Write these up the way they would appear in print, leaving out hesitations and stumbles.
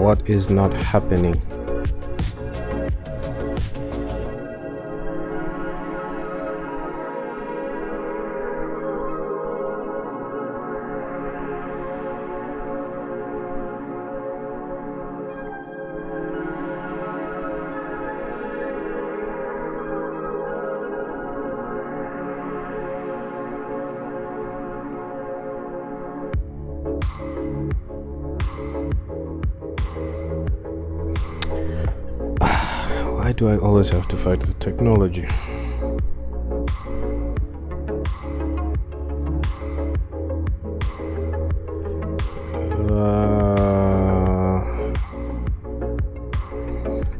What is not happening? Why do I always have to fight the technology?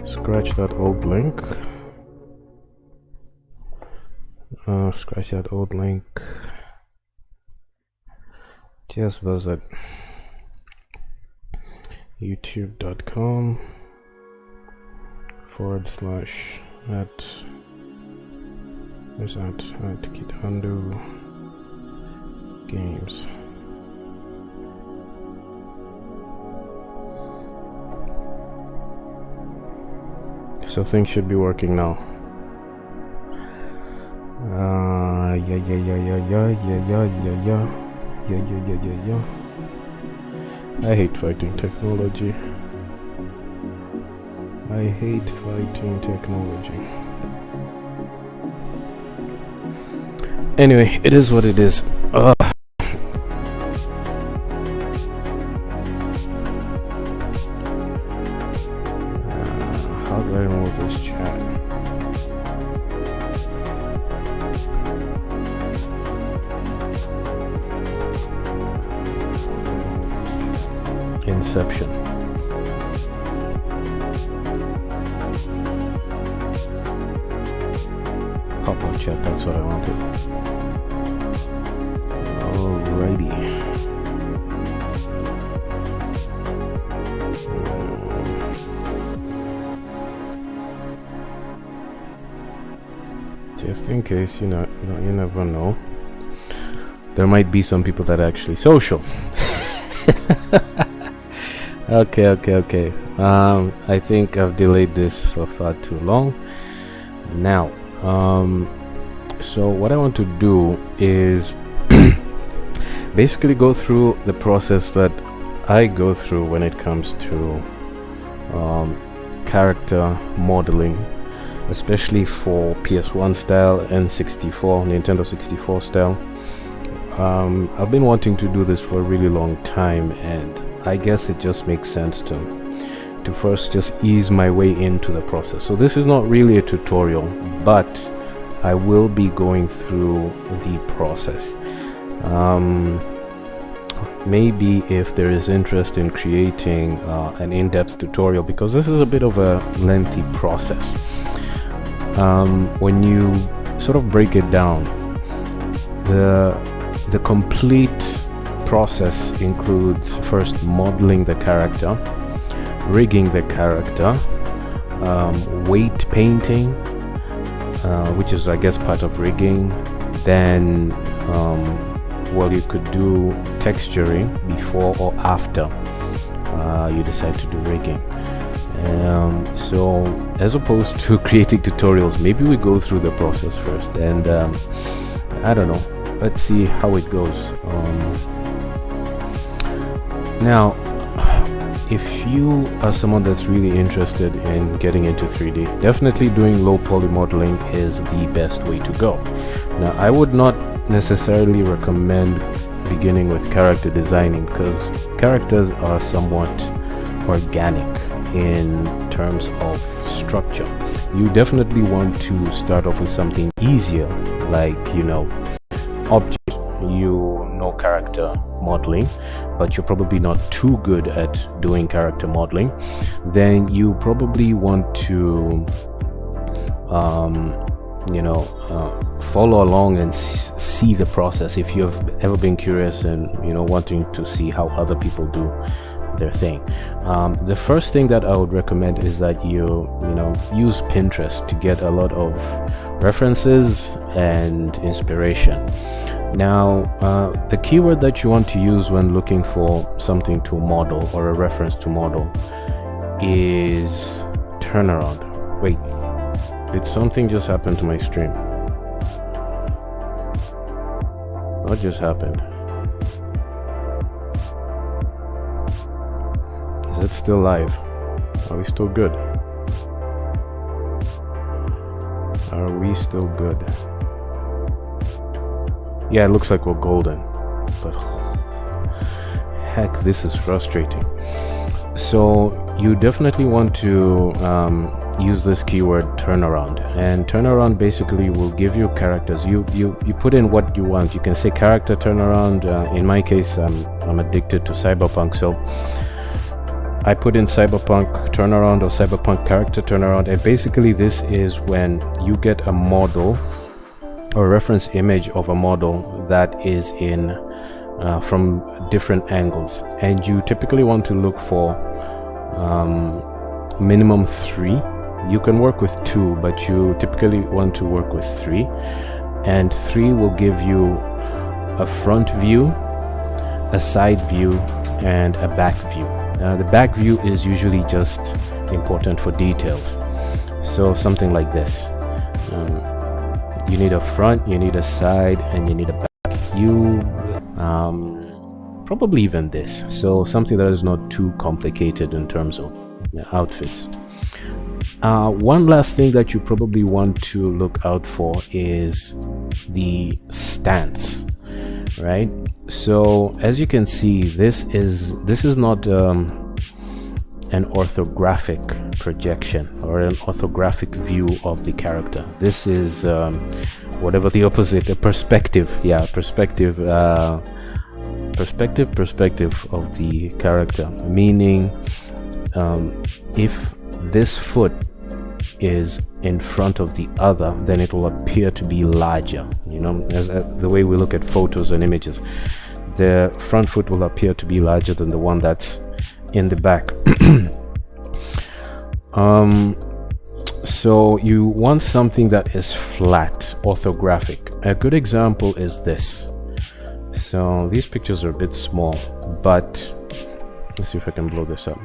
Scratch that old link. Scratch that old link. Just visit youtube.com / at Kitandu Games. So things should be working now. Yeah. I hate fighting technology. I hate fighting technology. Anyway, it is what it is. How do I remove this chat? Inception. Pop-up chat, that's what I wanted. Alrighty. Just in case, you never know. There might be some people that are actually social. Okay. I think I've delayed this for far too long. Now, so what I want to do is basically go through the process that I go through when it comes to character modeling, especially for PS1 style and Nintendo 64 style. I've been wanting to do this for a really long time, and I guess it just makes sense to first just ease my way into the process. So this is not really a tutorial, but I will be going through the process. Maybe if there is interest in creating an in-depth tutorial, because this is a bit of a lengthy process. When you sort of break it down, the complete process includes first modeling the character, rigging the character, weight painting, which is, I guess, part of rigging. Then you could do texturing before or after you decide to do rigging. So as opposed to creating tutorials, maybe we go through the process first, and I don't know, let's see how it goes. Now, if you are someone that's really interested in getting into 3D, definitely doing low poly modeling is the best way to go. Now, I would not necessarily recommend beginning with character designing, because characters are somewhat organic in terms of structure. You definitely want to start off with something easier, like, object. Character modeling, but you're probably not too good at doing character modeling. Then you probably want to follow along and see the process. If you've ever been curious and wanting to see how other people do, their thing. The first thing that I would recommend is that you use Pinterest to get a lot of references and inspiration. Now, the keyword that you want to use when looking for something to model or a reference to model is turnaround. Wait, did something just happen to my stream? What just happened? Is it still live? Are we still good? Are we still good? Yeah, it looks like we're golden, but heck, this is frustrating. So you definitely want to use this keyword turnaround, and turnaround basically will give you characters. You put in what you want. You can say character turnaround. In my case, I'm addicted to Cyberpunk, so I put in Cyberpunk turnaround or Cyberpunk character turnaround, and basically this is when you get a model or a reference image of a model that is in from different angles, and you typically want to look for minimum 3. You can work with 2, but you typically want to work with 3, and 3 will give you a front view, a side view, and a back view. The back view is usually just important for details, so something like this. You need a front, you need a side, and you need a back. You probably even this, so something that is not too complicated in terms of outfits. One last thing that you probably want to look out for is the stance, right? So as you can see, this is not an orthographic projection or an orthographic view of the character. This is whatever the opposite, a perspective. Yeah, perspective of the character, meaning if this foot is in front of the other, then it will appear to be larger. As the way we look at photos and images, the front foot will appear to be larger than the one that's in the back. So you want something that is flat, orthographic. A good example is this. So these pictures are a bit small, but let's see if I can blow this up.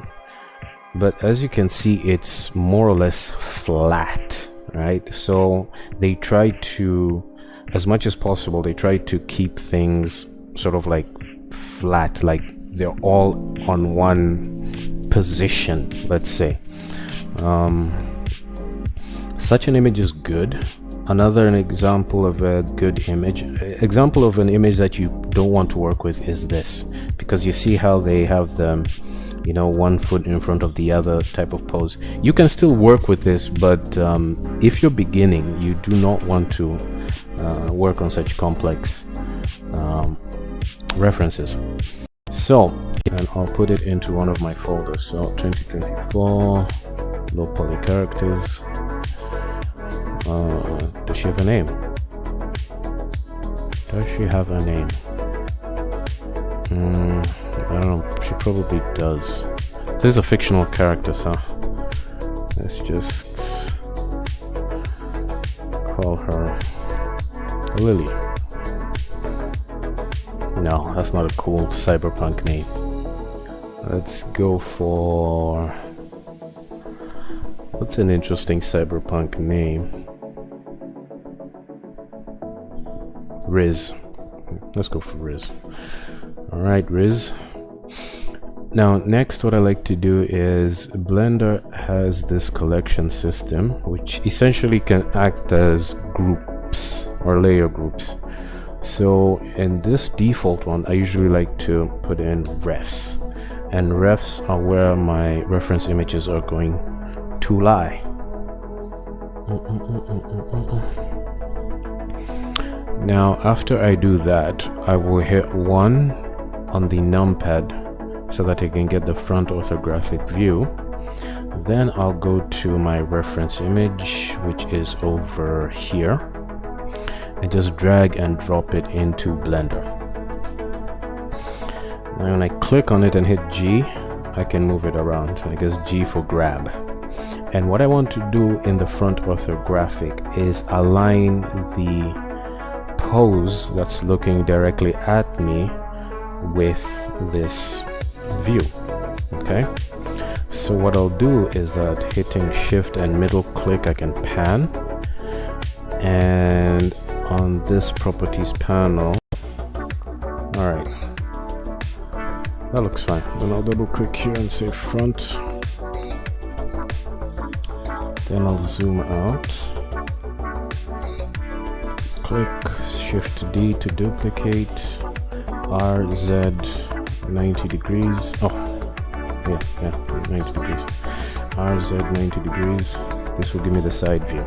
But as you can see, it's more or less flat, right? So they try to, as much as possible, they try to keep things sort of like flat, like they're all on one position, let's say. Such an image is good. Another example of a good image, example of an image that you don't want to work with is this, because you see how they have the one foot in front of the other type of pose. You can still work with this, but if you're beginning, you do not want to work on such complex references. So, and I'll put it into one of my folders. So 2024 low poly characters. Does she have a name? Does she have a name? I don't know, she probably does. This is a fictional character, so let's just call her Lily. No, that's not a cool cyberpunk name. Let's go for... what's an interesting cyberpunk name? Riz. Let's go for Riz. Alright, Riz. Now, next what I like to do is Blender has this collection system, which essentially can act as groups or layer groups. So in this default one, I usually like to put in refs, and refs are where my reference images are going to lie. Now, after I do that, I will hit 1 on the numpad so that I can get the front orthographic view. Then I'll go to my reference image, which is over here, and just drag and drop it into Blender. Now when I click on it and hit G, I can move it around. I guess G for grab. And what I want to do in the front orthographic is align the pose that's looking directly at me with this view. Okay, so what I'll do is that hitting shift and middle click, I can pan, and on this properties panel, all right, that looks fine. Then I'll double click here and say front. Then I'll zoom out. Click Shift D to duplicate. RZ 90 degrees. Oh, yeah, 90 degrees. RZ 90 degrees. This will give me the side view.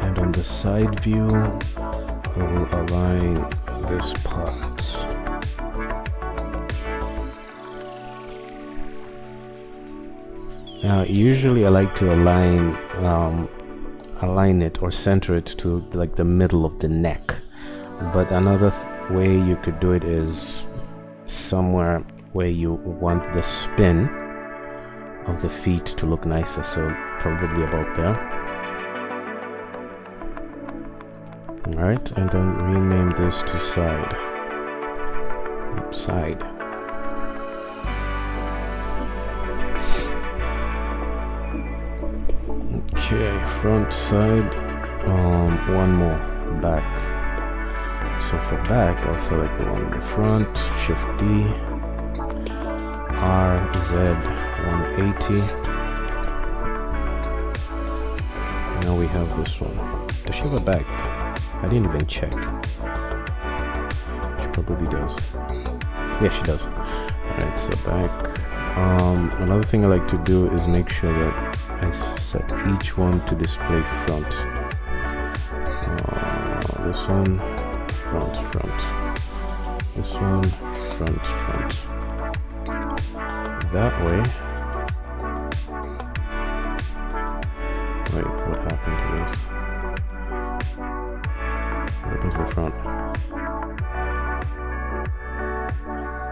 And on the side view, I will align this part. Now, usually I like to align it or center it to like the middle of the neck. But another way you could do it is somewhere where you want the spin of the feet to look nicer. So probably about there. All right, and then rename this to side. Side. Okay, front, side, one more, back. So for back, I'll select the one in the front, Shift D, RZ 180. Now we have this one. Does she have a back? I didn't even check. She probably does. Yeah, she does. Alright, so back. Another thing I like to do is make sure that I set each one to display front. This one, front. This one, front. That way. Wait, what happened to this? What happens to the front?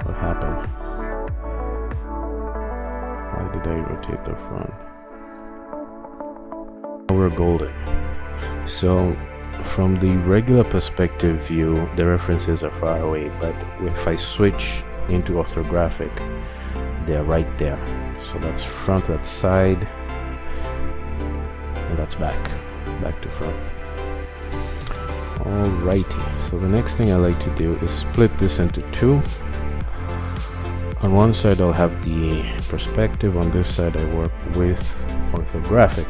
What happened? Why did I rotate the front? We're golden. So from the regular perspective view, the references are far away, but if I switch into orthographic, they're right there. So that's front, that's side, and that's back to front. Alrighty, so the next thing I like to do is split this into two. On one side I'll have the perspective, on this side I work with orthographic.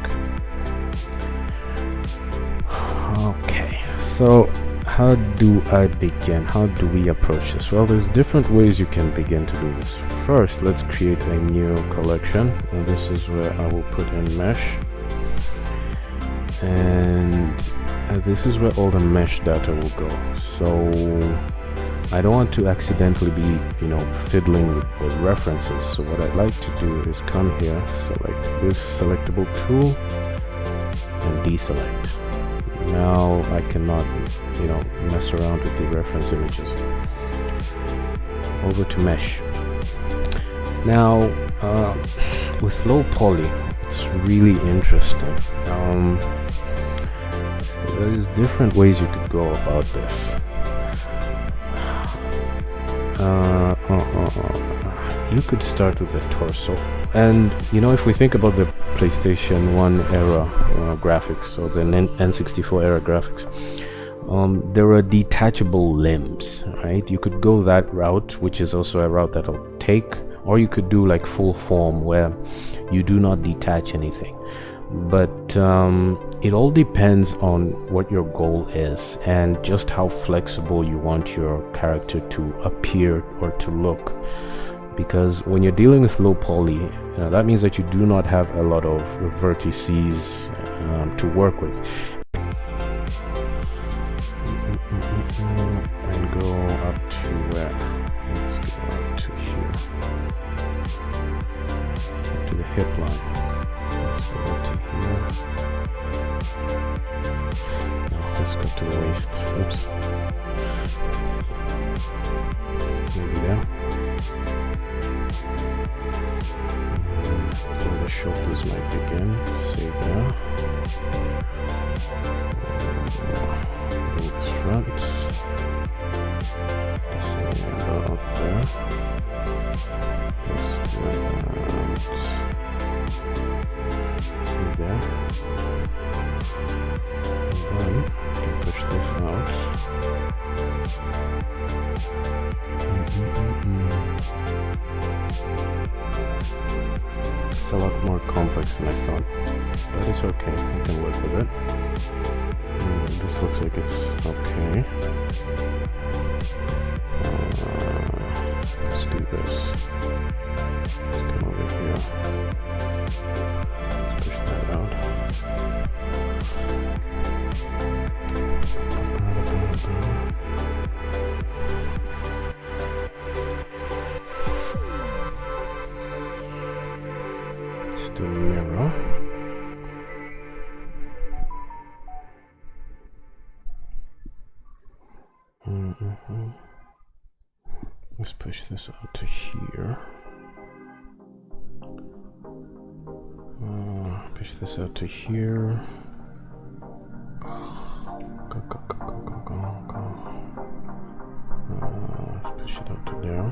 Okay, so how do I begin? How do we approach this? Well, there's different ways you can begin to do this. First, let's create a new collection, and this is where I will put in mesh, and this is where all the mesh data will go. So I don't want to accidentally be, fiddling with the references. So what I'd like to do is come here, select this selectable tool, and deselect. Now I cannot, mess around with the reference images. Over to mesh. Now, with low poly, it's really interesting. There's different ways you could go about this. You could start with the torso, and if we think about the PlayStation 1 era graphics, so the N64 era graphics, there are detachable limbs, right? You could go that route, which is also a route that I'll take, or you could do like full form where you do not detach anything. But it all depends on what your goal is and just how flexible you want your character to appear or to look. Because when you're dealing with low poly, that means that you do not have a lot of vertices to work with. And go up to where? Let's go up to here. Up to the hip line. Let's go up to here. Now let's go to the waist. Oops. Maybe there. this might begin. Save there. Bring this front. This window up there. This to there. And then you can push this out. It's a lot more complex than I thought, but it's okay. I can work with it. This looks like it's okay. Let's do this. Let's come over here. Let's push that out. Let's do a mirror. Let's push this out to here. Push this out to here. Go, go, go, go, go, go, go. Let's push it out to there.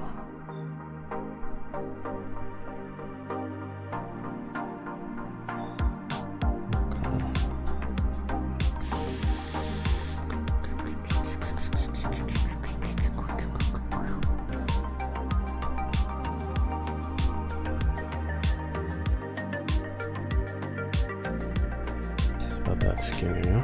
That's skinny, yeah?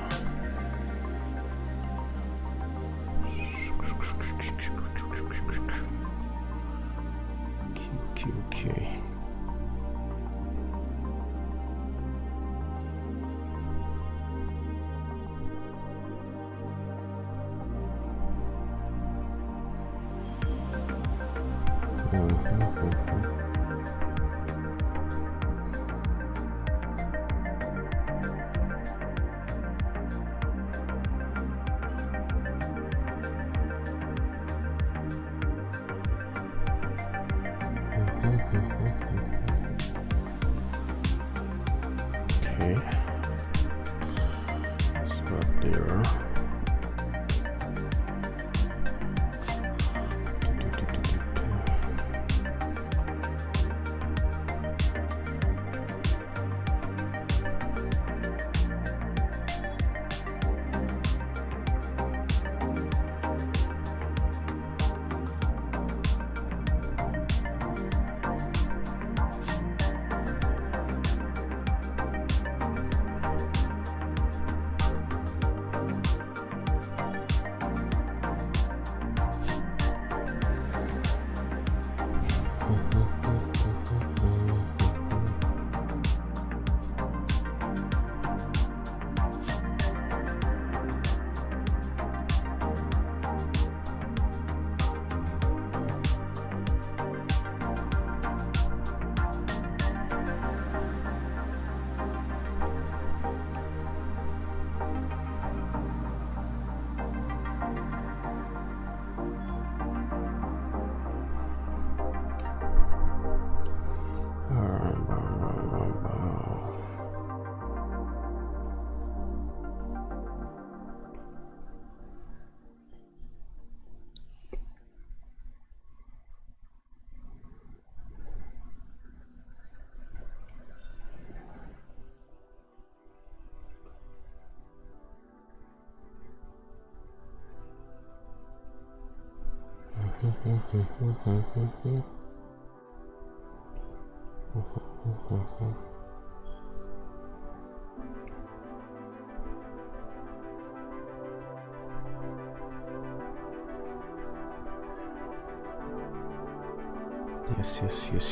Okay. So up there.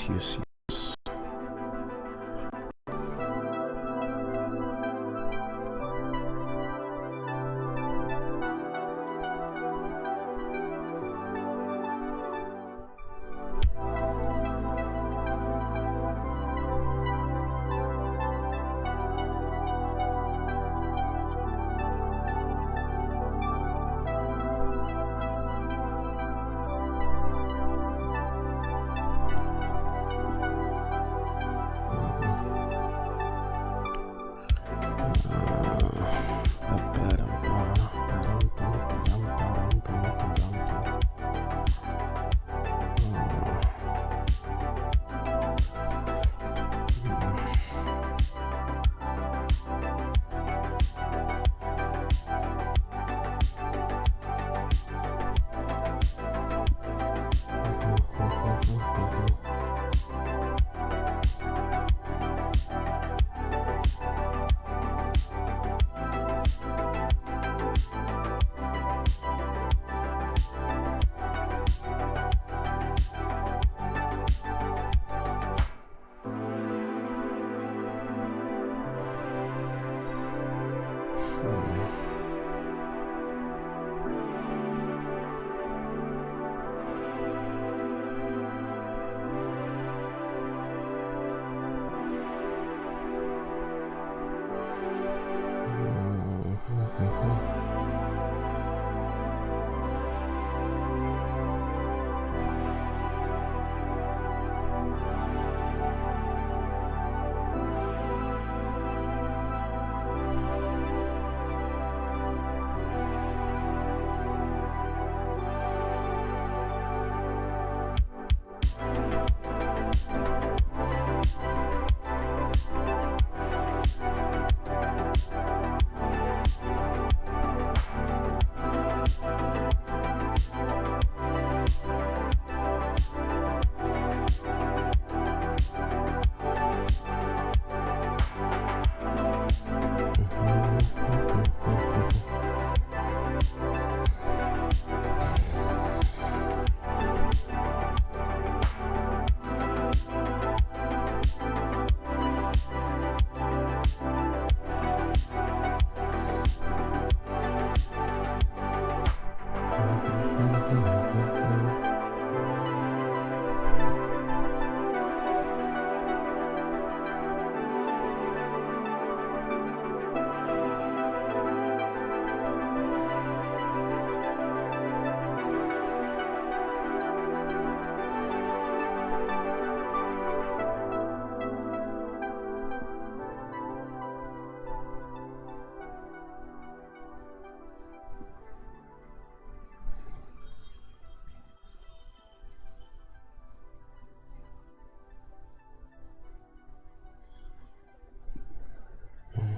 Yes.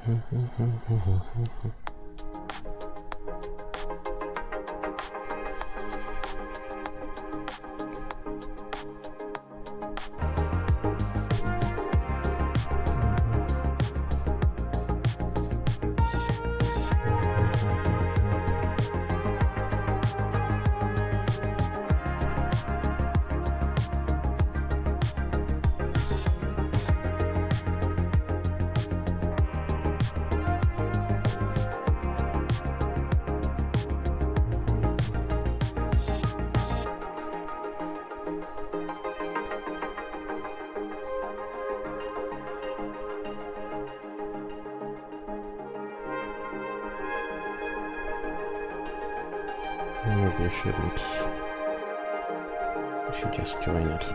Maybe I shouldn't. I should just join it.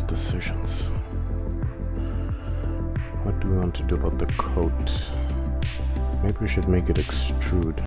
Decisions. What do we want to do about the coat? Maybe we should make it extrude.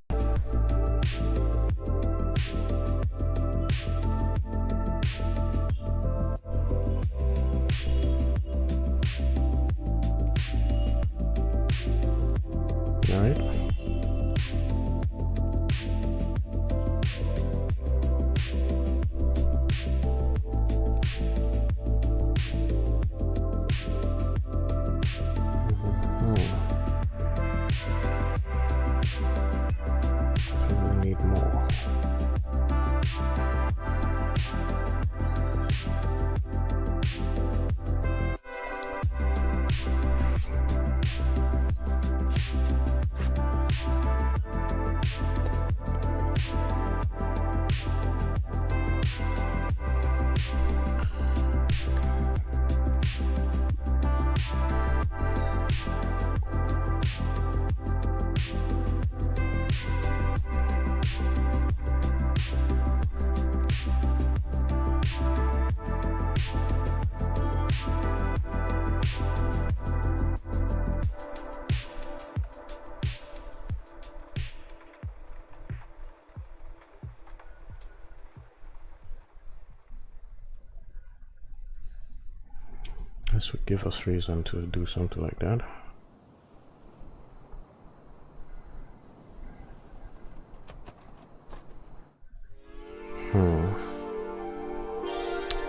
This would give us reason to do something like that.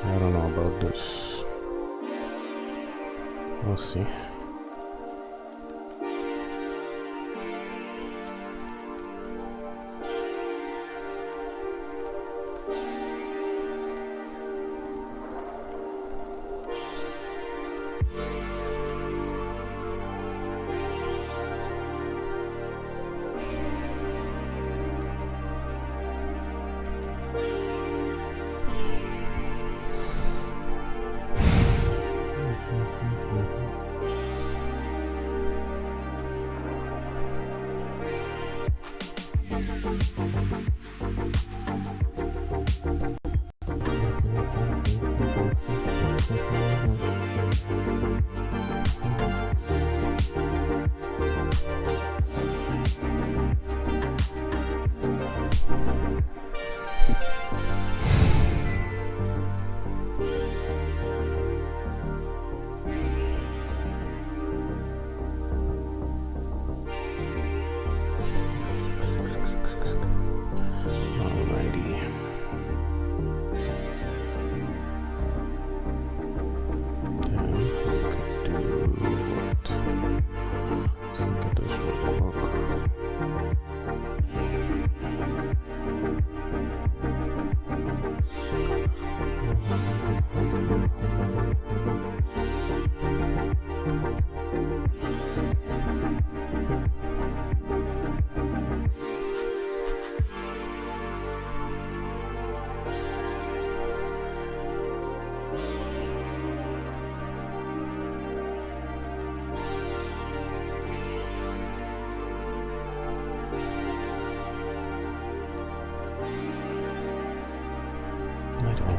I don't know about this. We'll see.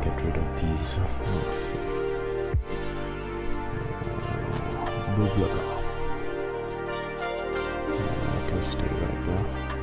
get rid of these. Let's see. Bublaga. I can stay right there.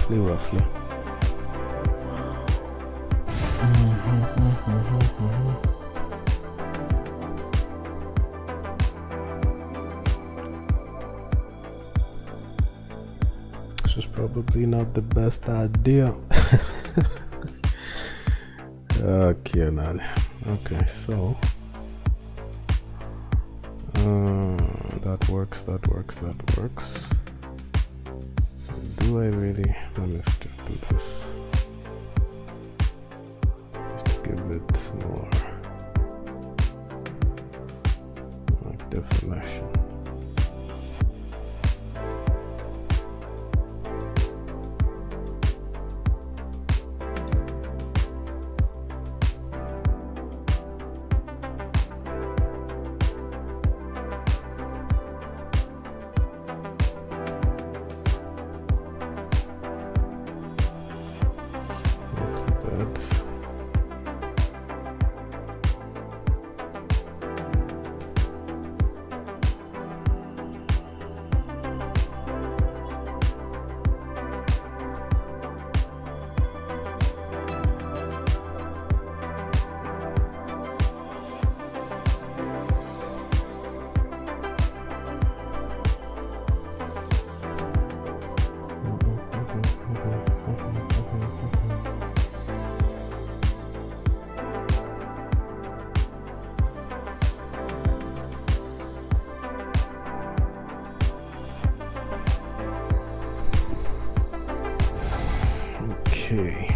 Roughly. This is probably not the best idea. Okay, man. Okay, so that works. Do I really? Let me just do this. Just to give it more. Selective immersion. Okay.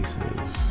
faces.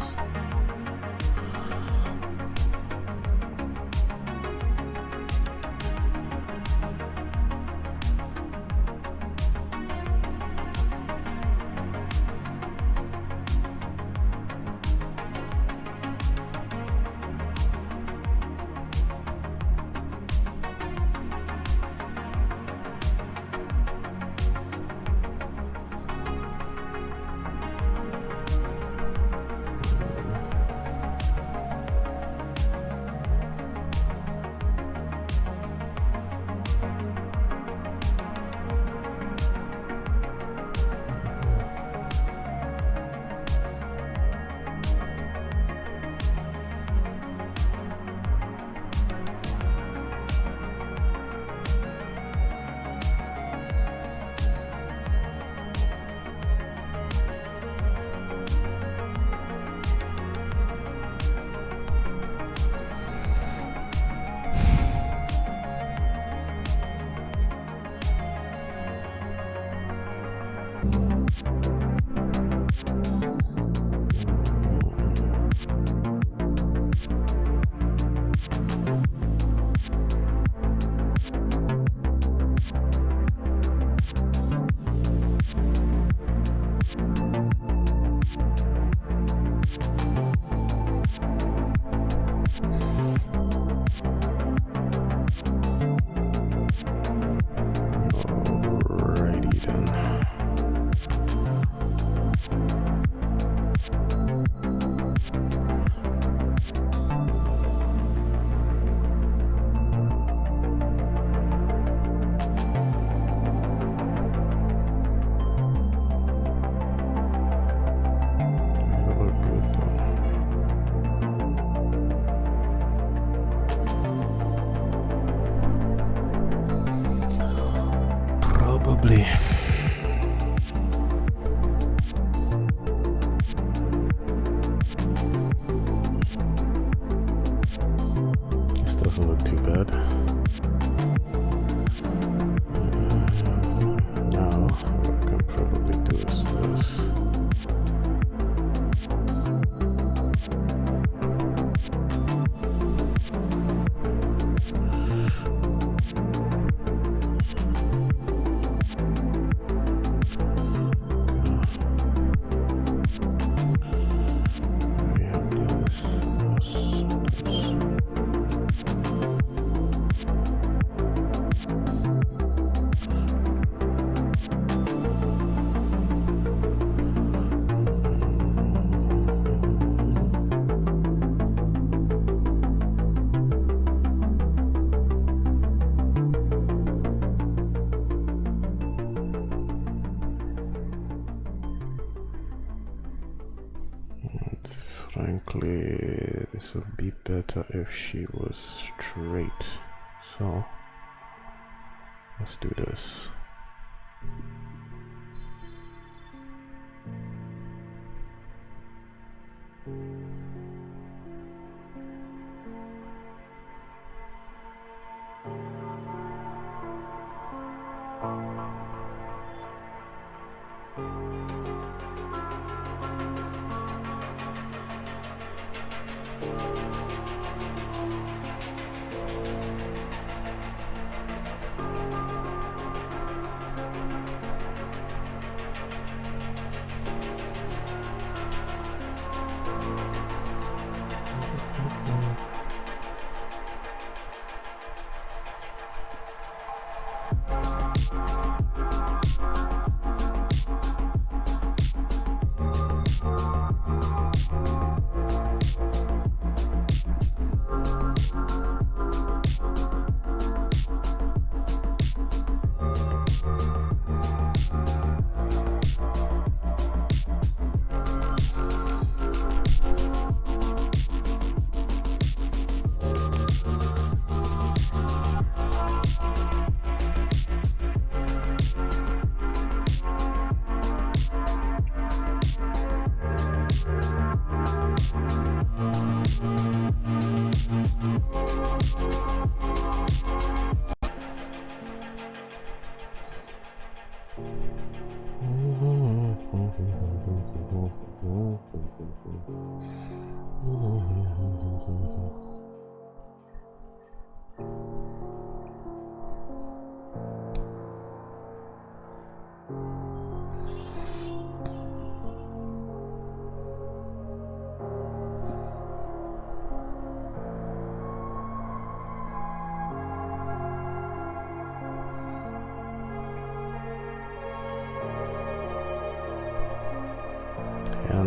Probably. This doesn't look too bad. Now, what I can probably do is this. Frankly, this would be better if she was straight. So, let's do this.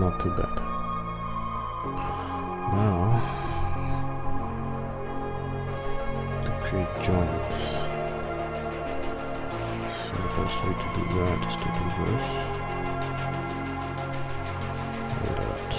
not too bad. Now, to create joints. So the best way to do that is to do this. And that.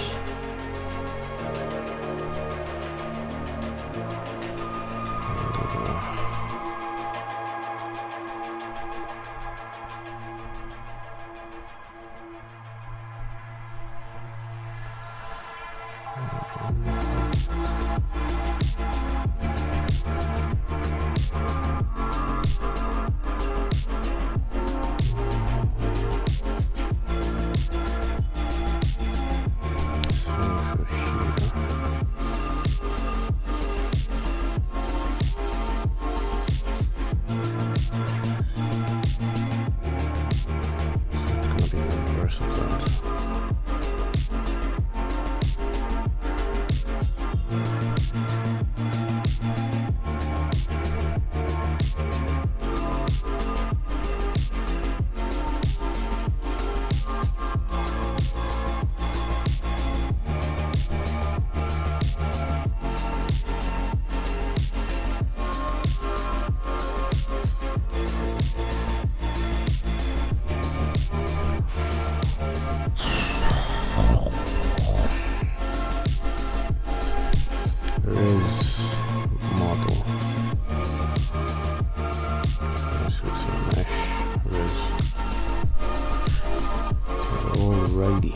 Alrighty,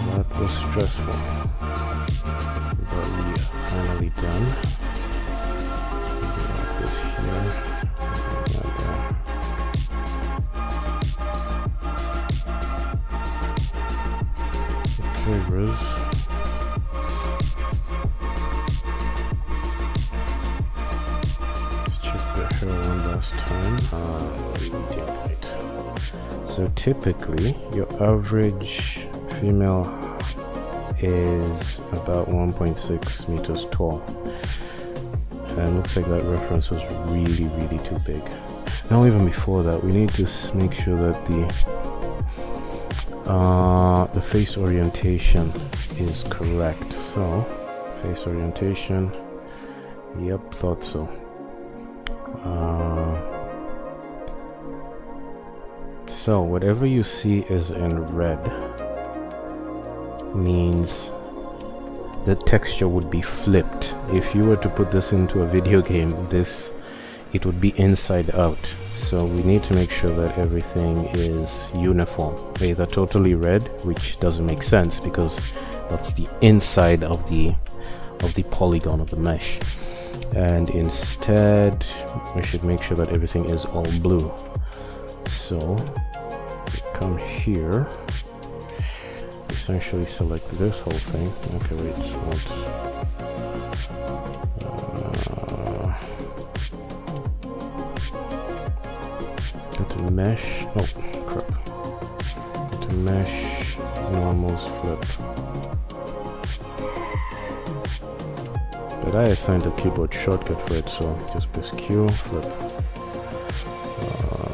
that was stressful, but we are finally done. Got this here, got that. Okay, Riz. Let's check the hair one last time. Template. So typically, your average female is about 1.6 meters tall, and looks like that reference was really too big. Now, even before that, we need to make sure that the face orientation is correct. So, face orientation. Yep, thought so. So whatever you see is in red means the texture would be flipped. If you were to put this into a video game, it would be inside out. So we need to make sure that everything is uniform, either totally red, which doesn't make sense because that's the inside of the polygon of the mesh, and instead we should make sure that everything is all blue. So come here, essentially select this whole thing. Okay, wait, go to mesh. Oh crap! Go to mesh, normals, flip. But I assigned a keyboard shortcut for it, so just press Q, flip.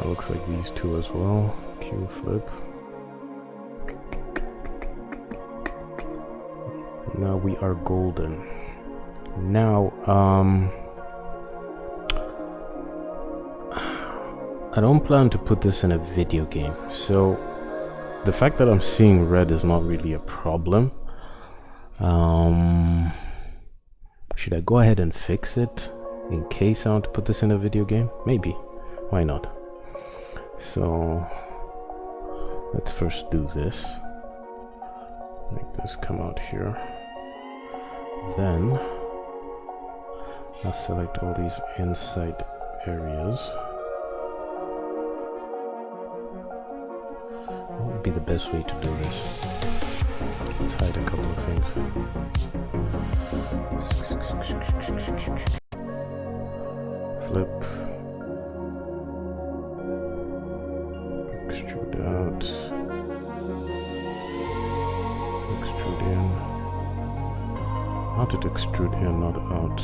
Looks like these two as well. Q, flip. Now we are golden. Now, I don't plan to put this in a video game, so the fact that I'm seeing red is not really a problem. Should I go ahead and fix it in case I want to put this in a video game? Maybe. Why not? So let's first do this. Make this come out here. Then I'll select all these inside areas. What would be the best way to do this? Let's hide a couple of things. Flip. Extrude out. Extrude in. I wanted to extrude in, not out.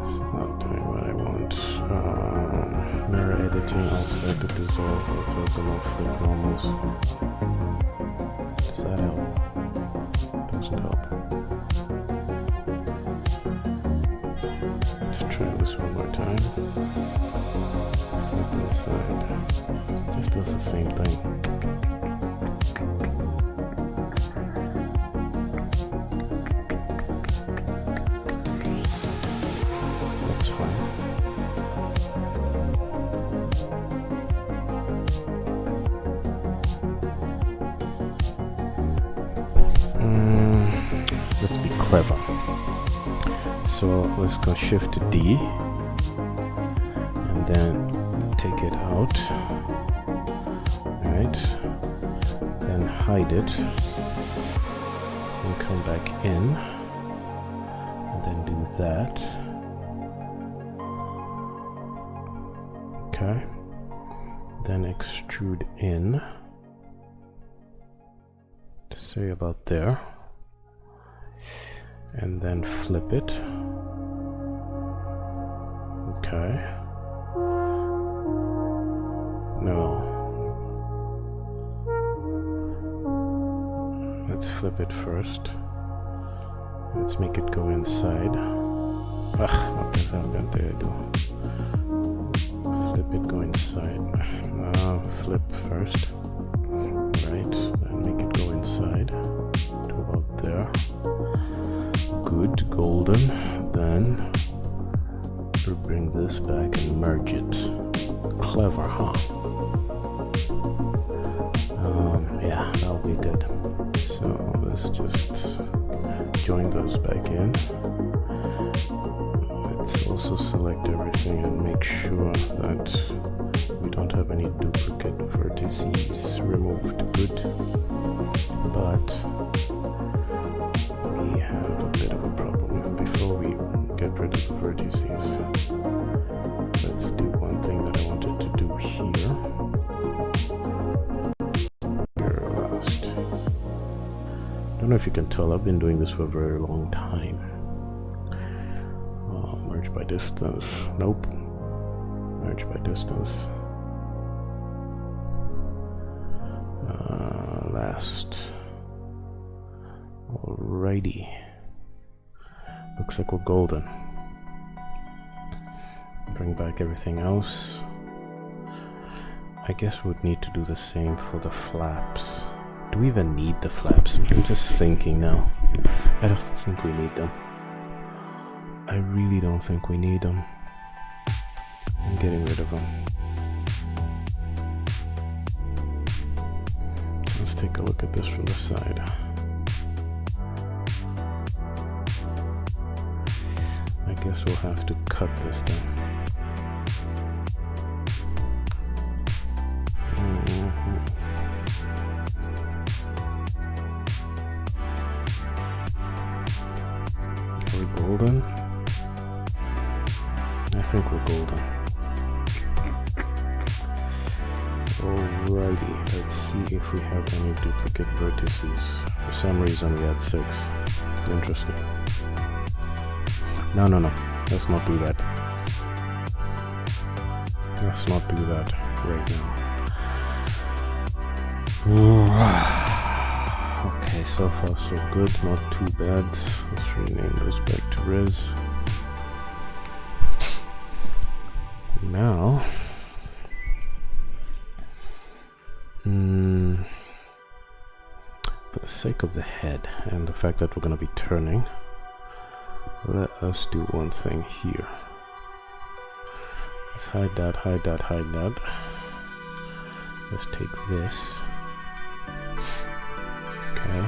It's not doing what I want. Mirror edit. editing outside the dissolve, I'll throw some off flip normals. Does that help? Doesn't help. Let's try this one more time. Flip inside. It just does the same thing. That's fine. Let's be clever. So let's go shift to D and then take it out. Alright. Then hide it. And come back in. And then do that. Okay. Then extrude in. To say about there. And then flip it. Okay. No. Let's flip it first. Let's make it go inside. Ugh, what the hell did I do? Flip it, go inside. Flip first. Right, then make it go inside. To about there. Good, golden. Then we'll bring this back and merge it. Clever, huh? Yeah, that'll be good. So let's just join those back in. Let's also select everything and make sure that we don't have any duplicate vertices removed. Good. But we have a bit of a problem. Before we get rid of the vertices, let's do one thing that I wanted to do here. Here last. Don't know if you can tell, I've been doing this for a very long time. Merge by distance. Nope. Merge by distance. Last. Alrighty. Looks like we're golden. Bring back everything else. I guess we'd need to do the same for the flaps. Do we even need the flaps? I'm just thinking now. I don't think we need them. I really don't think we need them. I'm getting rid of them. Let's take a look at this from the side. I guess we'll have to cut this down. Are we golden? I think we're golden. Alrighty, let's see if we have any duplicate vertices. For some reason we had 6. Interesting. No, let's not do that. Let's not do that right now. Okay, so far so good, not too bad. Let's rename this back to Riz. Now, for the sake of the head and the fact that we're going to be turning, let us do one thing here. Let's hide that, hide that, hide that. Let's take this. Okay.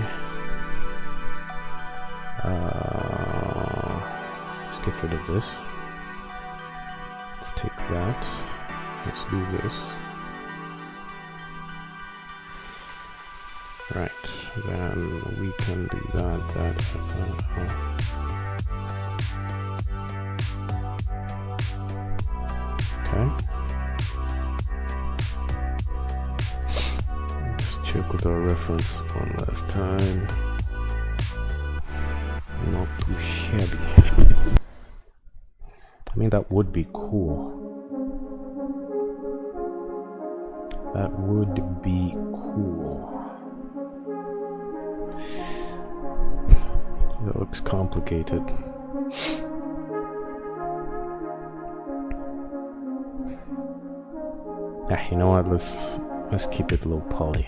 Let's get rid of this. Let's take that. Let's do this. Right. Then we can do that. Okay. Let's check with our reference one last time. Not too shabby. I mean, that would be cool. That would be cool. That looks complicated. You know what? Let's keep it low poly.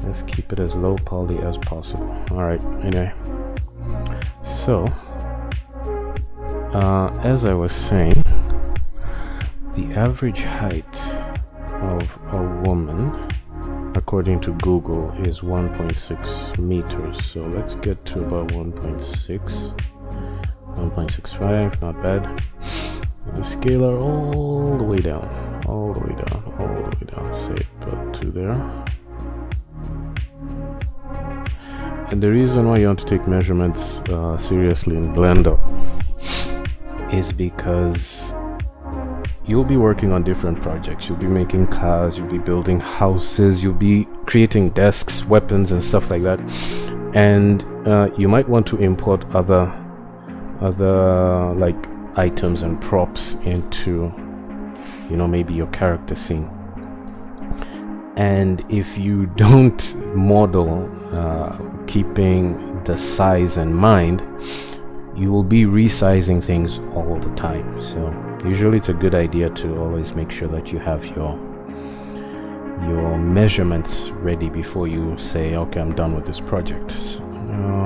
Let's keep it as low poly as possible. All right. Anyway, so as I was saying, the average height of a woman, according to Google, is 1.6 meters. So let's get to about 1.6, 1.65. Not bad. And scale her all the way down, all the way down, all the way down. Say about 2 there. And the reason why you want to take measurements seriously in Blender is because you'll be working on different projects. You'll be making cars, you'll be building houses, you'll be creating desks, weapons and stuff like that. And you might want to import other like items and props into, you know, maybe your character scene. And if you don't model keeping the size in mind, you will be resizing things all the time. So usually it's a good idea to always make sure that you have your measurements ready before you say, okay, I'm done with this project. So,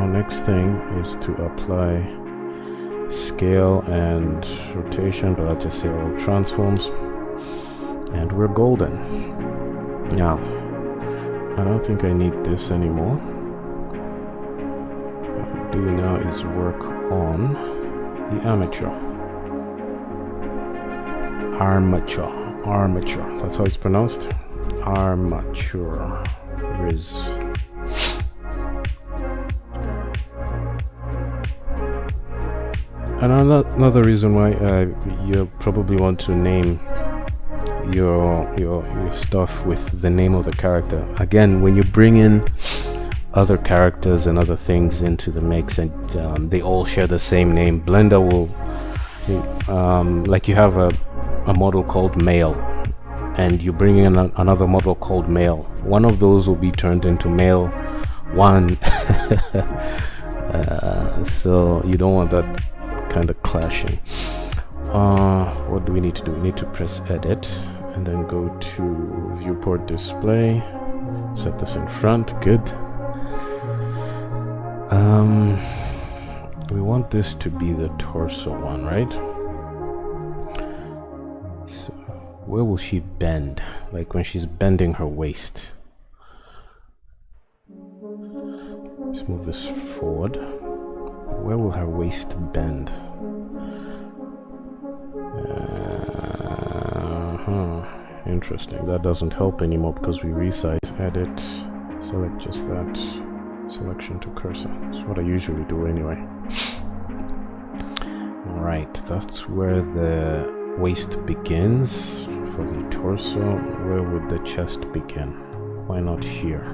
next thing is to apply scale and rotation, but I'll just say all transforms, and we're golden. Now I don't think I need this anymore. What I'll do now is work on the armature. Armature, that's how it's pronounced. Armature. Riz. And another reason why you probably want to name your stuff with the name of the character. Again, when you bring in other characters and other things into the mix, and they all share the same name, Blender will like you have a model called male, and you bring in another model called male. One of those will be turned into male 1. So you don't want that kind of clashing. What do we need to do? We need to press edit and then go to viewport display, set this in front. Good. We want this to be the torso one, right? So where will she bend? Like when she's bending her waist. Let's move this forward. Where will her waist bend? Interesting. That doesn't help anymore because we resize. Edit, select just that, selection to cursor. That's what I usually do anyway. Alright, that's where the waist begins for the torso. Where would the chest begin? Why not here?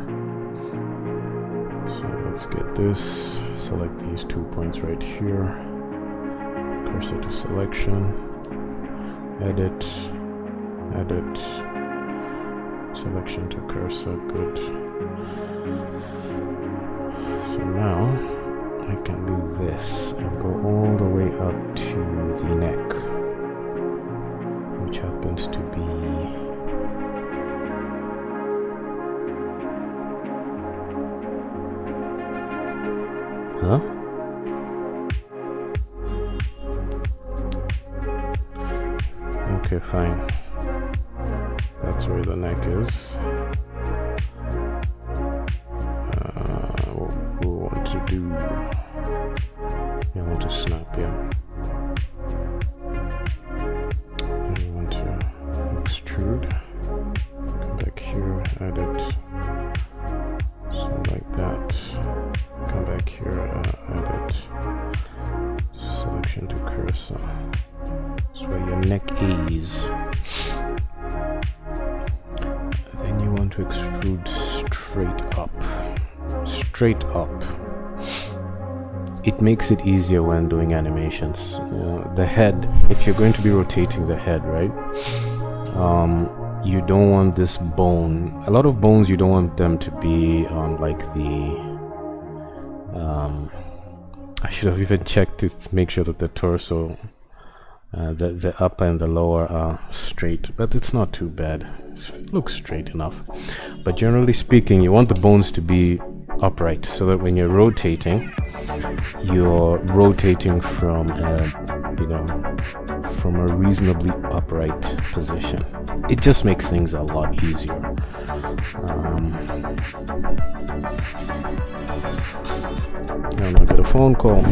So let's get this, select these 2 points right here, cursor to selection, edit, edit, selection to cursor. Good. So now I can do this and go all the way up to the neck, which happens to be okay, fine. That's where the neck is. What we want to do, I want to snap, yeah. And we want to extrude. Come back here, edit. So like that. Come back here, edit. Selection to cursor. That's where your neck is. Then you want to extrude straight up. Straight up. It makes it easier when doing animations. The head, if you're going to be rotating the head, right? you don't want this bone. A lot of bones, you don't want them to be on like the I should have even checked to make sure that the torso, the upper and the lower are straight, but it's not too bad. It looks straight enough. But generally speaking, you want the bones to be upright, so that when you're rotating from from a reasonably upright position. It just makes things a lot easier. I'm gonna get a phone call.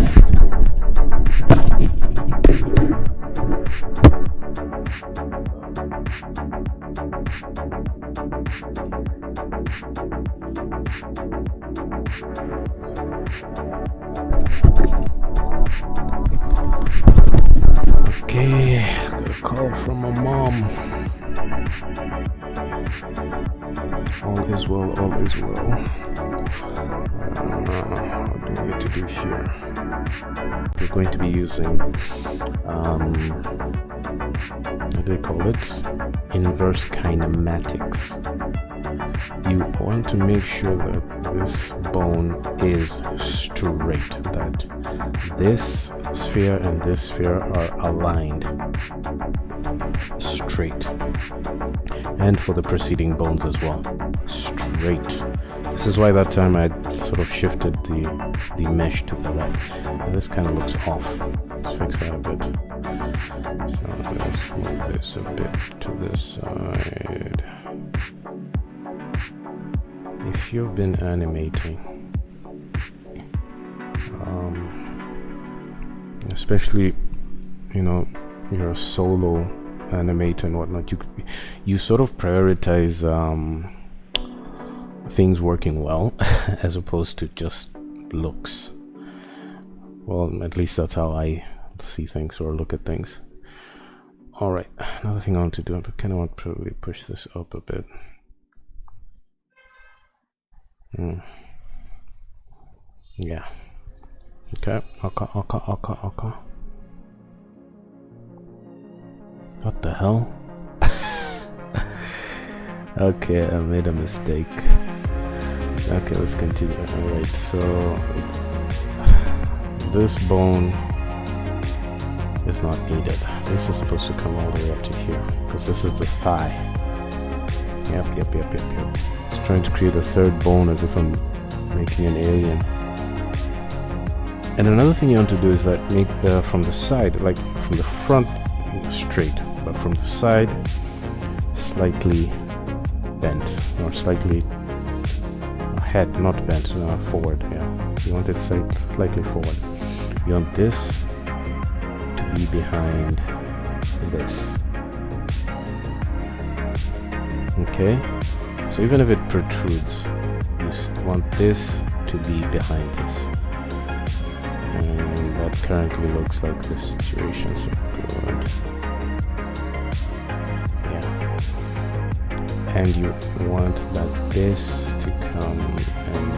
Okay, got a call from my mom. All is well, all is well. What do we need to do here? We're going to be using, what do they call it? Inverse kinematics. You want to make sure that this bone is straight, that this sphere and this sphere are aligned straight, and for the preceding bones as well, straight. This is why that time I sort of shifted the mesh to the left, and this kind of looks off. Let's fix that a bit. So let's move this a bit to this side. If you've been animating, especially, you're a solo animator and whatnot, you sort of prioritize things working well as opposed to just looks. Well, at least that's how I see things or look at things. Alright, another thing I want to do, I kind of want to probably push this up a bit. Yeah. Okay. Okay. What the hell? Okay, I made a mistake. Okay, let's continue. Alright, so this bone is not needed. This is supposed to come all the way up to here, because this is the thigh. Yep. It's trying to create a third bone as if I'm making an alien. And another thing you want to do is like make from the side, like from the front straight, but from the side slightly bent, or slightly ahead, not bent, forward. Yeah, you want it slightly forward. You want this to be behind this. Okay, so even if it protrudes, you want this to be behind this, and that currently looks like this situation. So good. Yeah, and you want that this to come, and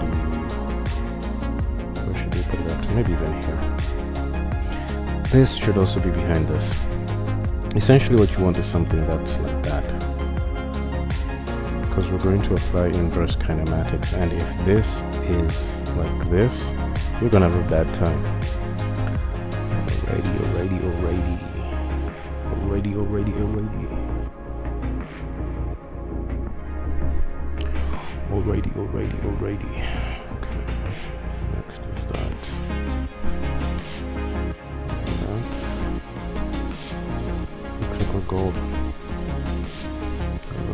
where should we put it up to? Maybe even here. This should also be behind this. Essentially what you want is something that's like that, because we're going to apply inverse kinematics, and if this is like this, you're gonna have a bad time. Alrighty. Okay, next is that. Looks like we're golden.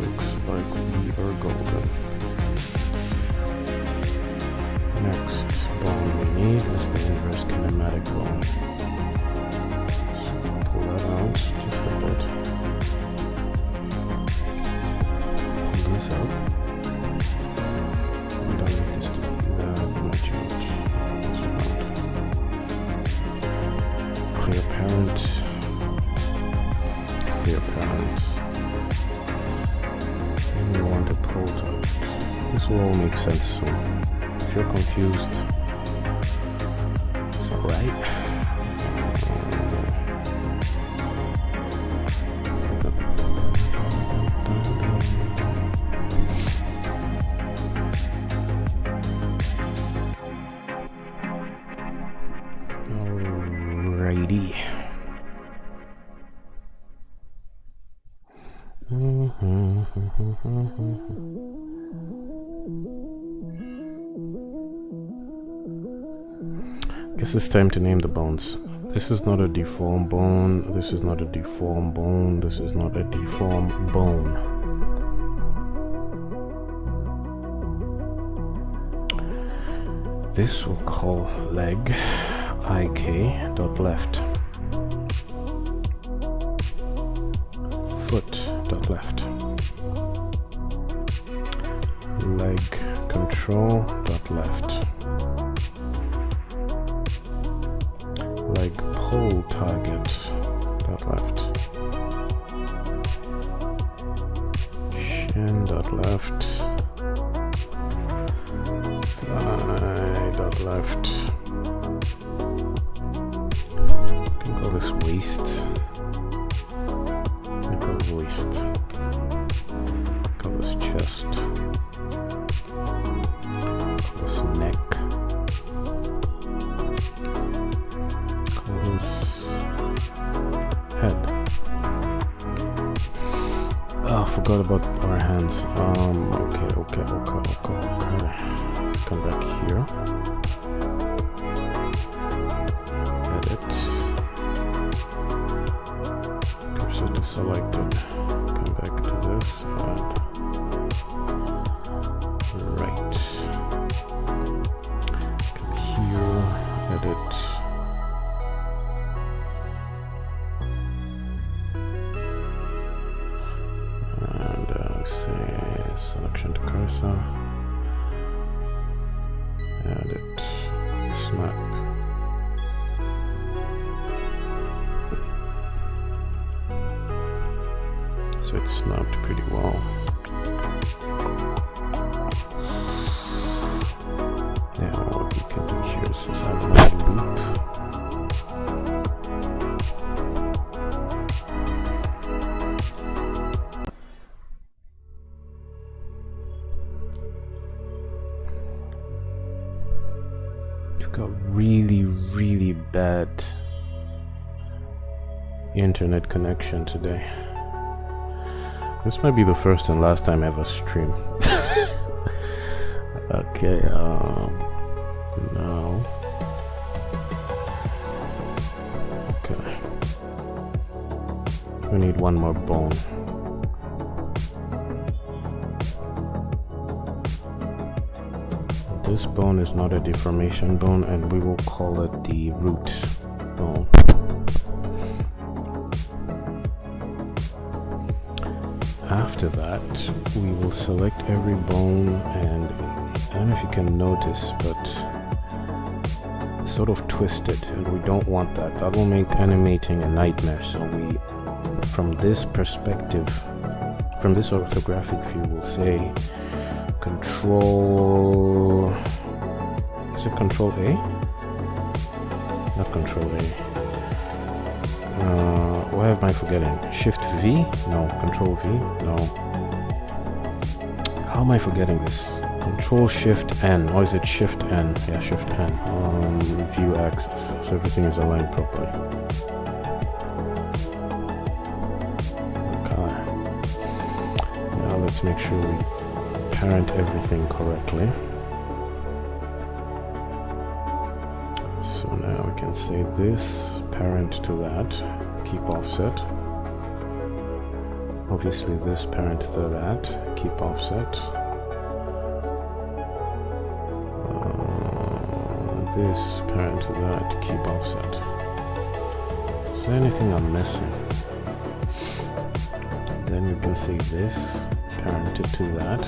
Looks like we are golden. Next bone we need is the inverse kinematic bone. So pull that out just a bit. Pull this out. We don't need this to be that much out. Clear parent. And we want to pull to it. This will all make sense soon. If you're confused, it's alright. Guess it's time to name the bones. This is not a deformed bone. This is not a deformed bone. This is not a deformed bone. This we'll call leg. IK dot left. Foot dot left. Leg control dot left. Leg pole target dot left. Shin dot left. Thigh dot left. Can call this waist. Call waist. Call this chest. Call this neck. Call this head. Oh, I forgot about our hands. Okay. Come back here. Edit. Cursor to selected. Come back to this. Add. Right. Come here. Edit. And say selection to cursor. Edit. Snap. So it's snapped pretty well. Yeah, what we can do here is just add another loop. You've got really bad internet connection today. This might be the first and last time I ever stream. Okay, now. Okay. We need one more bone. This bone is not a deformation bone, and we will call it the root bone. After that, we will select every bone, and I don't know if you can notice, but it's sort of twisted, and we don't want that. That will make animating a nightmare. So we, from this perspective, from this orthographic view, we'll say Control. Is it Control A? Not Control A. What am I forgetting? Shift V? No. Control V? No. How am I forgetting this? Control Shift N. Or is it Shift N? Yeah, Shift N. View axis. So everything is aligned properly. Okay. Now let's make sure we parent everything correctly. So now we can say this parent to that, keep offset. Obviously this parent to that, keep offset. This parent to that, keep offset. Is there anything I'm missing? Then we can say this parented to that,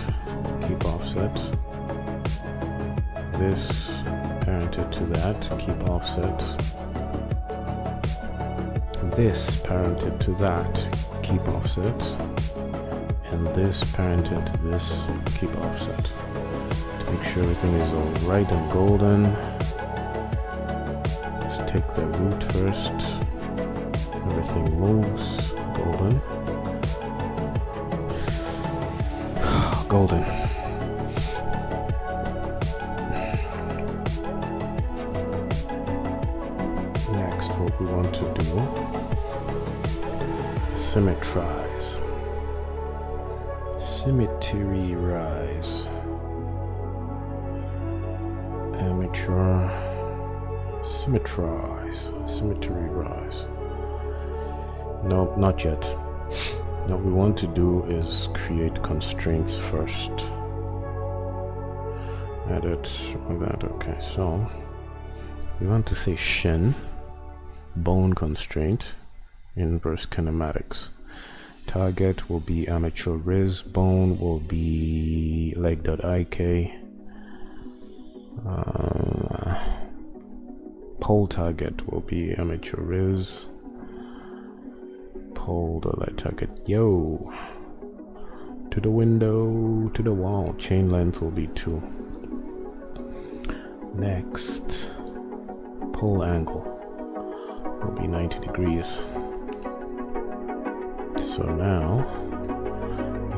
keep offset. This parented to that, keep offset. This parented to that, keep offset. And this parented to this, keep offset. To make sure everything is all right and golden, let's take the root first. Everything moves, golden. Golden. Next, what we want to do, symmetrize. Symmetrize. Amateur Symmetry rise. No, not yet. What we want to do is create constraints first. Edit that. Okay, so we want to say shin bone constraint inverse kinematics. Target will be amateur riz, bone will be leg.ik, pole target will be amateur riz, pole.leg target, yo, to the window, to the wall, chain length will be 2. Next, pole angle will be 90 degrees. So now,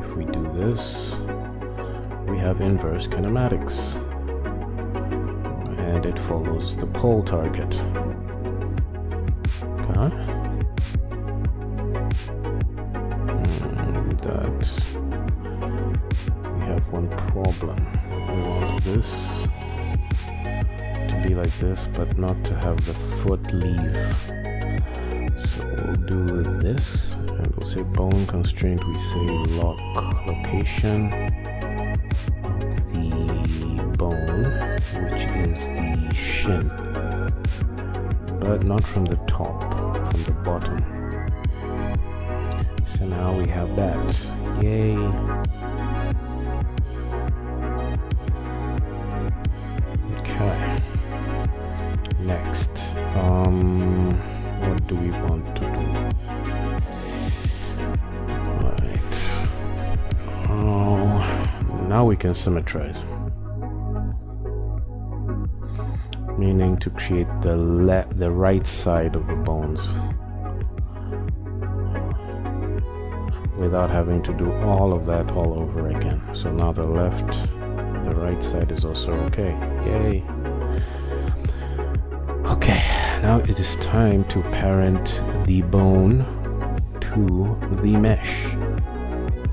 if we do this, we have inverse kinematics, and it follows the pole target. Okay. That we have one problem. We want this to be like this, but not to have the foot leave. So we'll do this, and we'll say bone constraint, we say lock location of the bone, which is the shin, but not from the top, from the bottom. So now we have that. Yay! Okay. Next, what do we want to do? Right. Oh, now we can symmetrize. Meaning to create the right side of the bones without having to do all of that all over again. So now the right side is also okay. Yay! Okay, now it is time to parent the bone to the mesh.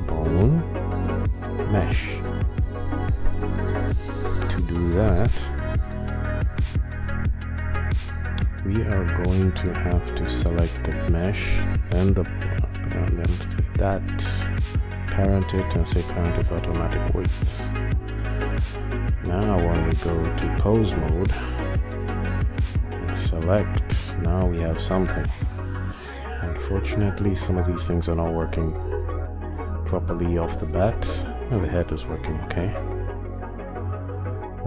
Bone, mesh. To do that, we are going to have to select the mesh and the and then say that, parent it, and say parent with automatic weights. Now when we go to pose mode, select, now we have something. Unfortunately, some of these things are not working properly off the bat. Oh, the head is working okay.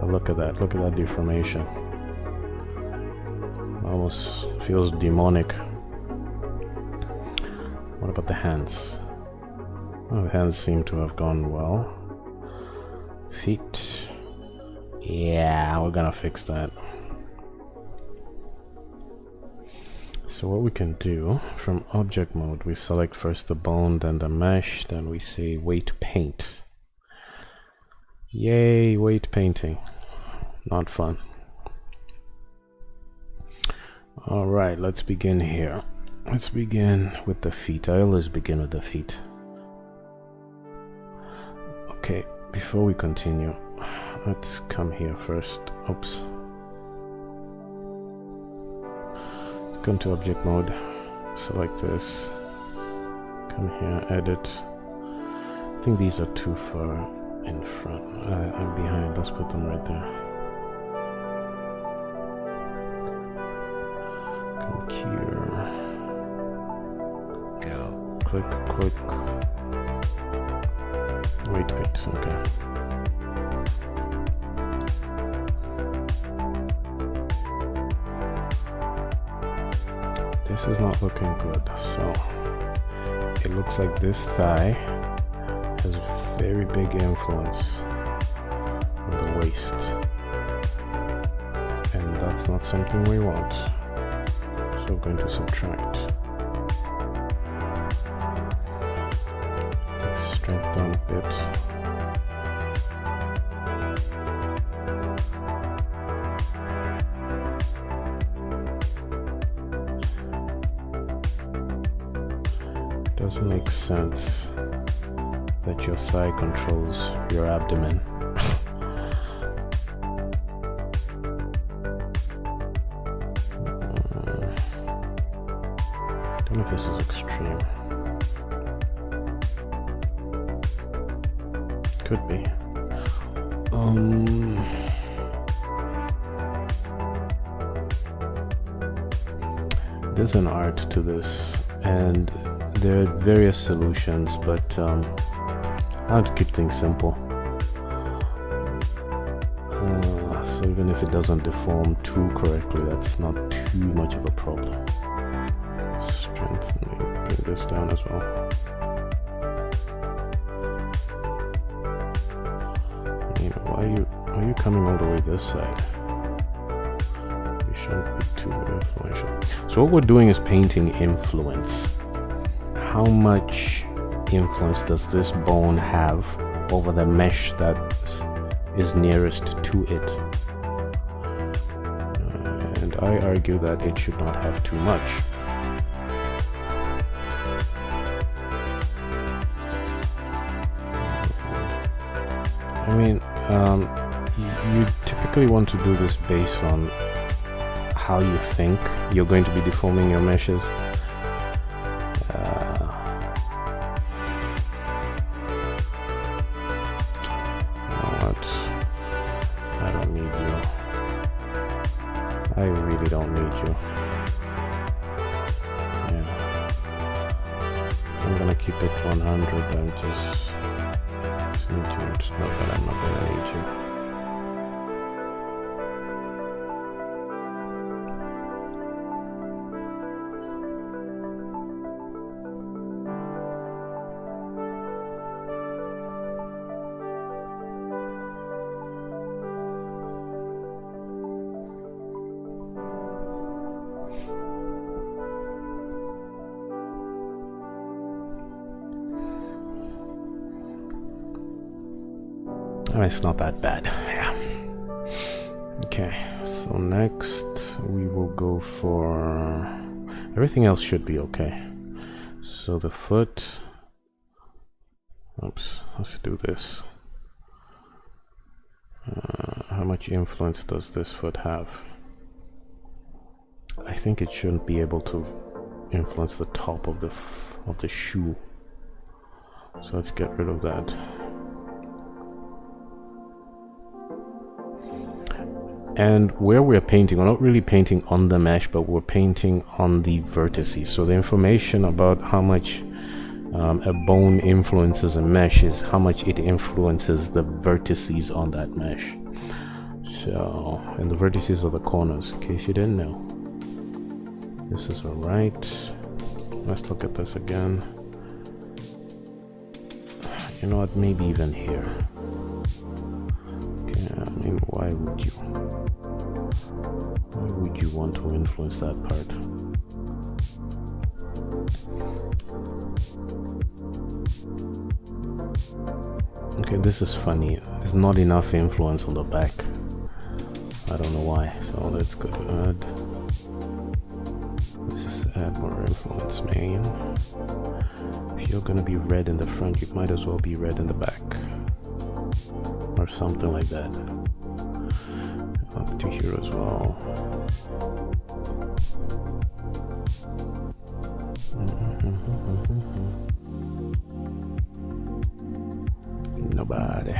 But look at that deformation. Almost feels demonic. What about the hands? Oh, the hands seem to have gone well. Feet. Yeah, we're gonna fix that. So what we can do, from object mode, we select first the bone, then the mesh, then we say weight paint. Yay, weight painting. Not fun. Alright, let's begin here. Let's begin with the feet. I always begin with the feet. Okay, before we continue, let's come here first. Oops. Go into object mode, select this, come here, edit. I think these are too far in front. I'm behind, let's put them right there. Come here. Go. Click. Wait, okay. This is not looking good, so it looks like this thigh has very big influence on the waist, and that's not something we want, so we're going to subtract. Let's strength down a bit. Doesn't make sense that your thigh controls your abdomen. this is extreme. Could be. There's an art to this, and there are various solutions, but I have to keep things simple. So even if it doesn't deform too correctly, that's not too much of a problem. Strengthen, bring this down as well. Why are you coming all the way this side? You shouldn't be too influential. So what we're doing is painting influence. How much influence does this bone have over the mesh that is nearest to it? And I argue that it should not have too much. I mean, you typically want to do this based on how you think you're going to be deforming your meshes. I don't need you. I really don't need you. Yeah. I'm gonna keep it 100. I'm just need you. It's not that I'm not gonna need you. It's not that bad. Yeah. Okay, so next we will go for... everything else should be okay. So the foot... oops, let's do this. How much influence does this foot have? I think it shouldn't be able to influence the top of the shoe. So let's get rid of that. And where we're painting, we're not really painting on the mesh, but we're painting on the vertices. So the information about how much a bone influences a mesh is how much it influences the vertices on that mesh. So, and the vertices are the corners, in case you didn't know. This is alright. Let's look at this again. You know what, maybe even here. I mean, why would you want to influence that part? Okay, this is funny. There's not enough influence on the back. I don't know why. So let's go to add. Let's just add more influence, man. If you're gonna be red in the front, you might as well be red in the back. Or something like that. Up to here as well. Nobody.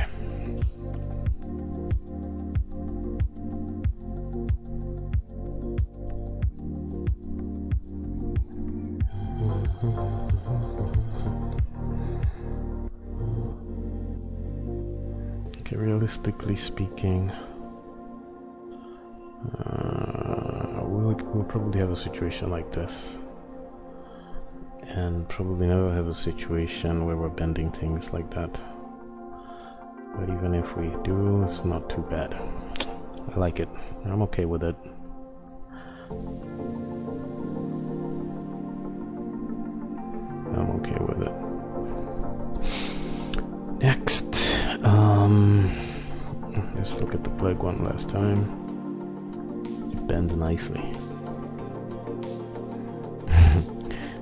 Okay, realistically speaking, we'll probably have a situation like this, and probably never have a situation where we're bending things like that. But even if we do, it's not too bad. I like it. I'm okay with it. I'm okay with it. Next. Let's look at the plague one last time. It bends nicely.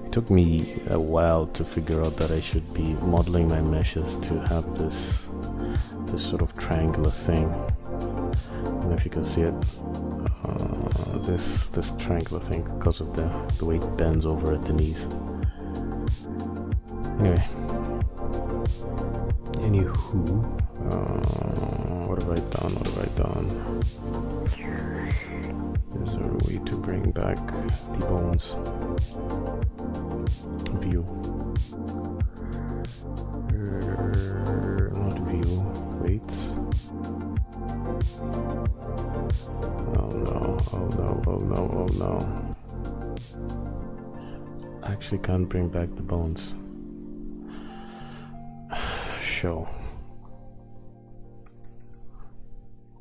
It took me a while to figure out that I should be modeling my meshes to have this sort of triangular thing. I don't know if you can see it. This triangle thing, because of the way it bends over at the knees. Anyway. Anywho, what have I done? What have I done? Is there a way to bring back the bones? View. Not view. Weights. Oh no, oh no, oh no, oh no. I actually can't bring back the bones. Show.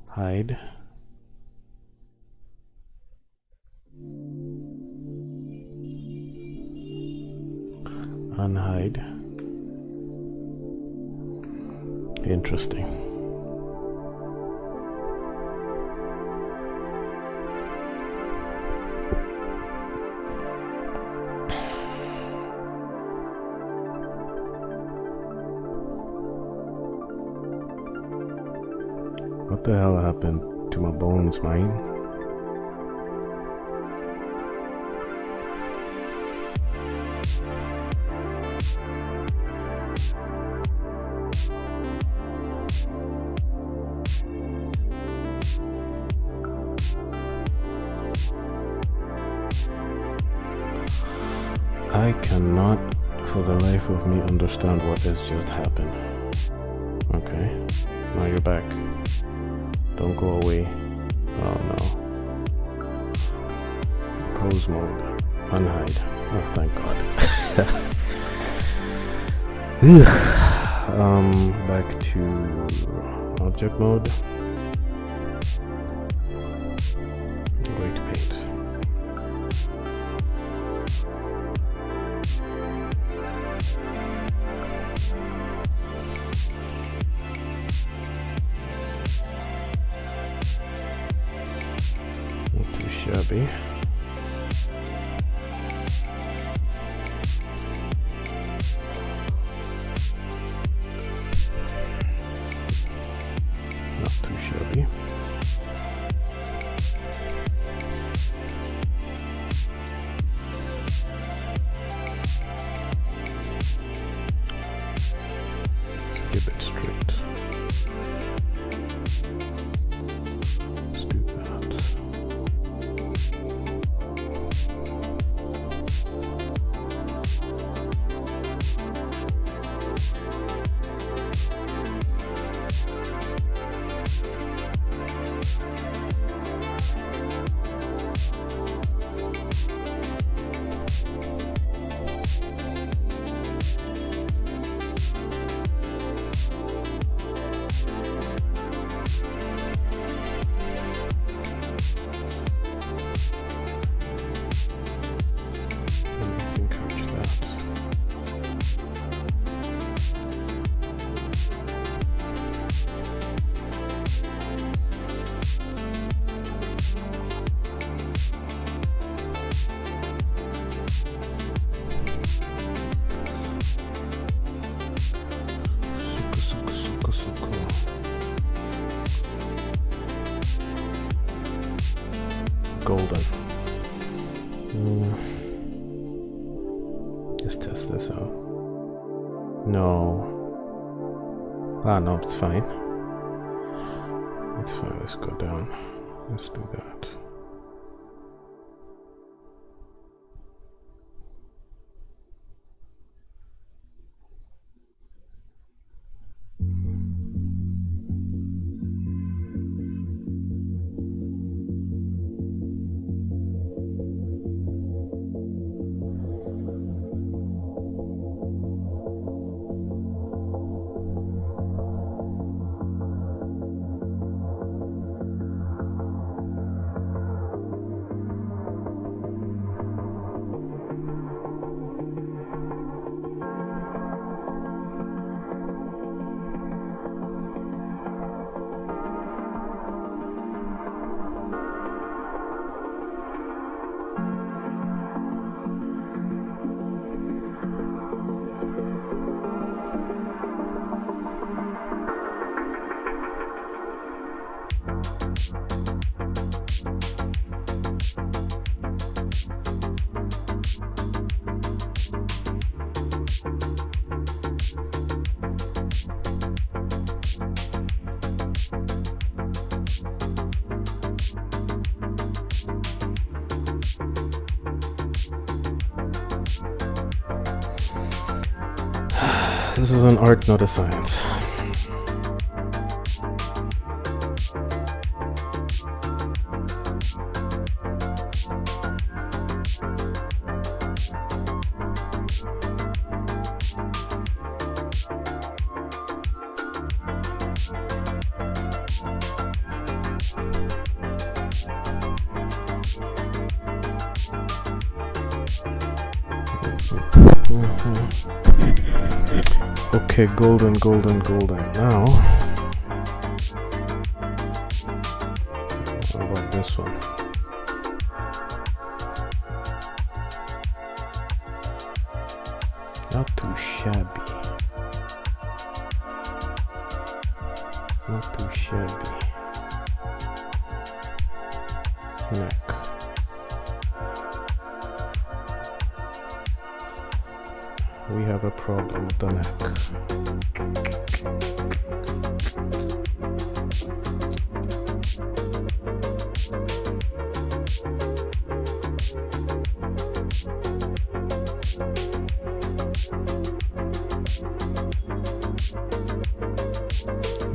Hide. Unhide. Interesting. What the hell happened to my bones, man? I cannot for the life of me understand what has just happened. Okay, now you're back. Don't go away. Oh no. Pose mode. Unhide. Oh, thank God. Back to object mode. I'm going to paint. Not too shabby. Not too shabby. Let's keep it strict. Let's do that. Let's encourage that. Suka. Golden. Let's test this out. No. Ah, no, it's fine. It's fine. Let's go down. Let's do that. This is an art, not a science. Okay, golden. Now, how about this one? Not too shabby. Not too shabby. Neck. We have a problem with the neck.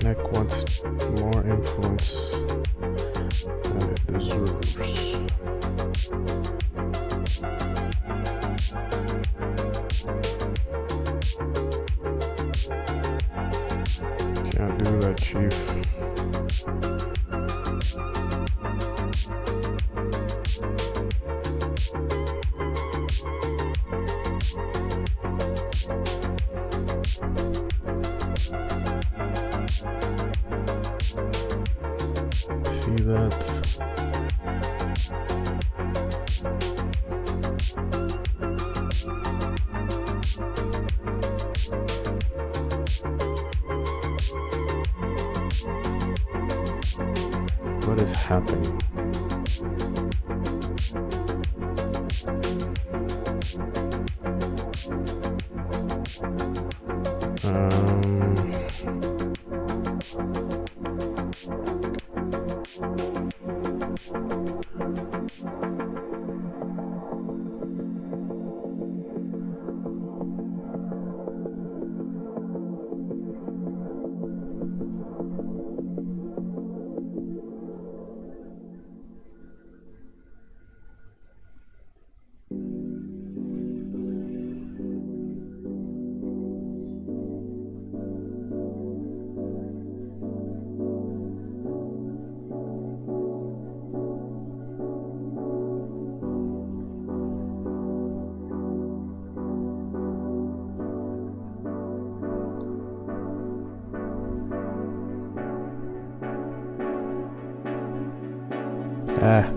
Neck wants more influence than it deserves. Can't do that, Chief. See that? What is happening?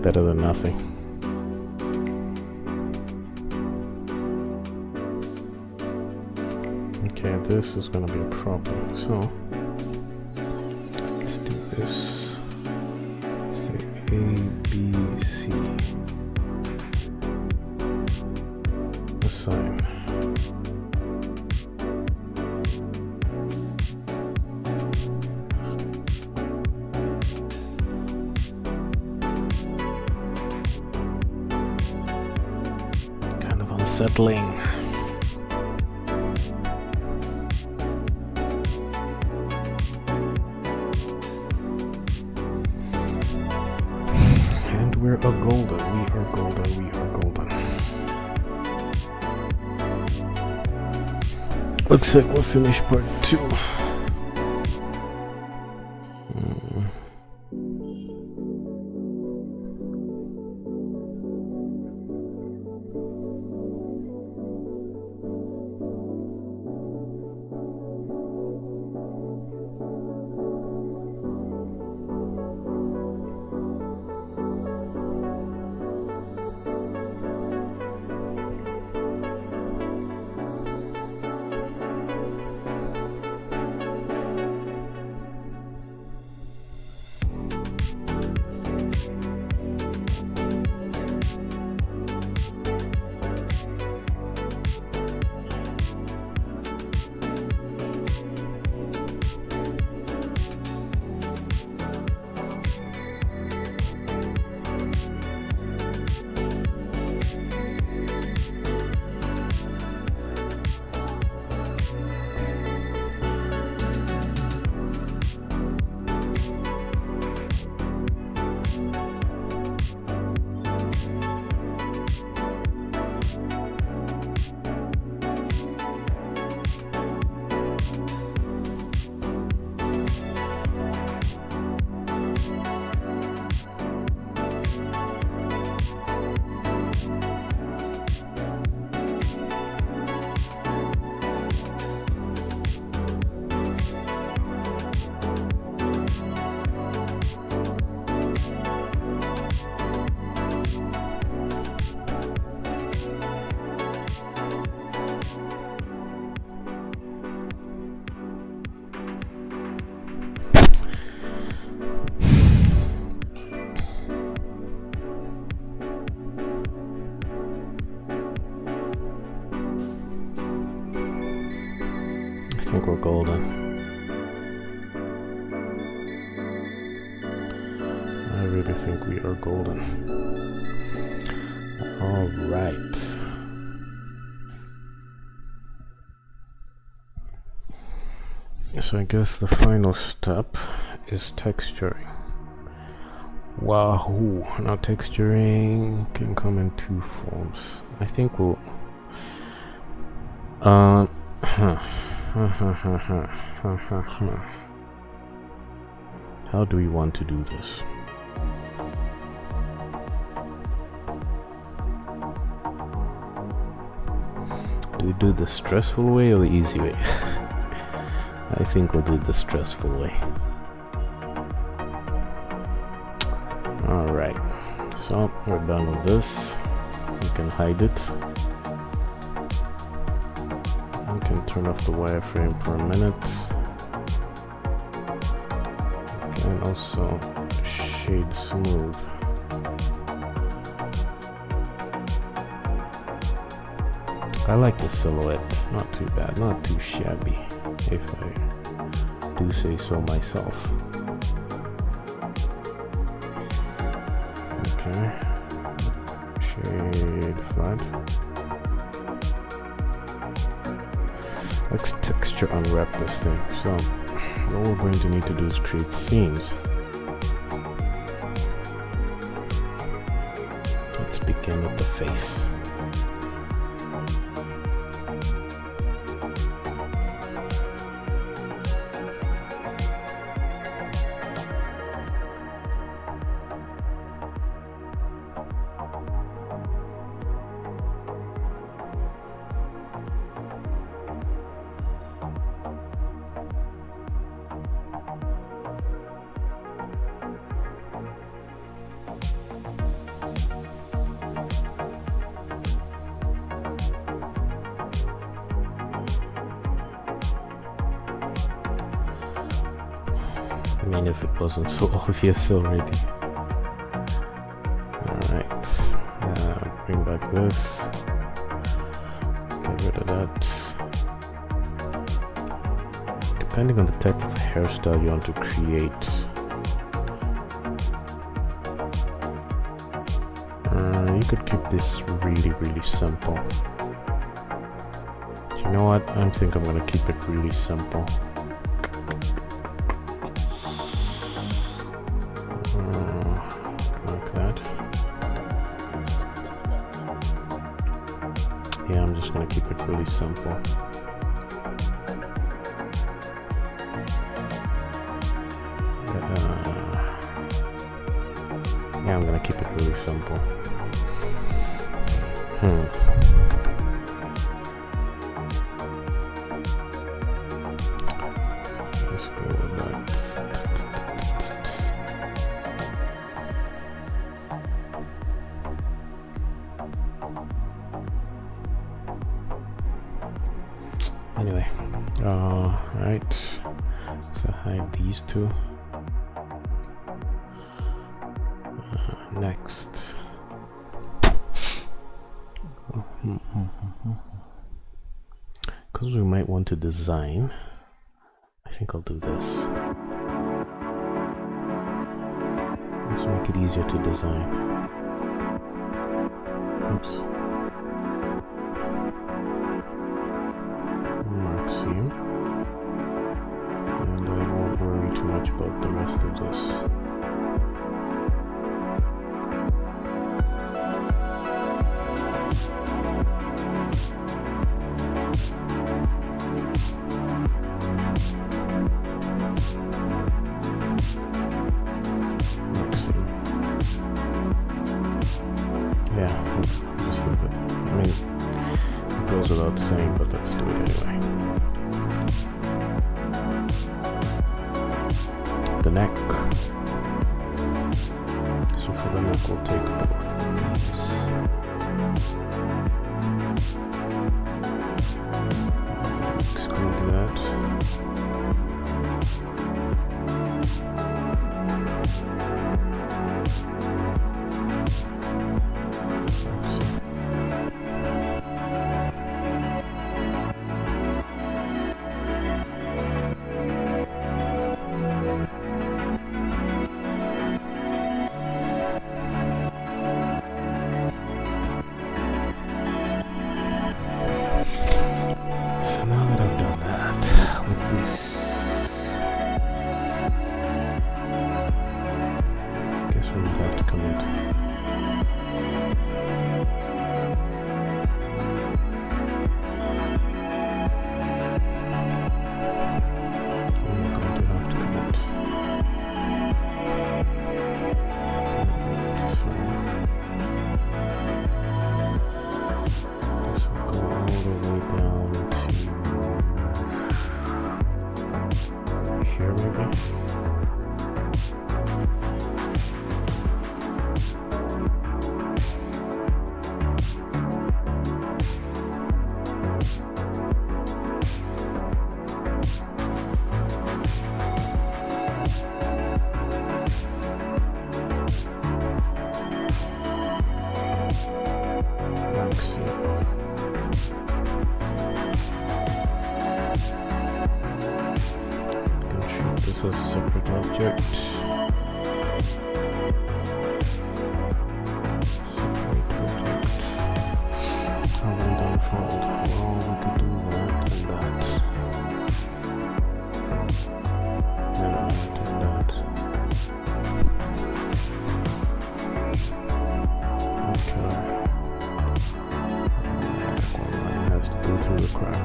Better than nothing. Okay, this is gonna be a problem. So let's do this. Say A, B, C. Assign. Unsettling. And we're a golden. We are golden. We are golden. Looks like we'll finish part 2. think we're golden. I really think we are golden. Alright. So I guess the final step is texturing. Wahoo! Now texturing can come in two forms. I think we'll how do we want to do this? Do we do the stressful way or the easy way? I think we'll do the stressful way. Alright, so we're done with this. We can hide it. We can turn off the wireframe for a minute. We can also shade smooth. I like the silhouette, not too bad, not too shabby, if I do say so myself. Okay, shade flat. Let's texture unwrap this thing. So what we're going to need to do is create seams. Let's begin at the face. I mean, if it wasn't so obvious already. Alright, bring back this. Get rid of that. Depending on the type of hairstyle you want to create, you could keep this really simple. You know what? I think I'm gonna keep it really simple. Like that. Yeah, I'm just gonna keep it really simple. Yeah, I'm gonna keep it really simple. Let's go with that. Anyway, right. So hide these two. Next. Because we might want to design, I think I'll do this. Let's make it easier to design. Oops. Mark seam. And I won't worry too much about the rest of this. Without saying, but let's do it anyway. The neck. So for the neck, we'll take both of these. Exclude that. So we have to commit. This is a separate object. How will it unfold? Well, we could do that and that. And that and that. Okay. One line has to go through the crack.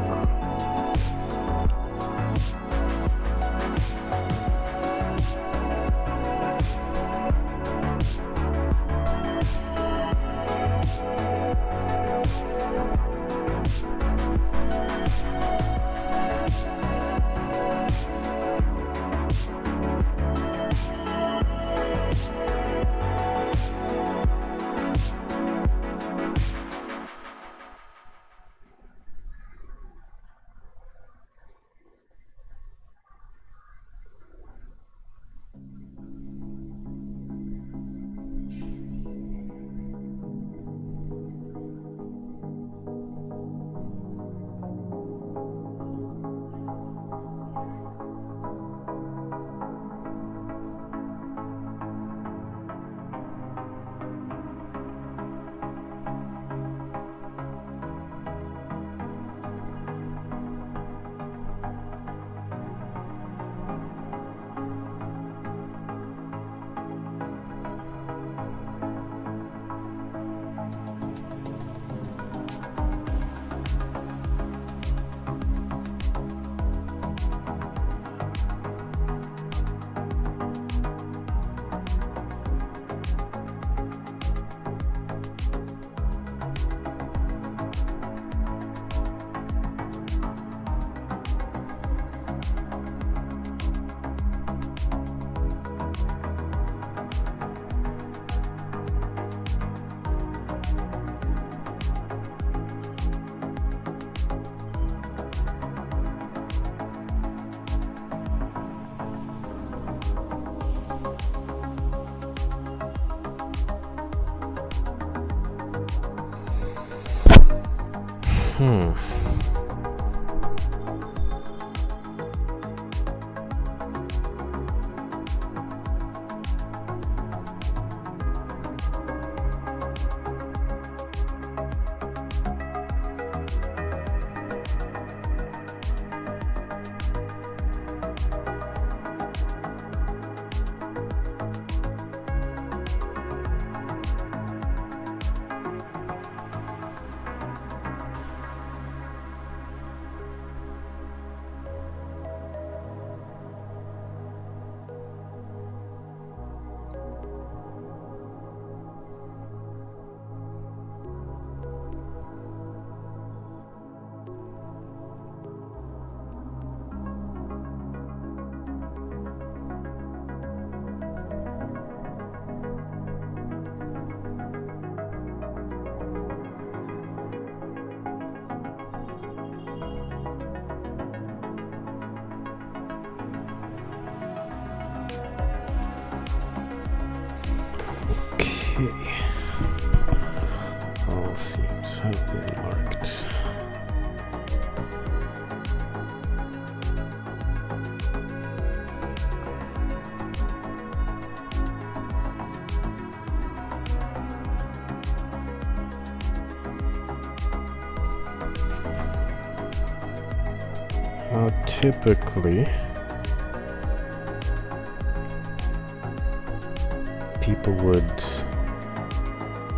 Okay. All seams have been marked. Typically, people would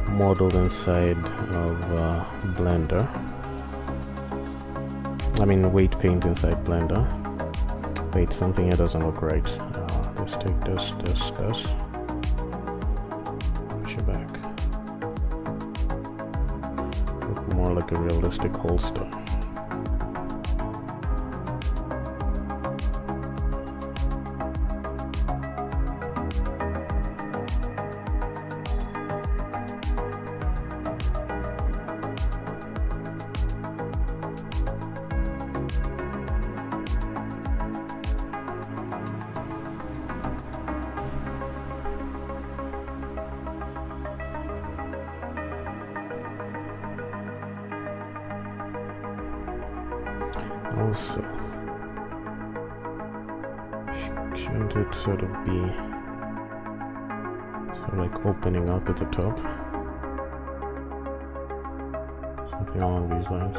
model inside of Blender. I mean, weight paint inside Blender. Wait, something here doesn't look right. Let's take this. Push it back. Look more like a realistic holster. Also, shouldn't it sort of be like opening up at the top? Something along these lines.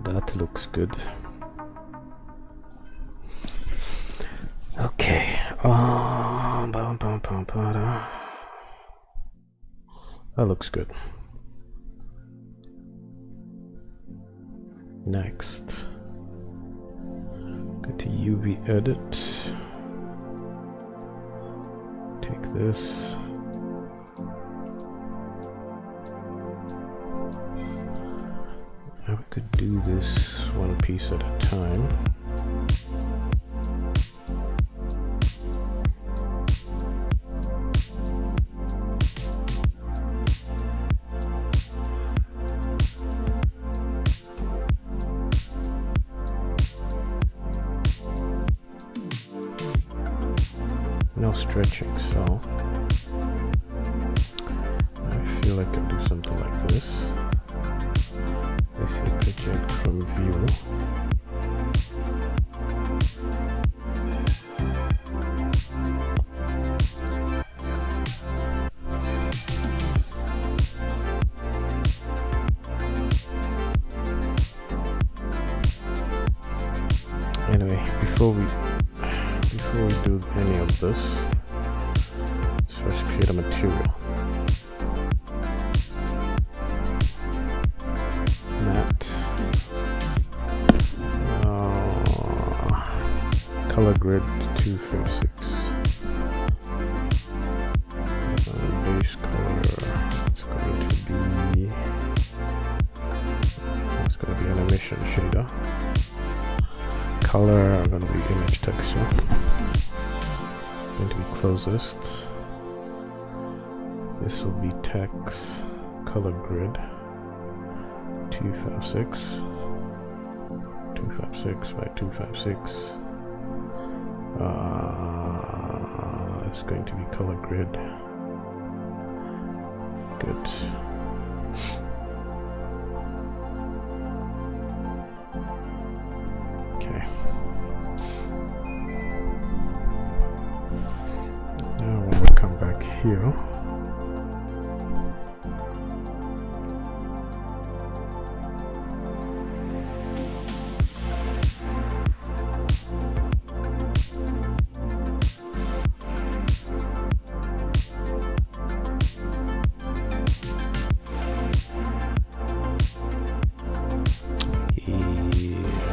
That looks good. Okay. That looks good. Next, go to UV edit. Take this. Now we could do this one piece at a time. No stretching, so I feel I could do something like this. Let's see, project from view. Anyway, before we do any of this, let's first create a material. Matte. Color grid 256. Base color. It's going to be an emission shader. Color are going to be image texture. Going to be closest. This will be text color grid 256 by 256. It's going to be color grid. Good. Okay. Now when we come back here,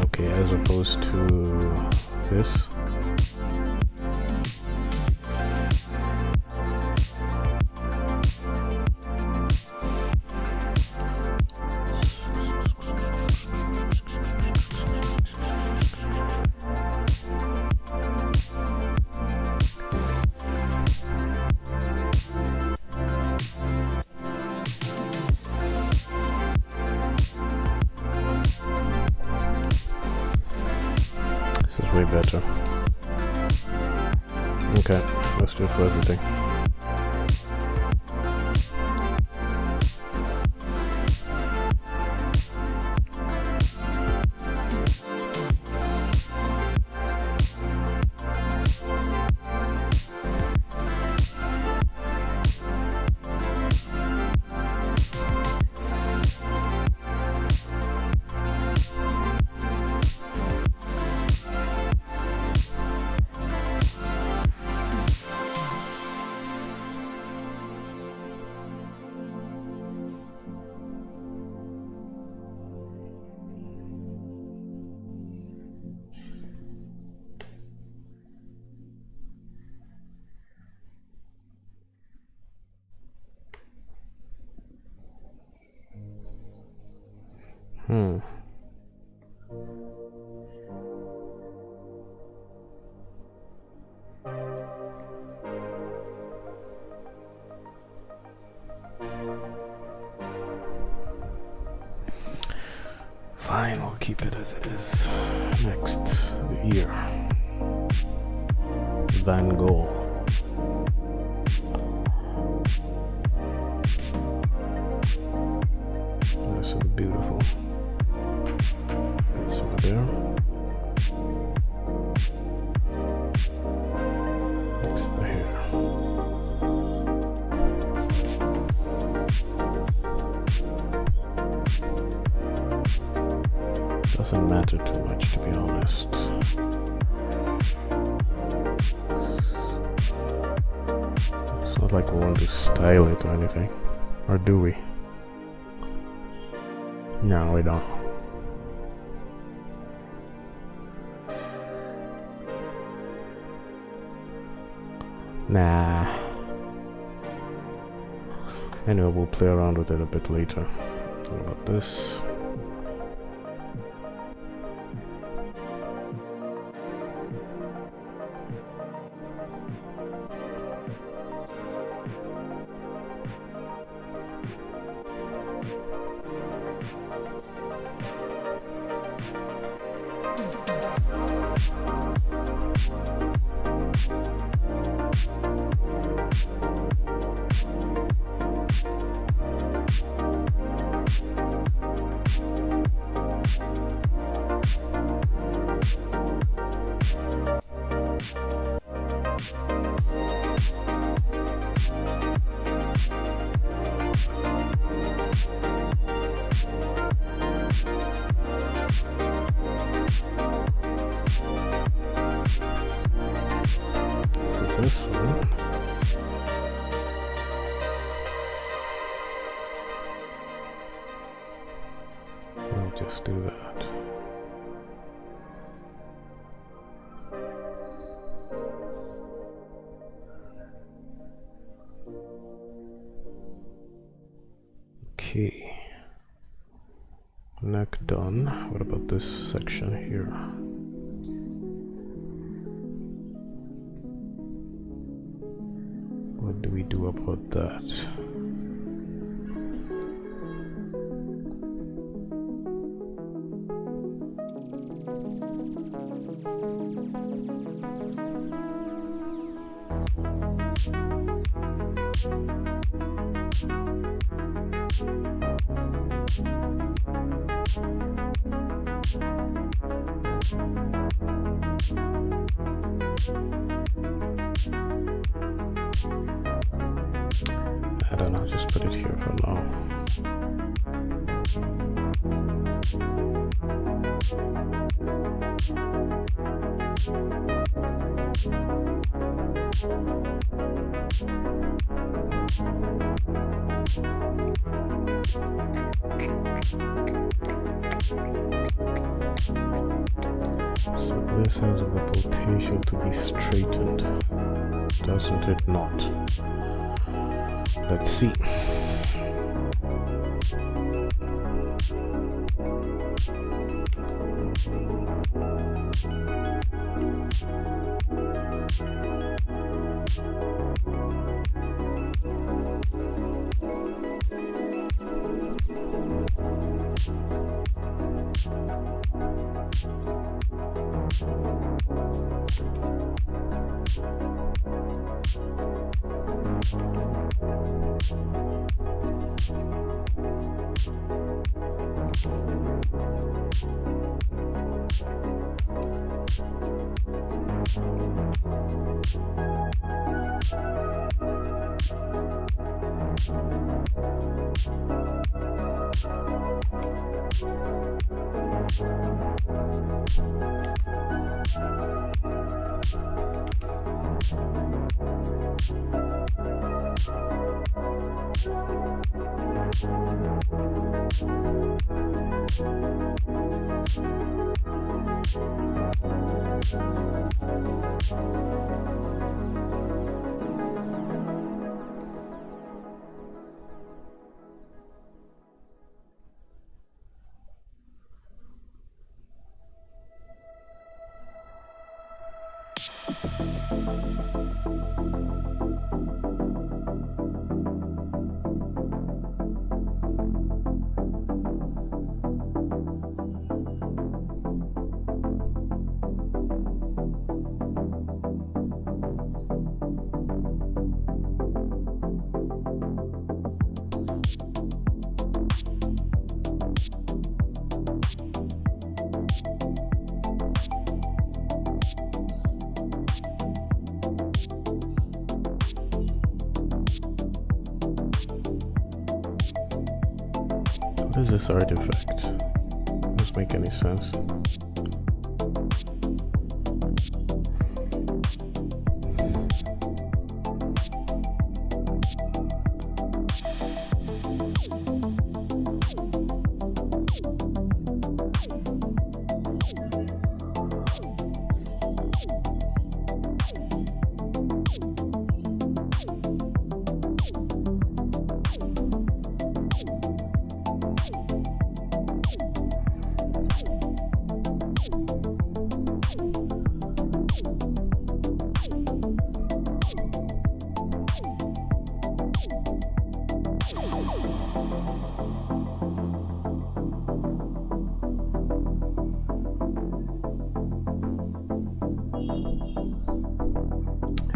okay, as opposed to this. This is way better. Okay, let's do it for everything. Fine, we'll keep it as it is. Next, the ear. Van Gogh. That's so beautiful. That's over there. Next, the hair. Doesn't matter too much, to be honest. It's not like we want to style it or anything. Or do we? No, we don't. Nah. Anyway, we'll play around with it a bit later. What about this? This one. I'll just do that. Okay. Neck done. What about this section here? What do we do about that? I don't know, just put it here for now. So this has the potential to be straightened, doesn't it not? Let's see. What is this artifact? Doesn't make any sense.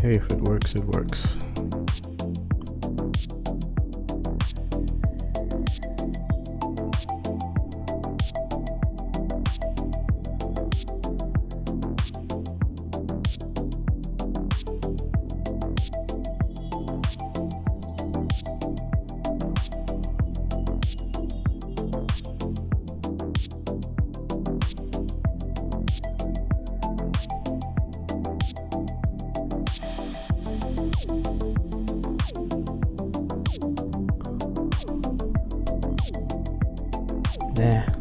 Hey, if it works, it works. There.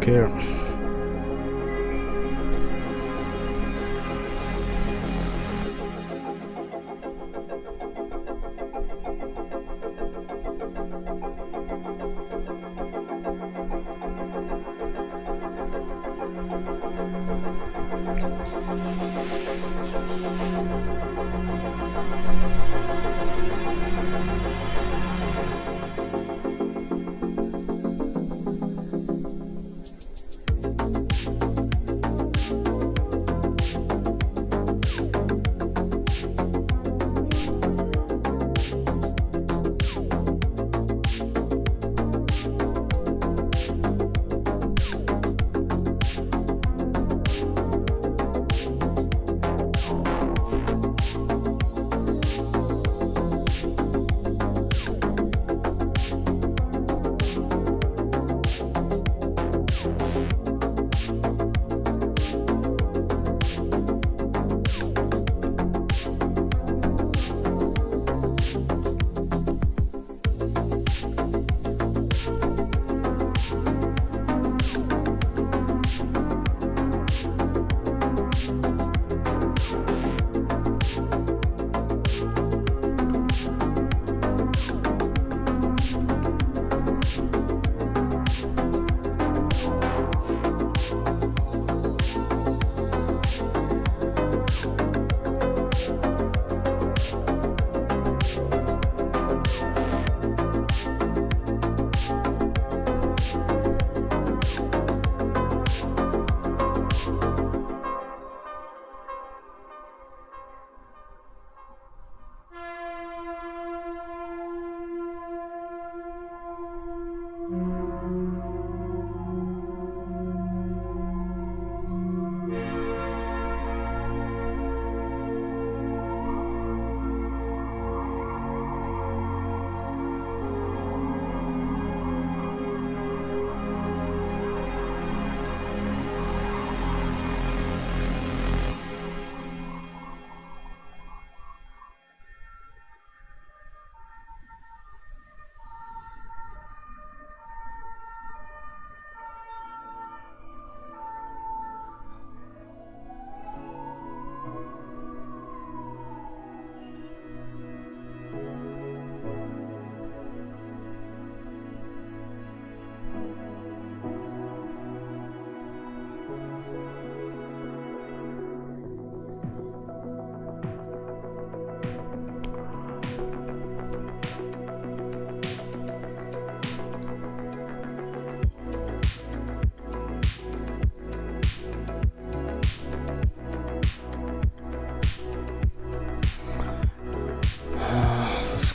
care.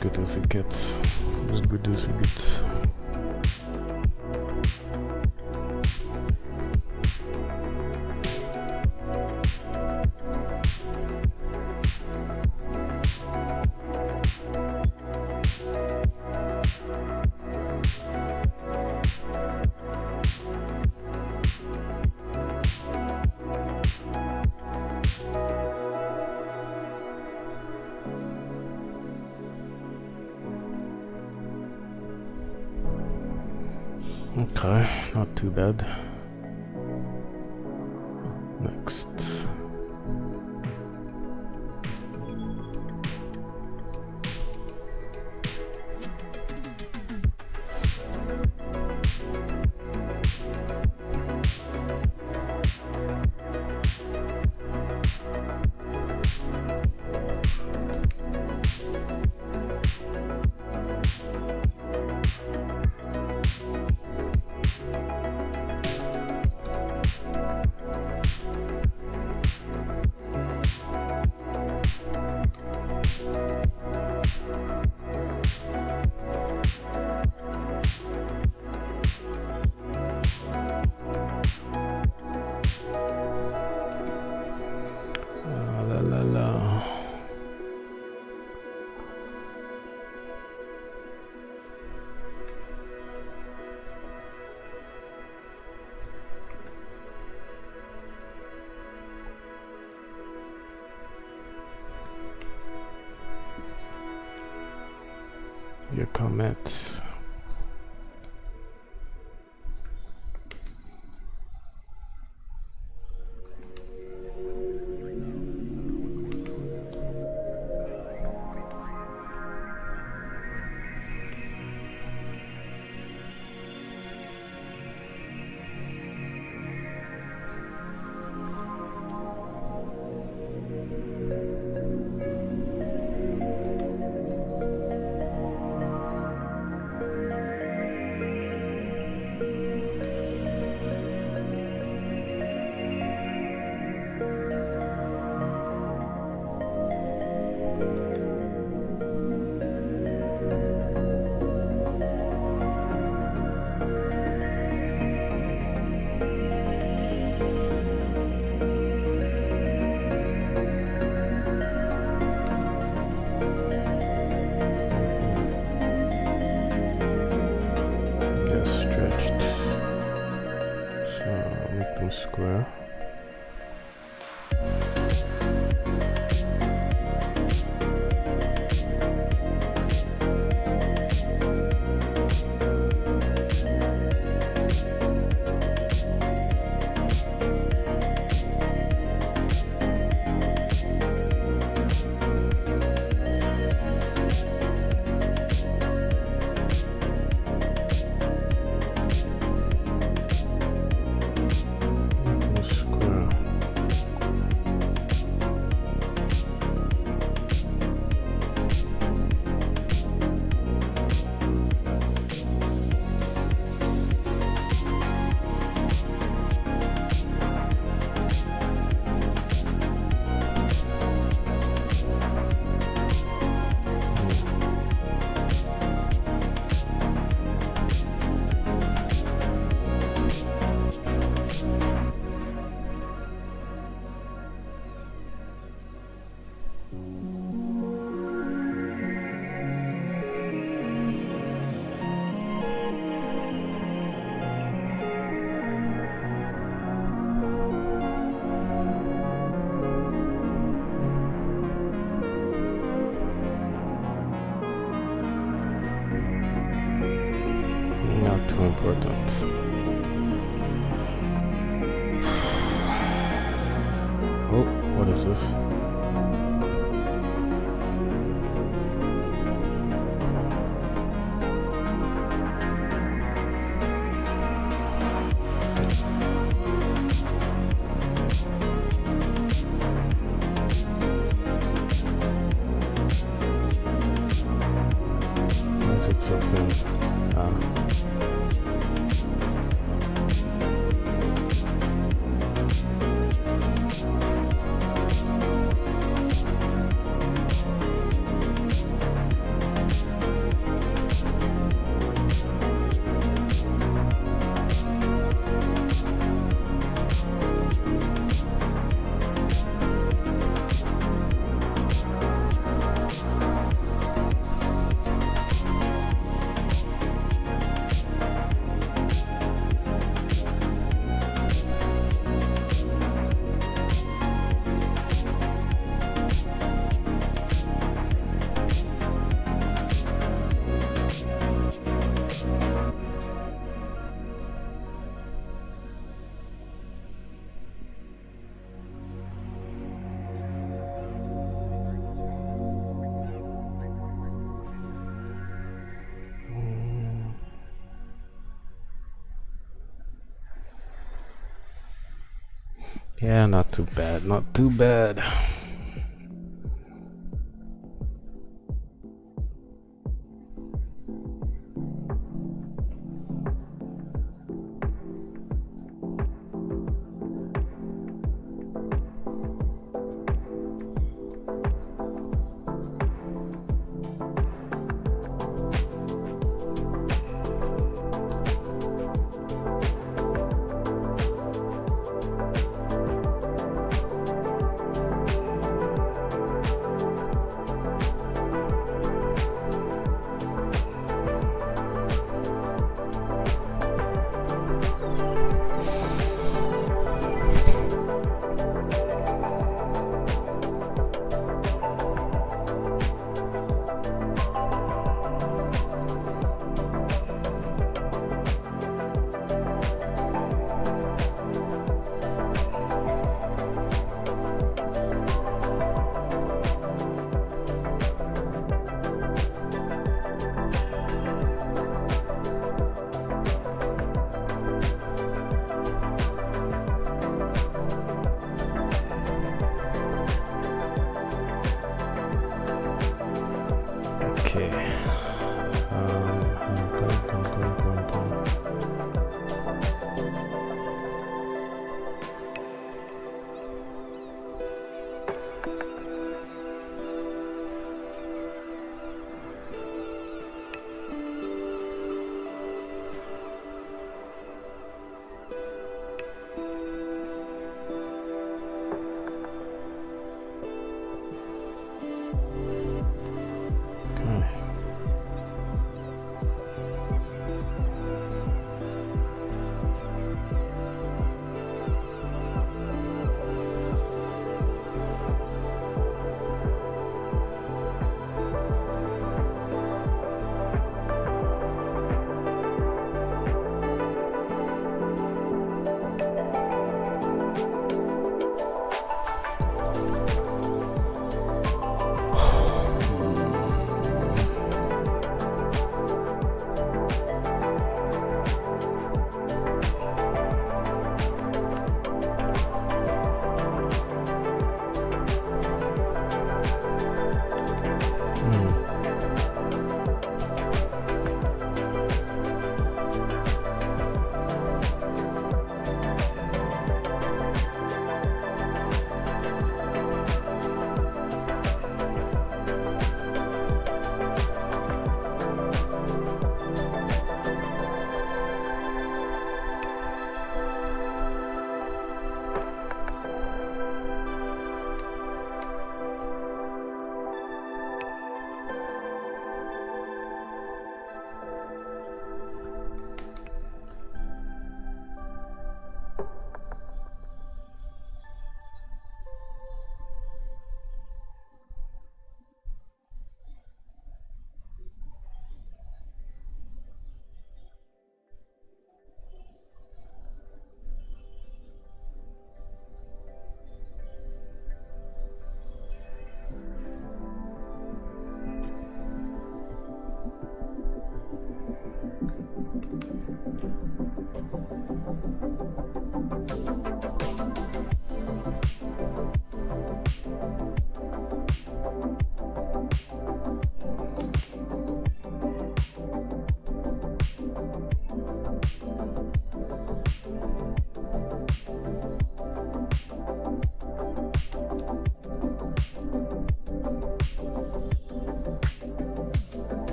Good as it gets. As good as it gets. Okay, not too bad. Next. Your comments. too important. Oh, what is this? Why is it so thin? Yeah, not too bad, not too bad. Okay.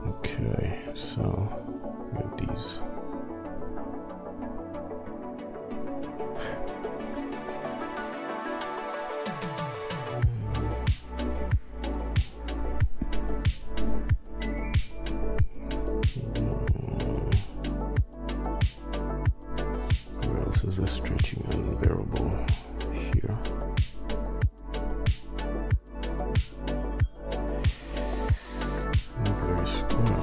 Okay, so we have these. Where else is a stretching unbearable here? Very square.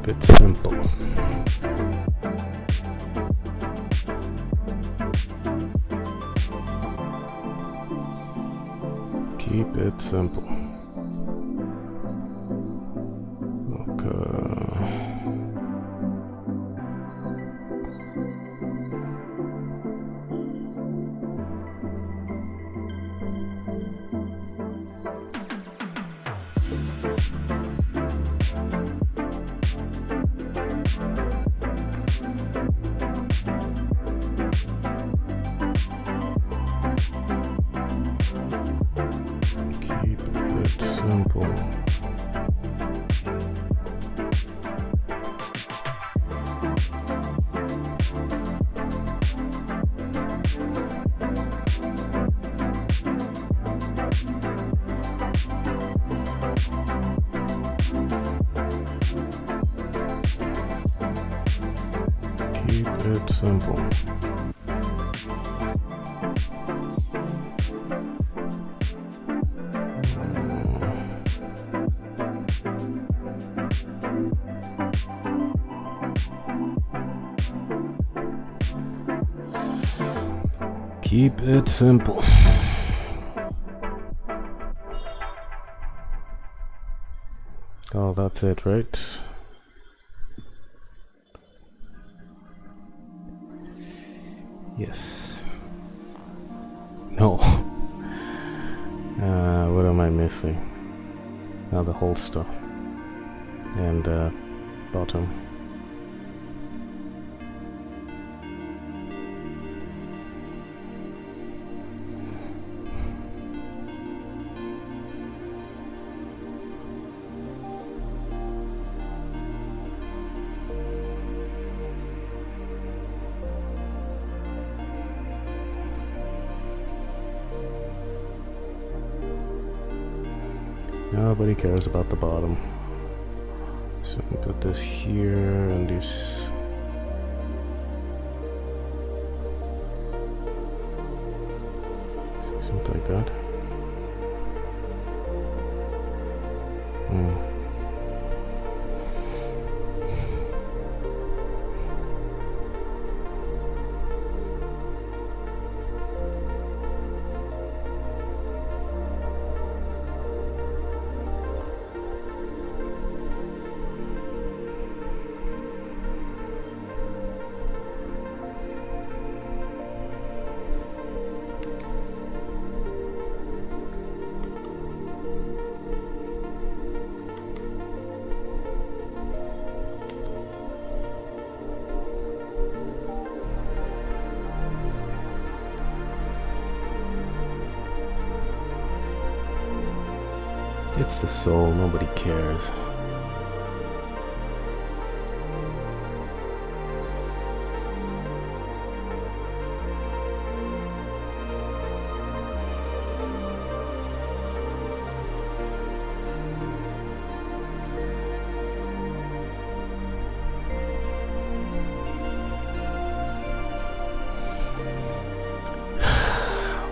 Keep it simple. Keep it simple. Okay. Keep it Keep it simple. Keep it simple. Oh, that's it, right? Yes. No. What am I missing? Now the holster and the bottom. Nobody cares about the bottom. So we put this here and this. Something like that. It's the soul, nobody cares.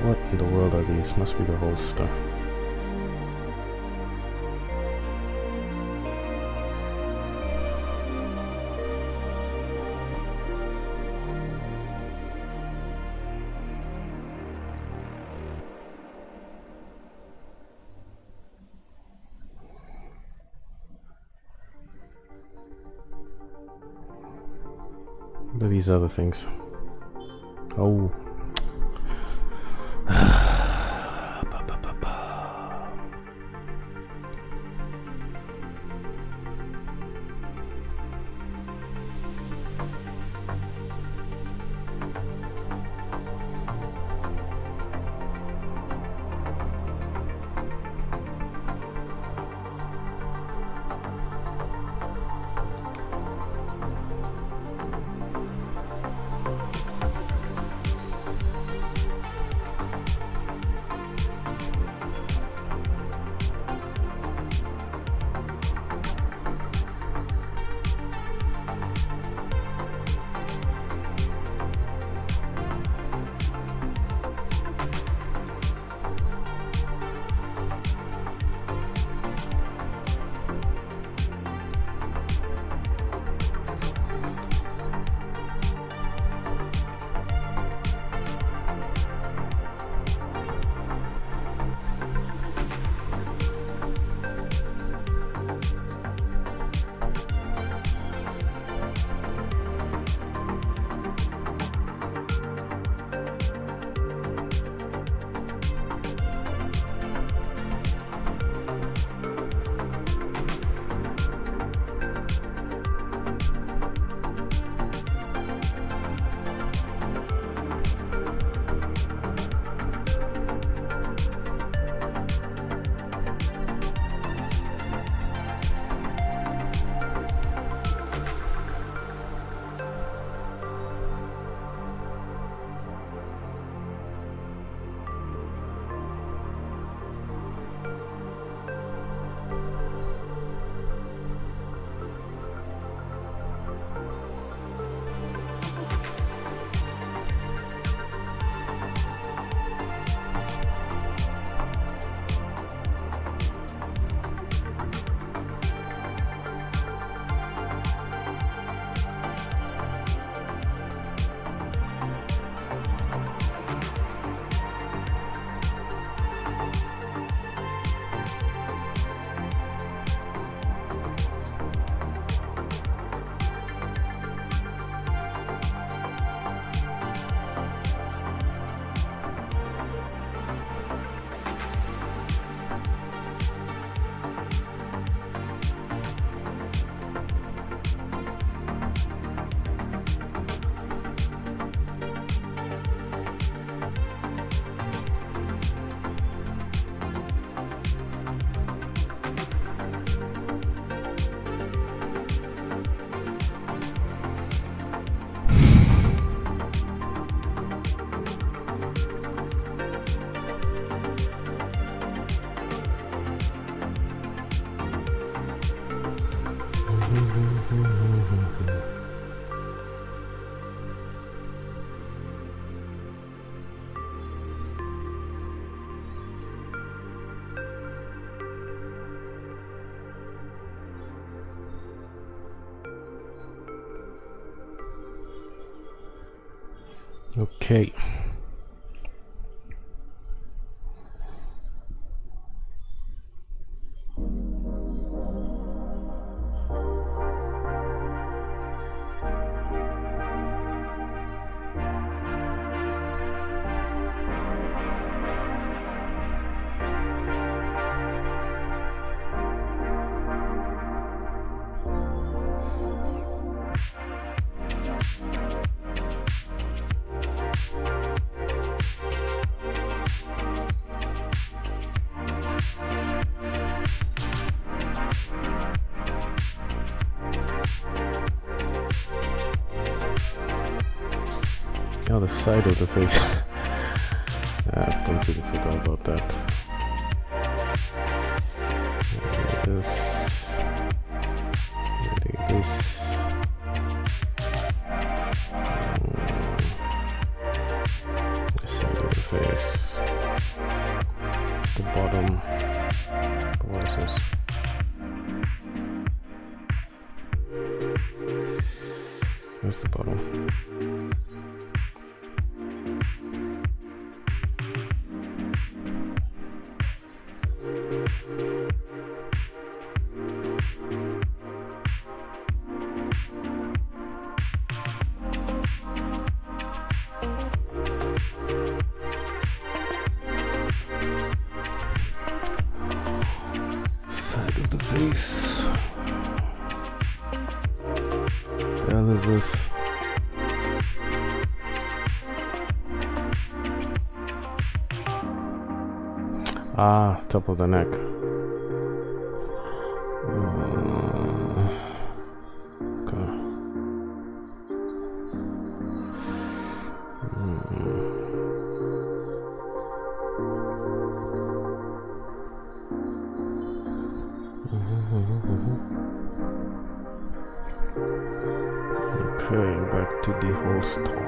What in the world are these? Must be the holster. What are these other things? Oh. Okay. Oh, the side of the face. I completely forgot about that. This. This. The side of the face. It's the bottom. What is this? Where's the bottom? Side of the face. The hell is this? Ah, top of the neck. Okay. Okay, back to the hostel.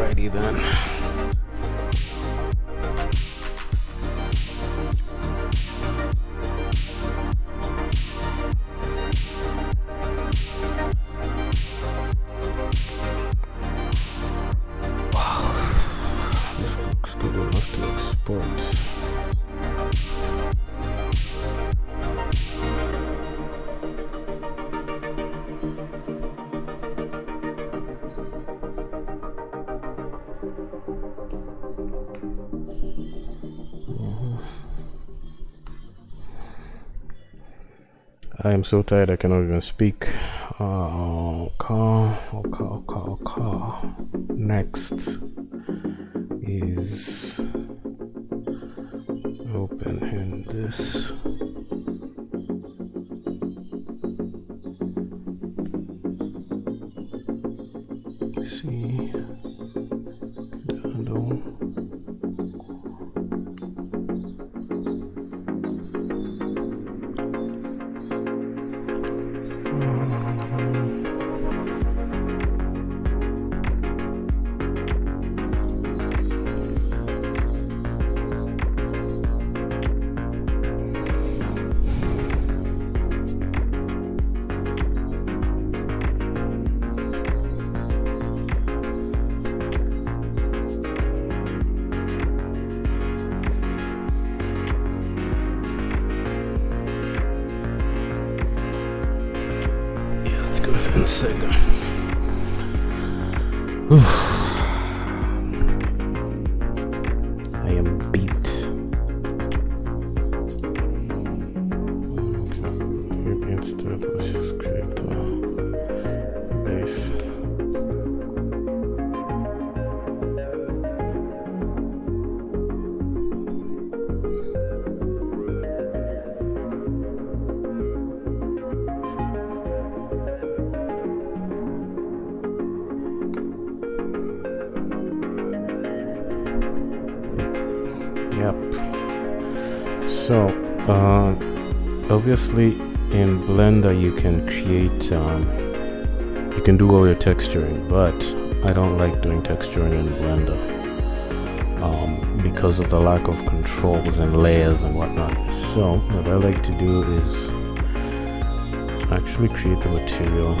Alrighty then. I am so tired I cannot even speak. Next is open in this. See. Within Sega. I am beat. Instead, let's just create a base. So, obviously in Blender you can create, you can do all your texturing, but I don't like doing texturing in Blender because of the lack of controls and layers and whatnot. So, what I like to do is actually create the material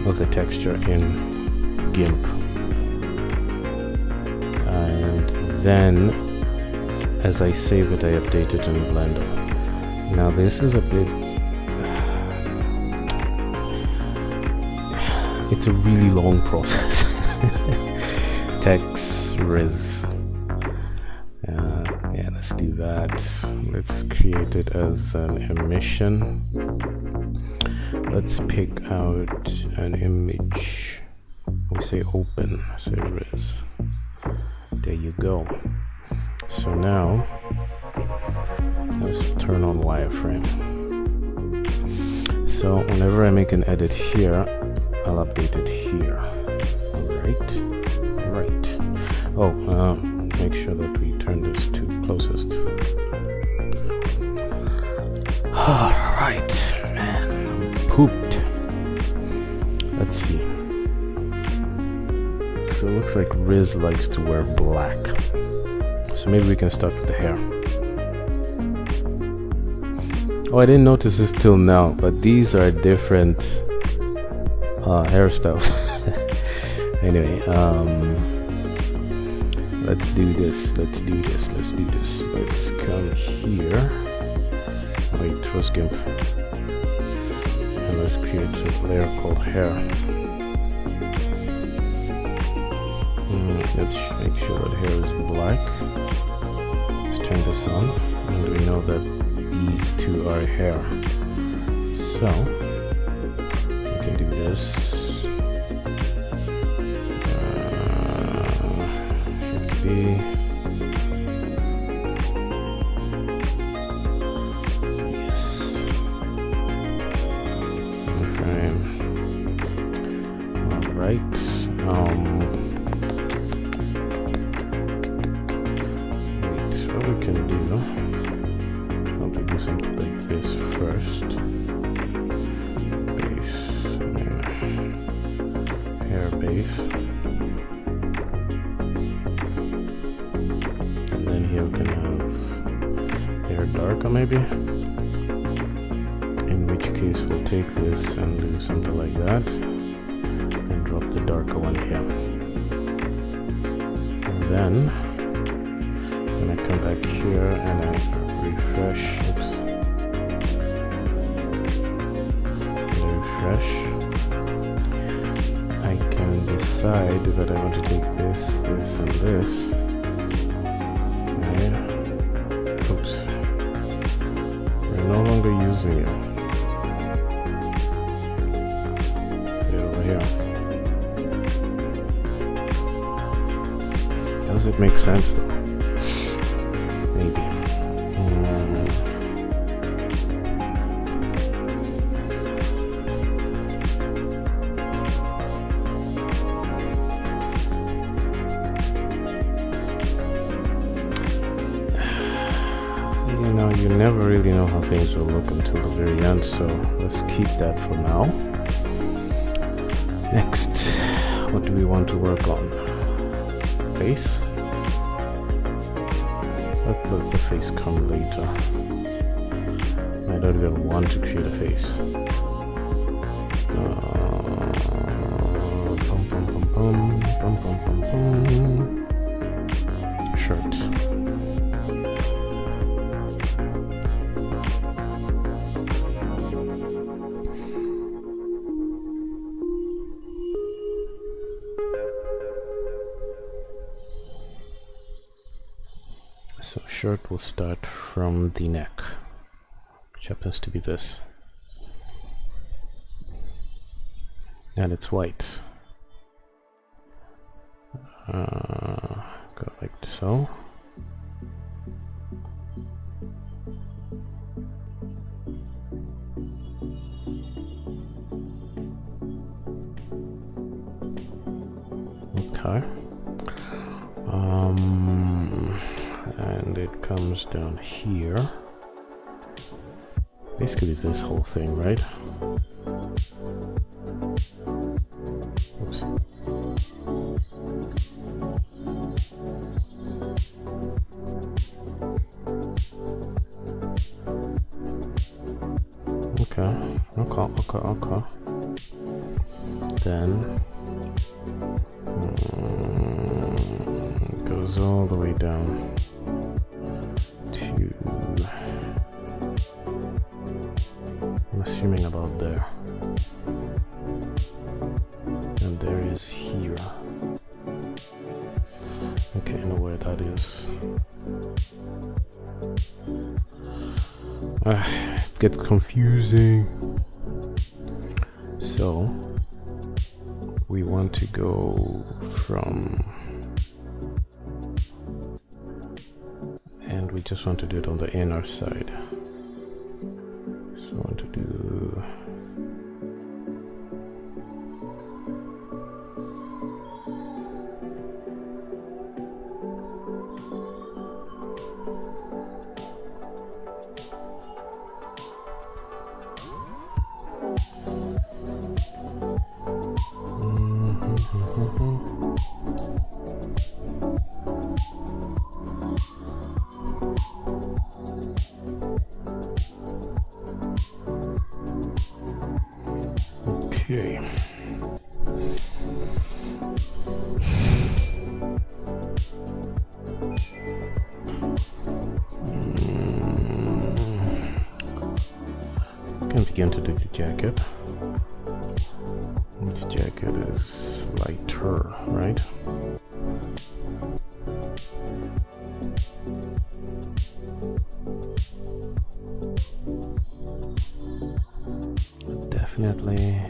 of the texture in GIMP, and then as I save it, I update it in Blender. Now this is a bit... it's a really long process. Text, Riz. Yeah, let's do that. Let's create it as an emission. Let's pick out an image. We say open, say Riz. There you go. So now, let's turn on wireframe. So whenever I make an edit here, I'll update it here. Right. Oh, make sure that we turn this to closest. Alright, man, I'm pooped. Let's see. So it looks like Riz likes to wear black. So maybe we can start with the hair. Oh, I didn't notice this till now, but these are different hairstyles. Anyway, let's do this. Let's come here. Wait, trust GIMP. And let's create a layer called hair. Let's make sure that hair is black. Let's turn this on, and we know that these two are hair. So we can do this. Should be yes. Okay. All right. What we can do, probably do something like this first. Base, hair base. darker maybe, in which case we'll take this and do something like that and drop the darker one here. And then when I come back here and I refresh, oops, refresh, I can decide that I want to take this, this, and this. Okay. Oops. We're no longer using it. Put it over here. Does it make sense though? Maybe. You know, you never really know how things will look until the very end, so let's keep that for now. Next, what do we want to work on? Face? Let the face come later. I don't even want to create a face. Shirt. So shirt will start from the neck, which happens to be this. And it's white. Go like so. Okay. And it comes down here. Basically this whole thing, right? Oops. Okay. Then goes all the way down to, I'm assuming about there, and there is here. Okay, I know where that is. It gets confusing. So we want to go from, and we just want to do it on the inner side. So I want to do okay. Can begin to do the jacket. The jacket is lighter, right? Definitely.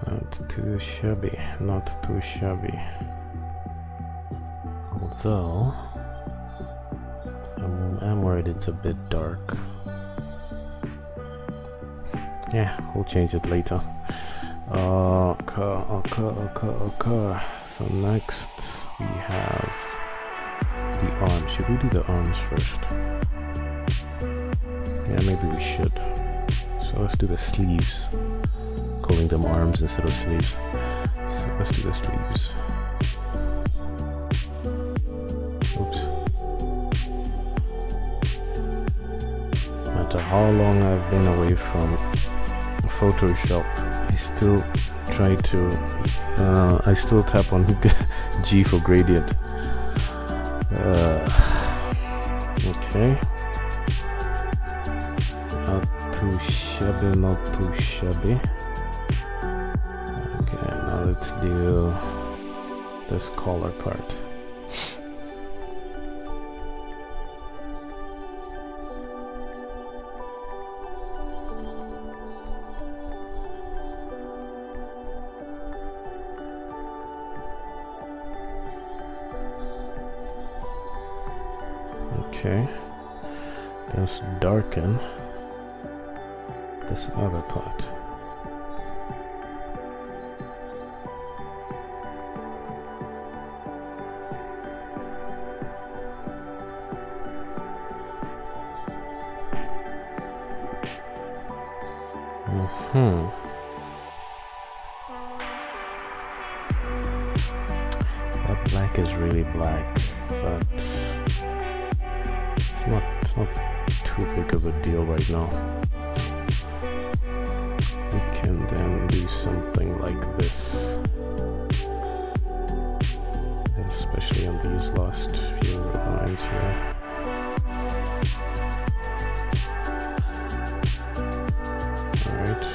Not too shabby, not too shabby. Although I'm worried it's a bit dark. Yeah, we'll change it later. Okay. So next we have the arms. Should we do the arms first? Yeah, maybe we should. So let's do the sleeves. Calling them arms instead of sleeves. So let's do the sleeves. Oops. No matter how long I've been away from Photoshop, I still try to I still tap on G for gradient. Okay, not too shabby. Okay, now let's do this collar part. Okay, let's darken this other part. That black is really black, but it's not too big of a deal right now. We can then do something like this, especially on these last few lines here. Alright.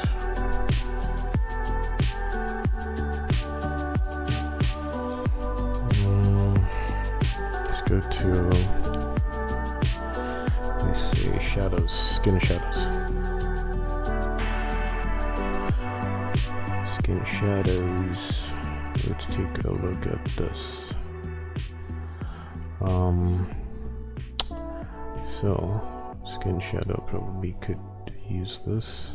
Let's go to, let's see, shadows, skin shadows. Skin shadows. Let's take a look at this. So skin shadow probably could use this.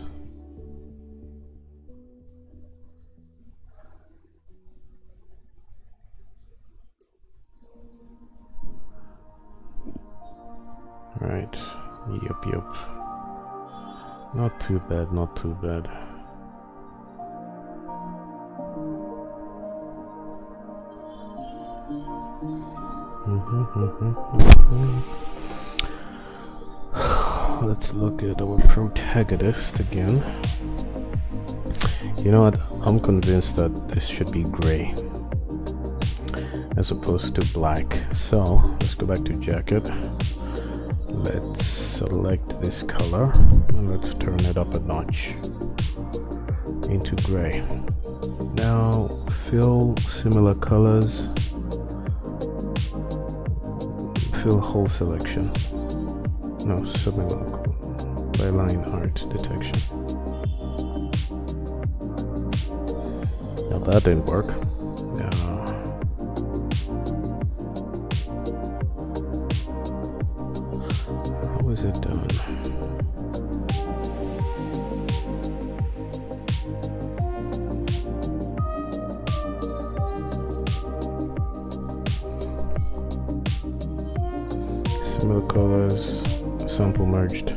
Right. Yep. Not too bad, not too bad. Let's look at our protagonist again. You know what? I'm convinced that this should be gray as opposed to black. So let's go back to jacket. Let's select this color and let's turn it up a notch into gray. Now fill similar colors. Fill whole selection. No, similar by line art detection. Now that didn't work. How is it done? Similar colors, sample merged.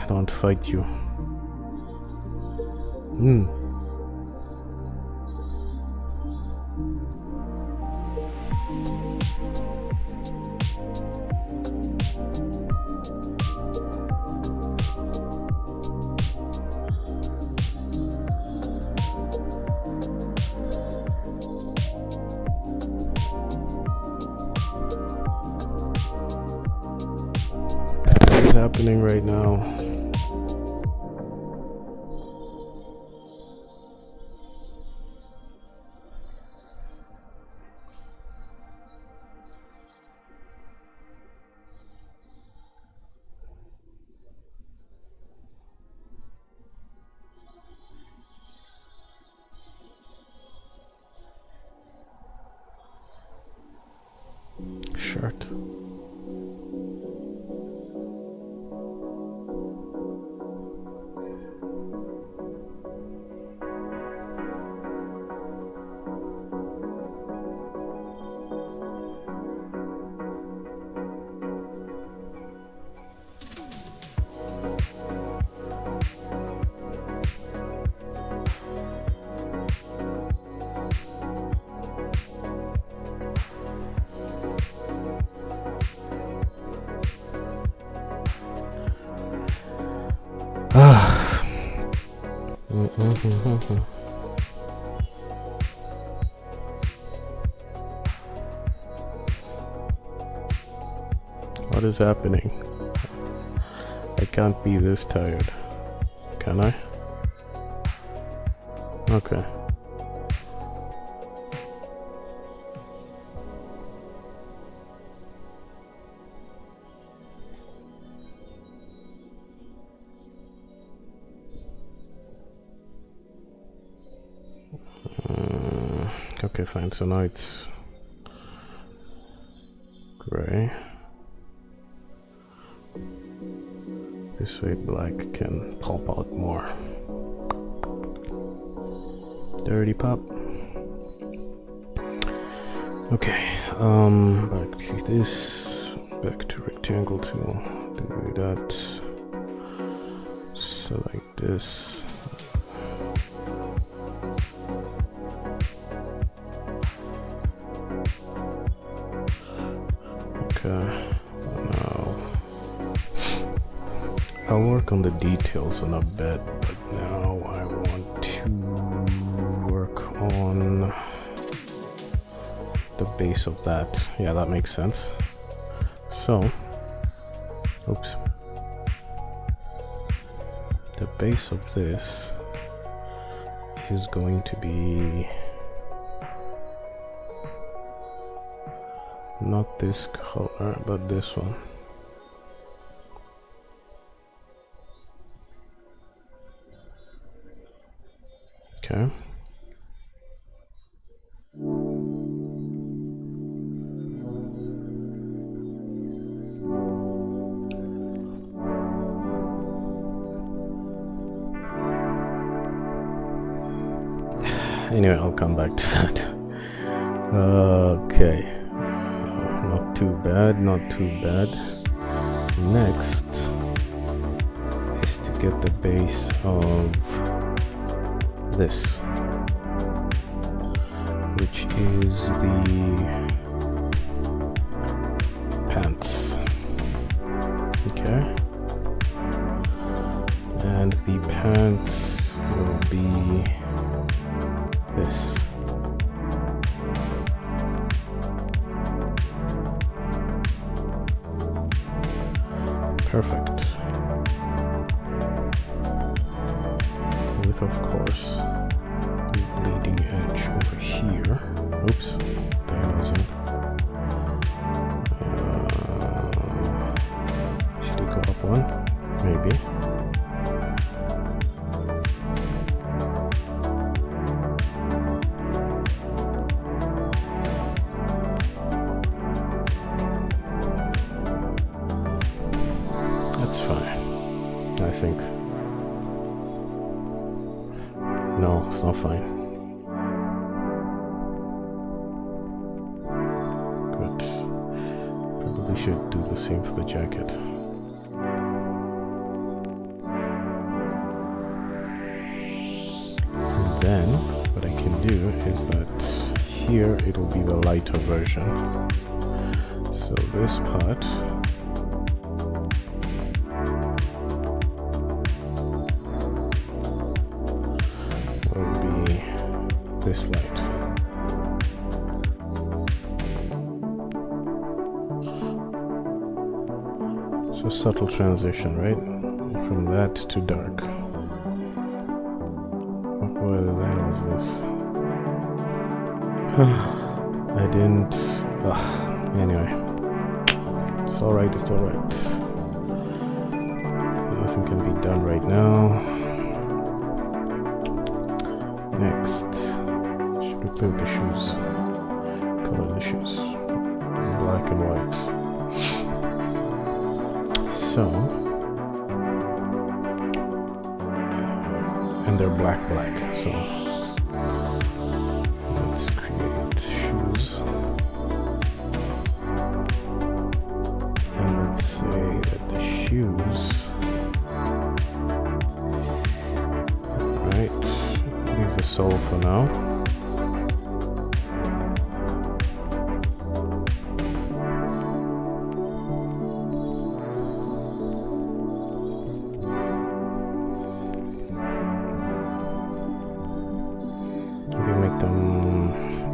Don't fight you. What's happening right now? shirt. What is happening? I can't be this tired. Can I? Okay. Okay, fine. So now it's gray. This way black can pop out more. Dirty pop. Okay, back to this, back to rectangle tool, do that, select this. Okay, now I'll work on the details in a bit, but now I want to work on the base of that. Yeah, that makes sense. So, oops. The base of this is going to be not this color, but this one. Okay. Anyway, I'll come back to that. Okay. Not too bad, not too bad. Next is to get the base of this, which is the pants. Okay. And the pants will be this. Perfect. With, of course, the bleeding edge over here. Oops, that wasn't. Should it go up one? Maybe. That's fine, I think. No, it's not fine. Good. Probably should do the same for the jacket. And then, what I can do is that here it'll be the lighter version. So this part this light. So subtle transition, right? From that to dark. What the hell is this? I didn't... anyway. It's alright, it's alright. Nothing can be done right now. Next. Play with the shoes. Color the shoes. black and white. So, and they're black, so let's create shoes. And let's say that the shoes, right, leave the sole for now.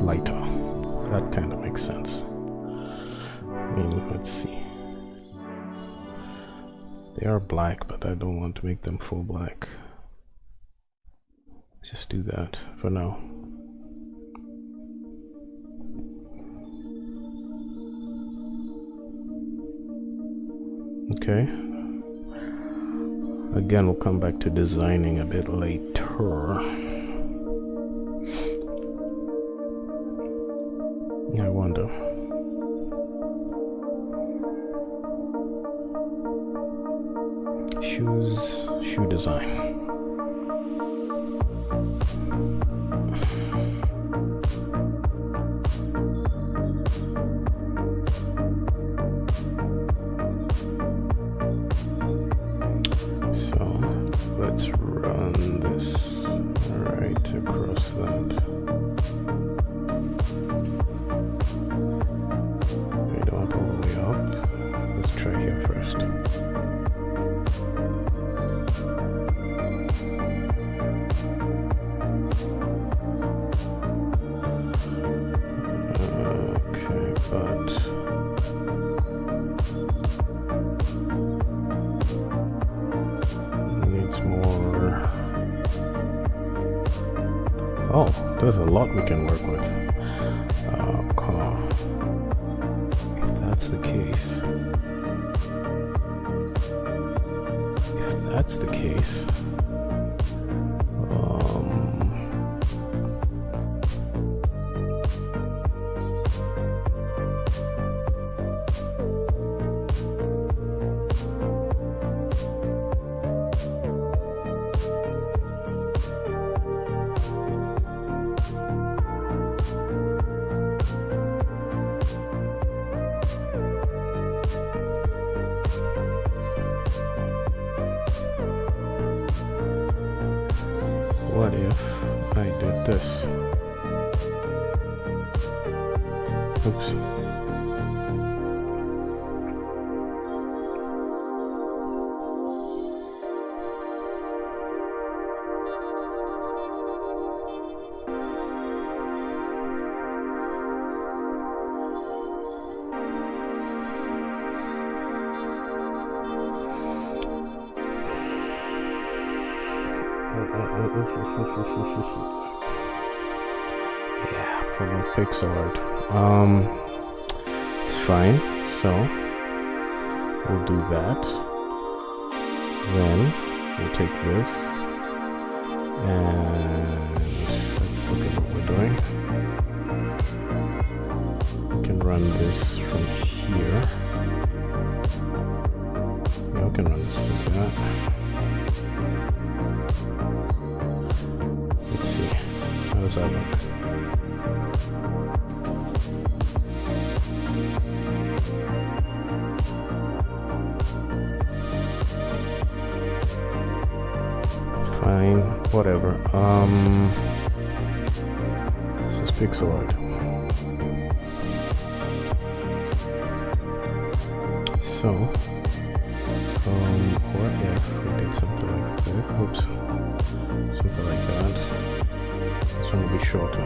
Lighter. That kind of makes sense. I mean, let's see. They are black, but I don't want to make them full black. Let's just do that for now. Okay. Again, we'll come back to designing a bit later. I wonder. Shoe design. So let's run this right across that. Try here first. Okay, but needs more. Oh, there's a lot we can work with. If that's the case. That's the case. What if I did this? Oops. Yeah, from a pixel art. It's fine. So we'll do that. Then we'll take this and let's look at what we're doing. We can run this from here. Yeah, we can run this like that. Let's see. How does that look? Fine, whatever. This is pixel art. So, what if we did something like this? Oops. Something like that. This one will be shorter.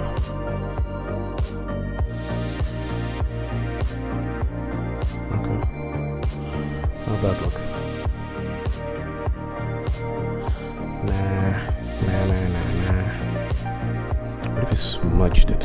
Okay. How'd that look? Nah. What if we smudged it?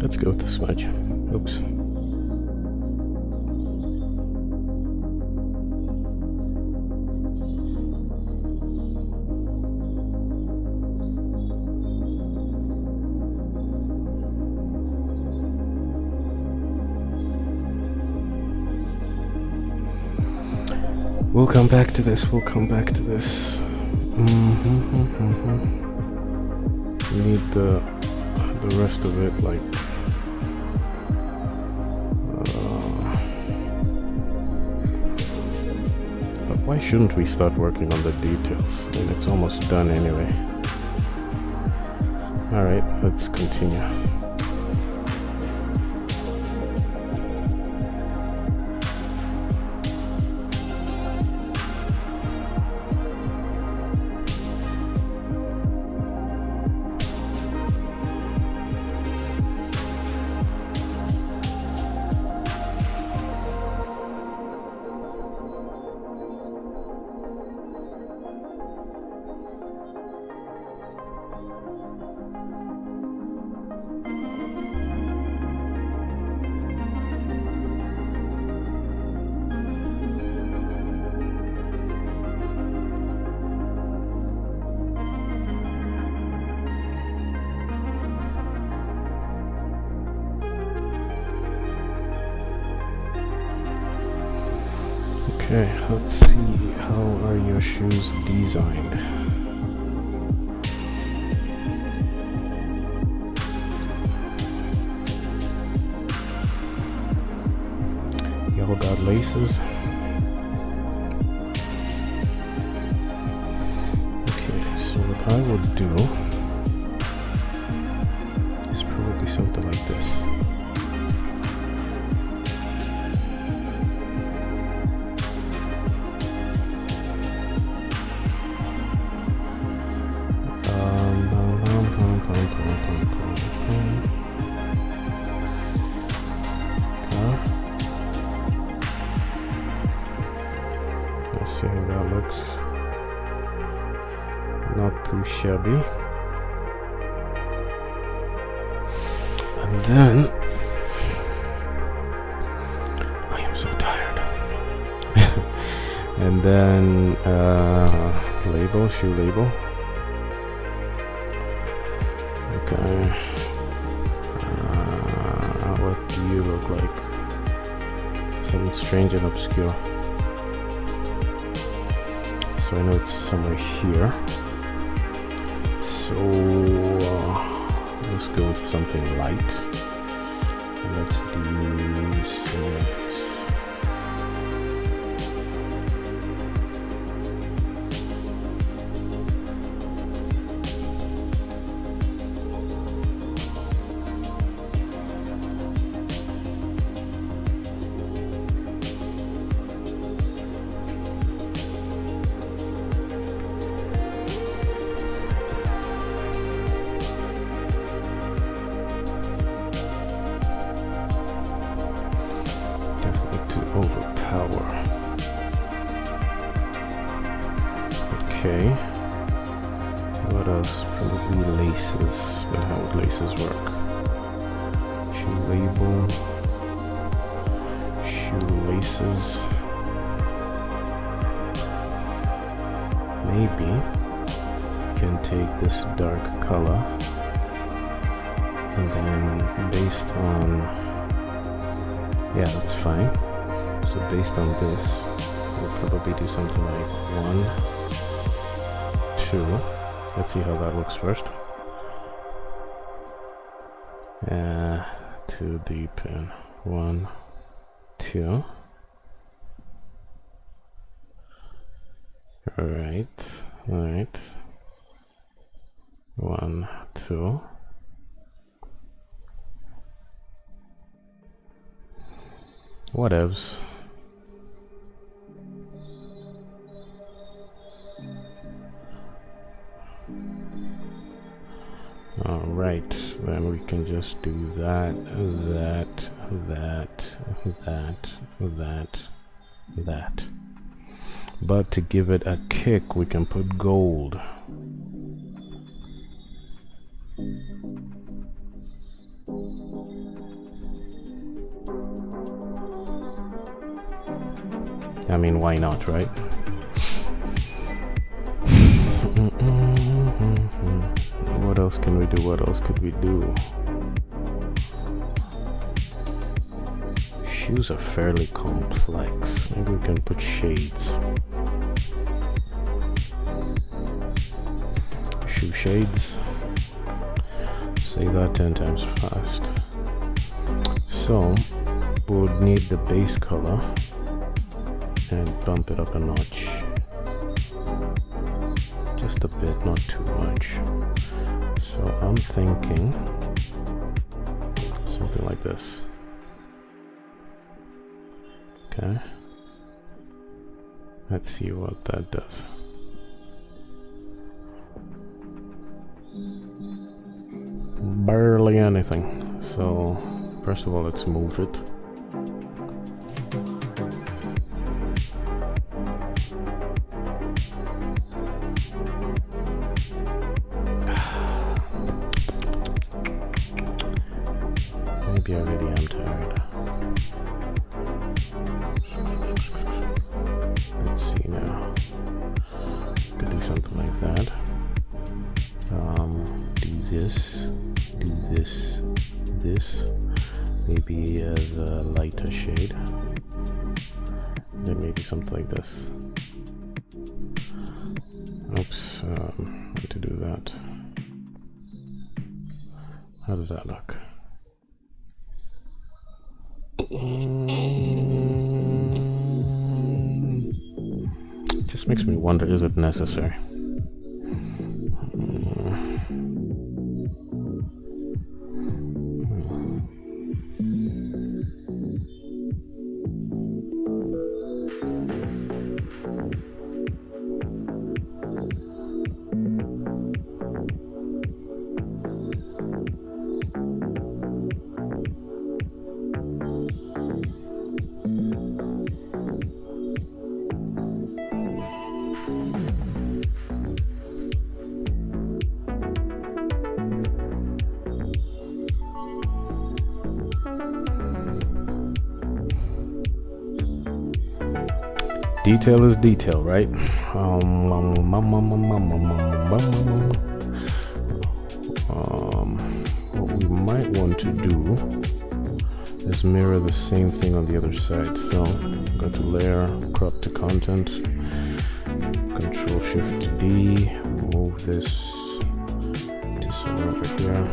Let's go with the smudge. Oops. We'll come back to this. We'll come back to this. We need the rest of it, like. But why shouldn't we start working on the details? I mean, it's almost done anyway. All right, let's continue. Okay, let's see, how are your shoes designed? Y'all got laces? Okay, so what I would do is probably something like this. Let's see how that looks. Not too shabby. And then I am so tired. And then label, shoe label. Okay. What do you look like? Something strange and obscure. So I know it's somewhere here. So let's go with something light. Let's do so. Overpower. Okay. What else? Probably laces. But how would laces work? Shoe label. Shoelaces. Maybe can take this dark color and then based on, yeah, that's fine. So based on this, we'll probably do something like 1, 2. Let's see how that looks first. Too deep in 1, 2. Alright. 1, 2. Whatevs. Alright, then we can just do that. But to give it a kick, we can put gold. I mean, why not, right? What else can we do? What else could we do? Shoes are fairly complex. Maybe we can put shades. Shoe shades. Say that 10 times fast. So, we would need the base color and bump it up a notch. Just a bit, not too much. So I'm thinking something like this. Okay. Let's see what that does. Barely anything. So first of all, let's move it. Maybe I really am tired. Let's see now. Could do something like that. Do this. Do this. This. Maybe as a lighter shade. Then maybe something like this. Oops. Need to do that. How does that look? Just makes me wonder, is it necessary? Detail is detail, right? What we might want to do is mirror the same thing on the other side. So go to layer, crop to content, Control Shift D, move this to somewhere over here,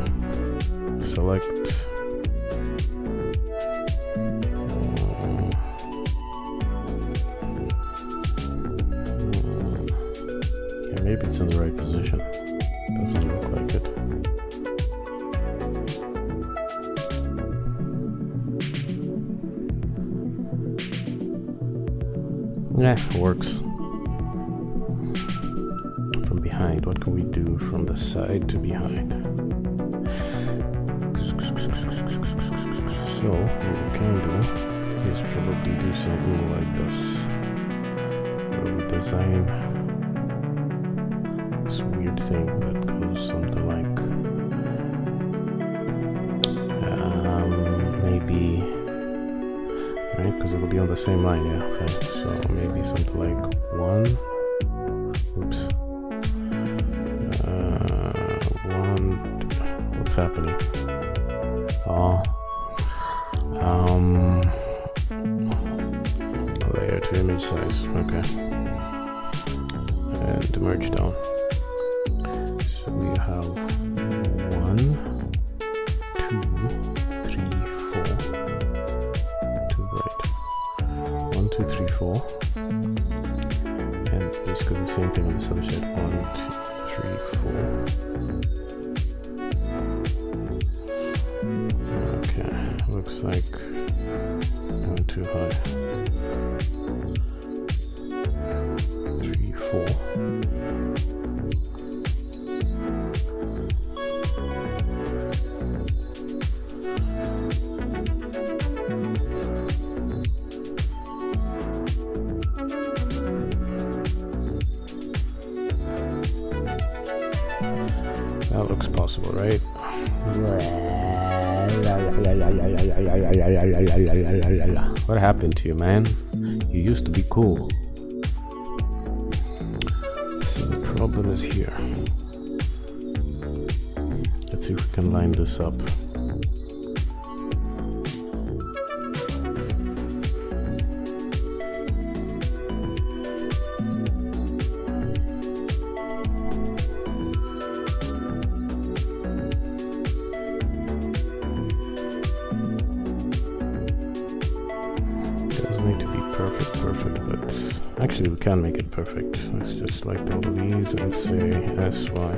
select. Maybe it's in the right position. Doesn't look like it. Yeah, works. From behind, what can we do from the side to behind? So, what we can do is probably do something like this. Where we design this weird thing that goes something like maybe, right, because it'll be on the same line. Yeah, okay, so maybe something like 1, oops, 1, what's happening? Layer to image size, okay, and merge down. So we have 1, 2, 3, 4. To right. 1, 2, 3, 4. And basically the same thing on this other side. 1, 2, 3, 4. Okay, looks like I went too high. 3, 4. That looks possible, right? What happened to you, man? You used to be cool. So the problem is here. Let's see if we can line this up. Actually, we can make it perfect. Let's just select all of these and say SY.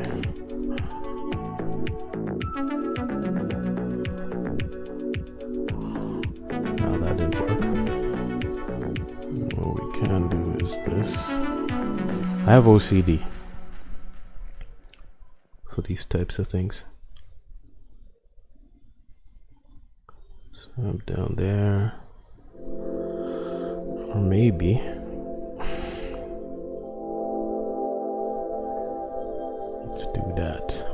Now that didn't work. What we can do is this. I have OCD for these types of things. So I'm down there. Or maybe let's do that.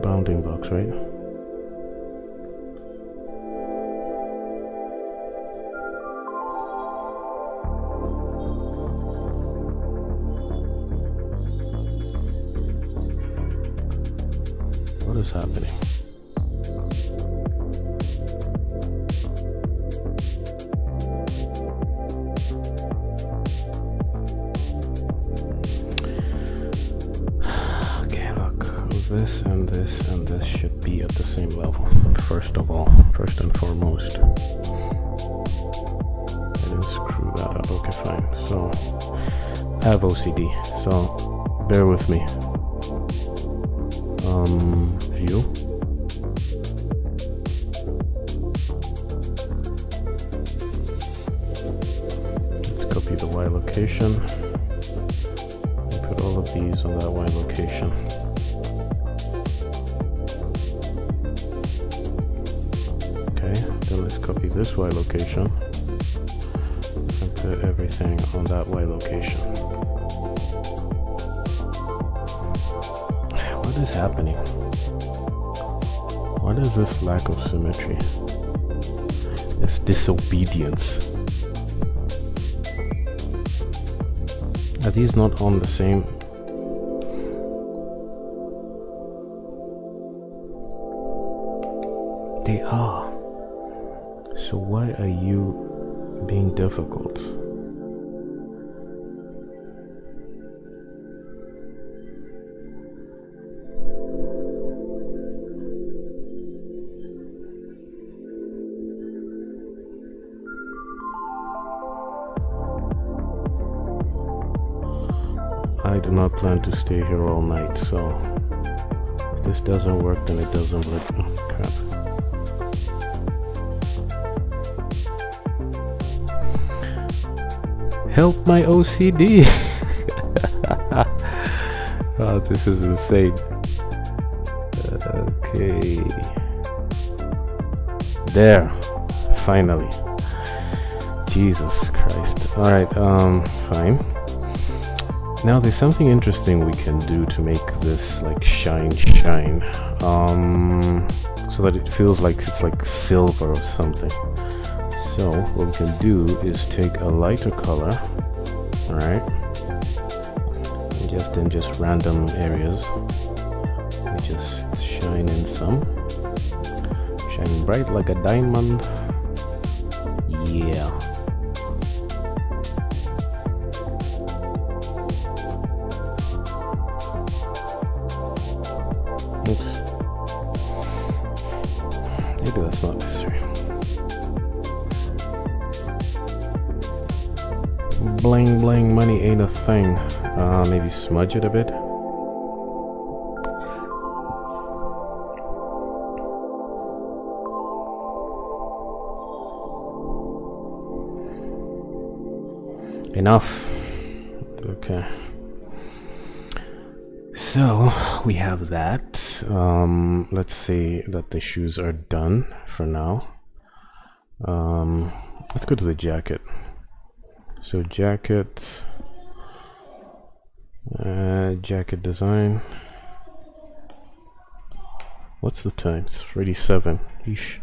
Bounding box, right? What is happening? This and this and this should be at the same level. First of all, first and foremost. I didn't screw that up. Okay, fine. So I have OCD, so bear with me. View. Let's copy the Y location and put all of these on that Y location. Then let's copy this Y location and put everything on that Y location. What is happening? What is this lack of symmetry? This disobedience. Are these not on the same? They are. So why are you being difficult? I do not plan to stay here all night, so if this doesn't work, then it doesn't work. Oh, crap. Help my OCD! Oh, this is insane. Okay. There. Finally. Jesus Christ. Alright, fine. Now there's something interesting we can do to make this like shine. So that it feels like it's like silver or something. So what we can do is take a lighter color, alright, and just in just random areas, we just shine in some, shining bright like a diamond. Yeah. Oops. Maybe that's not necessary. Bling bling, money ain't a thing. Maybe smudge it a bit. Enough. Okay. So we have that. Let's say that the shoes are done for now. Let's go to the jacket. So jacket, jacket design, What's the time? It's already 7. Eesh.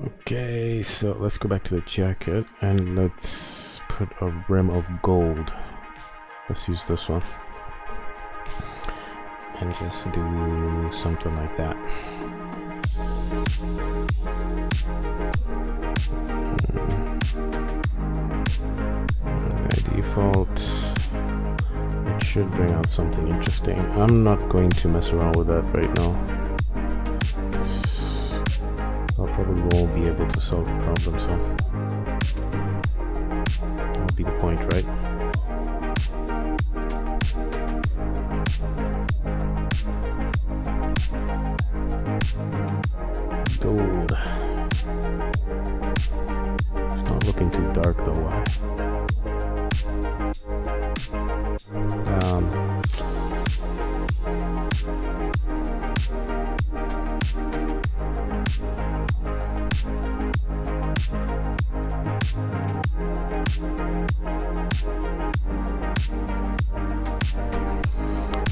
Okay, so let's go back to the jacket and let's put a rim of gold. Let's use this one. And just do something like that. By default, it should bring out something interesting. I'm not going to mess around with that right now. I probably won't be able to solve the problem, so that'll be the point, right? Gold. It's not looking too dark though. Why?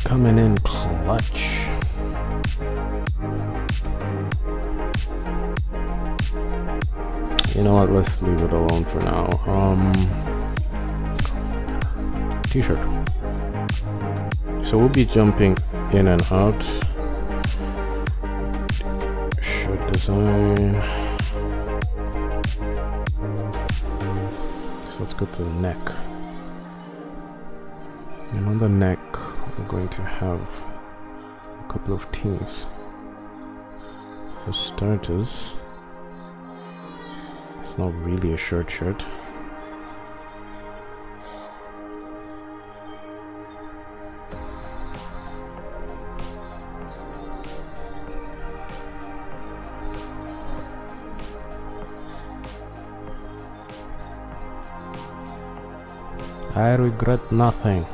Coming in clutch. You know what, let's leave it alone for now. T-shirt. So we'll be jumping in and out. Shirt design. So let's go to the neck. And on the neck, we're going to have a couple of teams. For starters, it's not really a shirt. I regret nothing.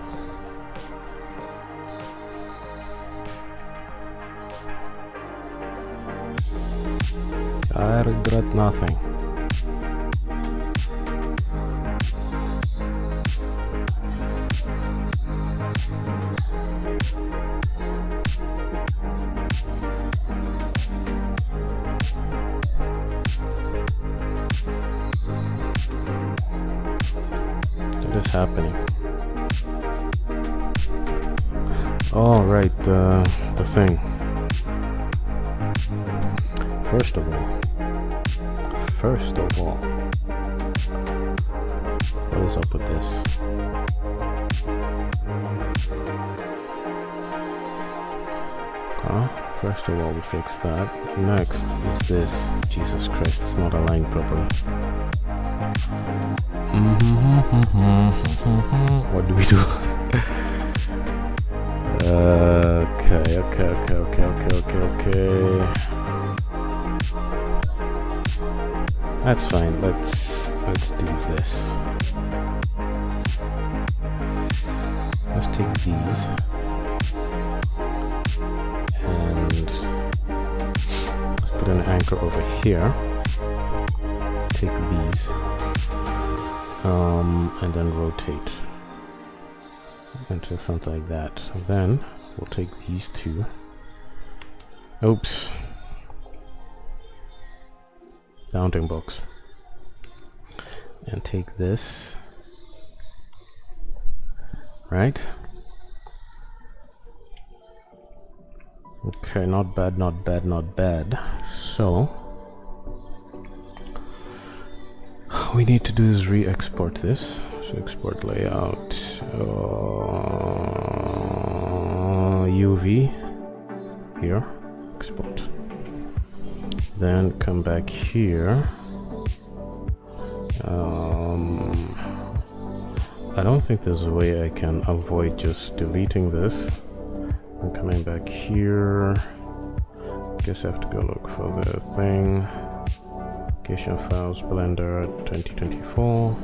I regret nothing. What is happening? Oh, right, the thing. First of all, what is up with this? First of all, we fix that. Next is this. Jesus Christ, it's not aligned properly. What do we do? Okay. That's fine. Let's do this. Let's take these and let's put an anchor over here. Take these and then rotate into something like that. So then we'll take these two. Oops. Bounding box. And take this. Right? Okay, not bad. So we need to do is re-export this. So export layout, UV here, export. Then come back here. I don't think there's a way I can avoid just deleting this. I'm coming back here. Guess I have to go look for the thing. Application files, Blender 2024.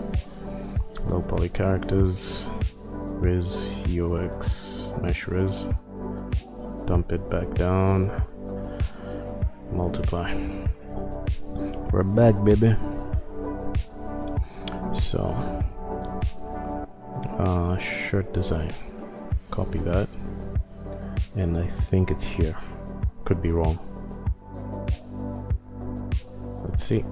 Low poly characters. Riz, UX, mesh riz. Dump it back down. Multiply. We're back, baby. So, shirt design. Copy that. And I think it's here. Could be wrong. Let's see.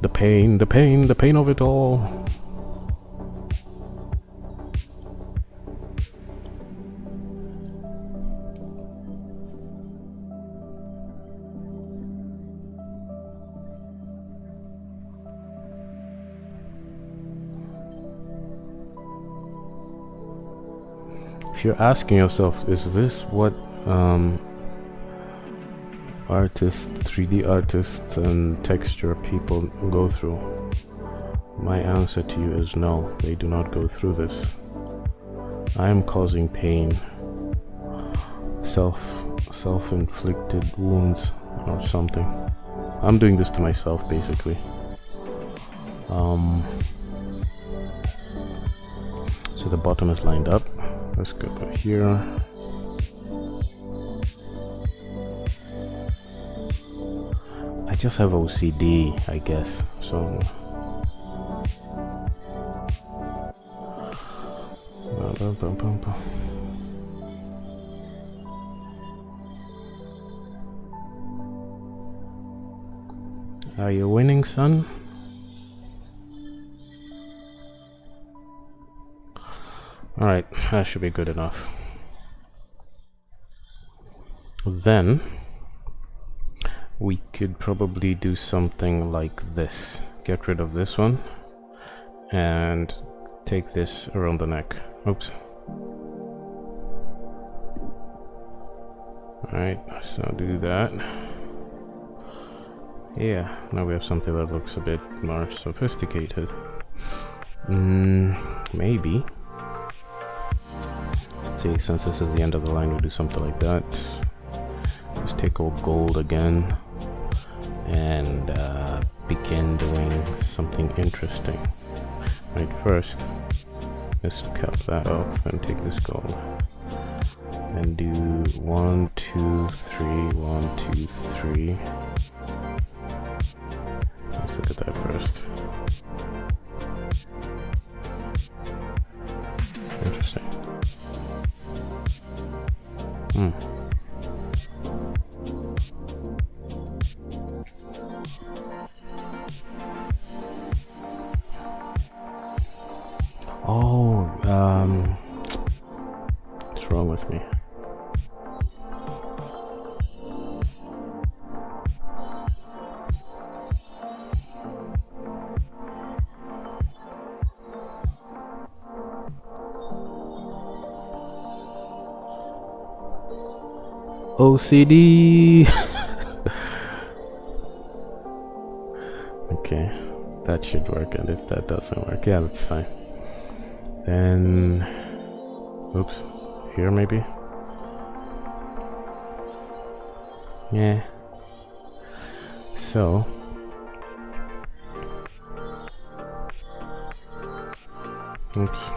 The pain, the pain, the pain of it all. If you're asking yourself, is this what artists, 3D artists and texture people go through? My answer to you is no, they do not go through this. I am causing pain, self-inflicted wounds or something. I'm doing this to myself basically. So the bottom is lined up. Let's go here. I just have OCD, I guess, so are you winning, son? Alright, that should be good enough. Then we could probably do something like this. Get rid of this one and take this around the neck. Oops. Alright, so do that. Yeah, now we have something that looks a bit more sophisticated. Maybe. Let's see, since this is the end of the line, we'll do something like that. Just take all gold again and begin doing something interesting. Right, first, just cap that off and take this gold. And do 1, 2, 3, 1, 2, 3. Let's look at that first. Interesting. Oh, what's wrong with me? OCD. Okay, that should work, and if that doesn't work, yeah, that's fine. Then, oops, here maybe? Yeah. So, oops.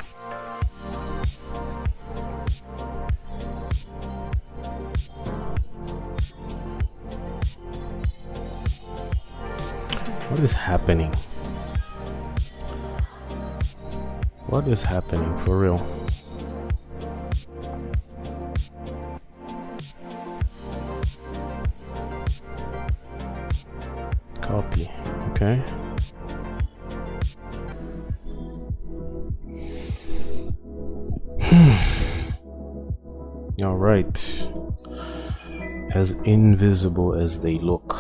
What is happening? What is happening for real? Copy, okay. All right. As invisible as they look.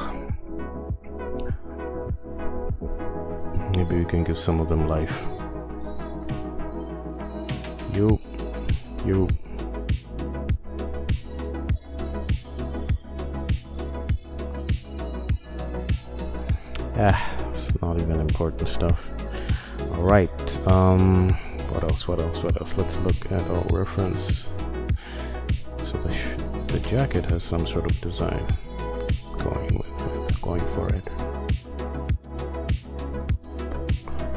Maybe we can give some of them life. You. It's not even important stuff. Alright, what else? Let's look at our reference. So the jacket has some sort of design going for it.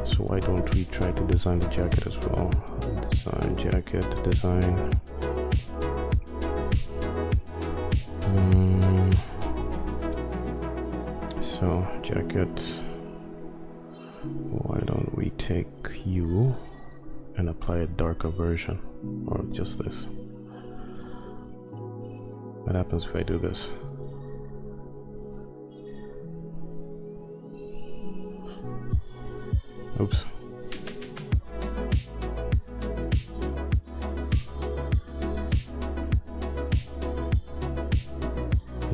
So why don't we try to design the jacket as well? Design jacket, design. So jacket. Why don't we take you and apply a darker version, or just this. What happens if I do this? Oops.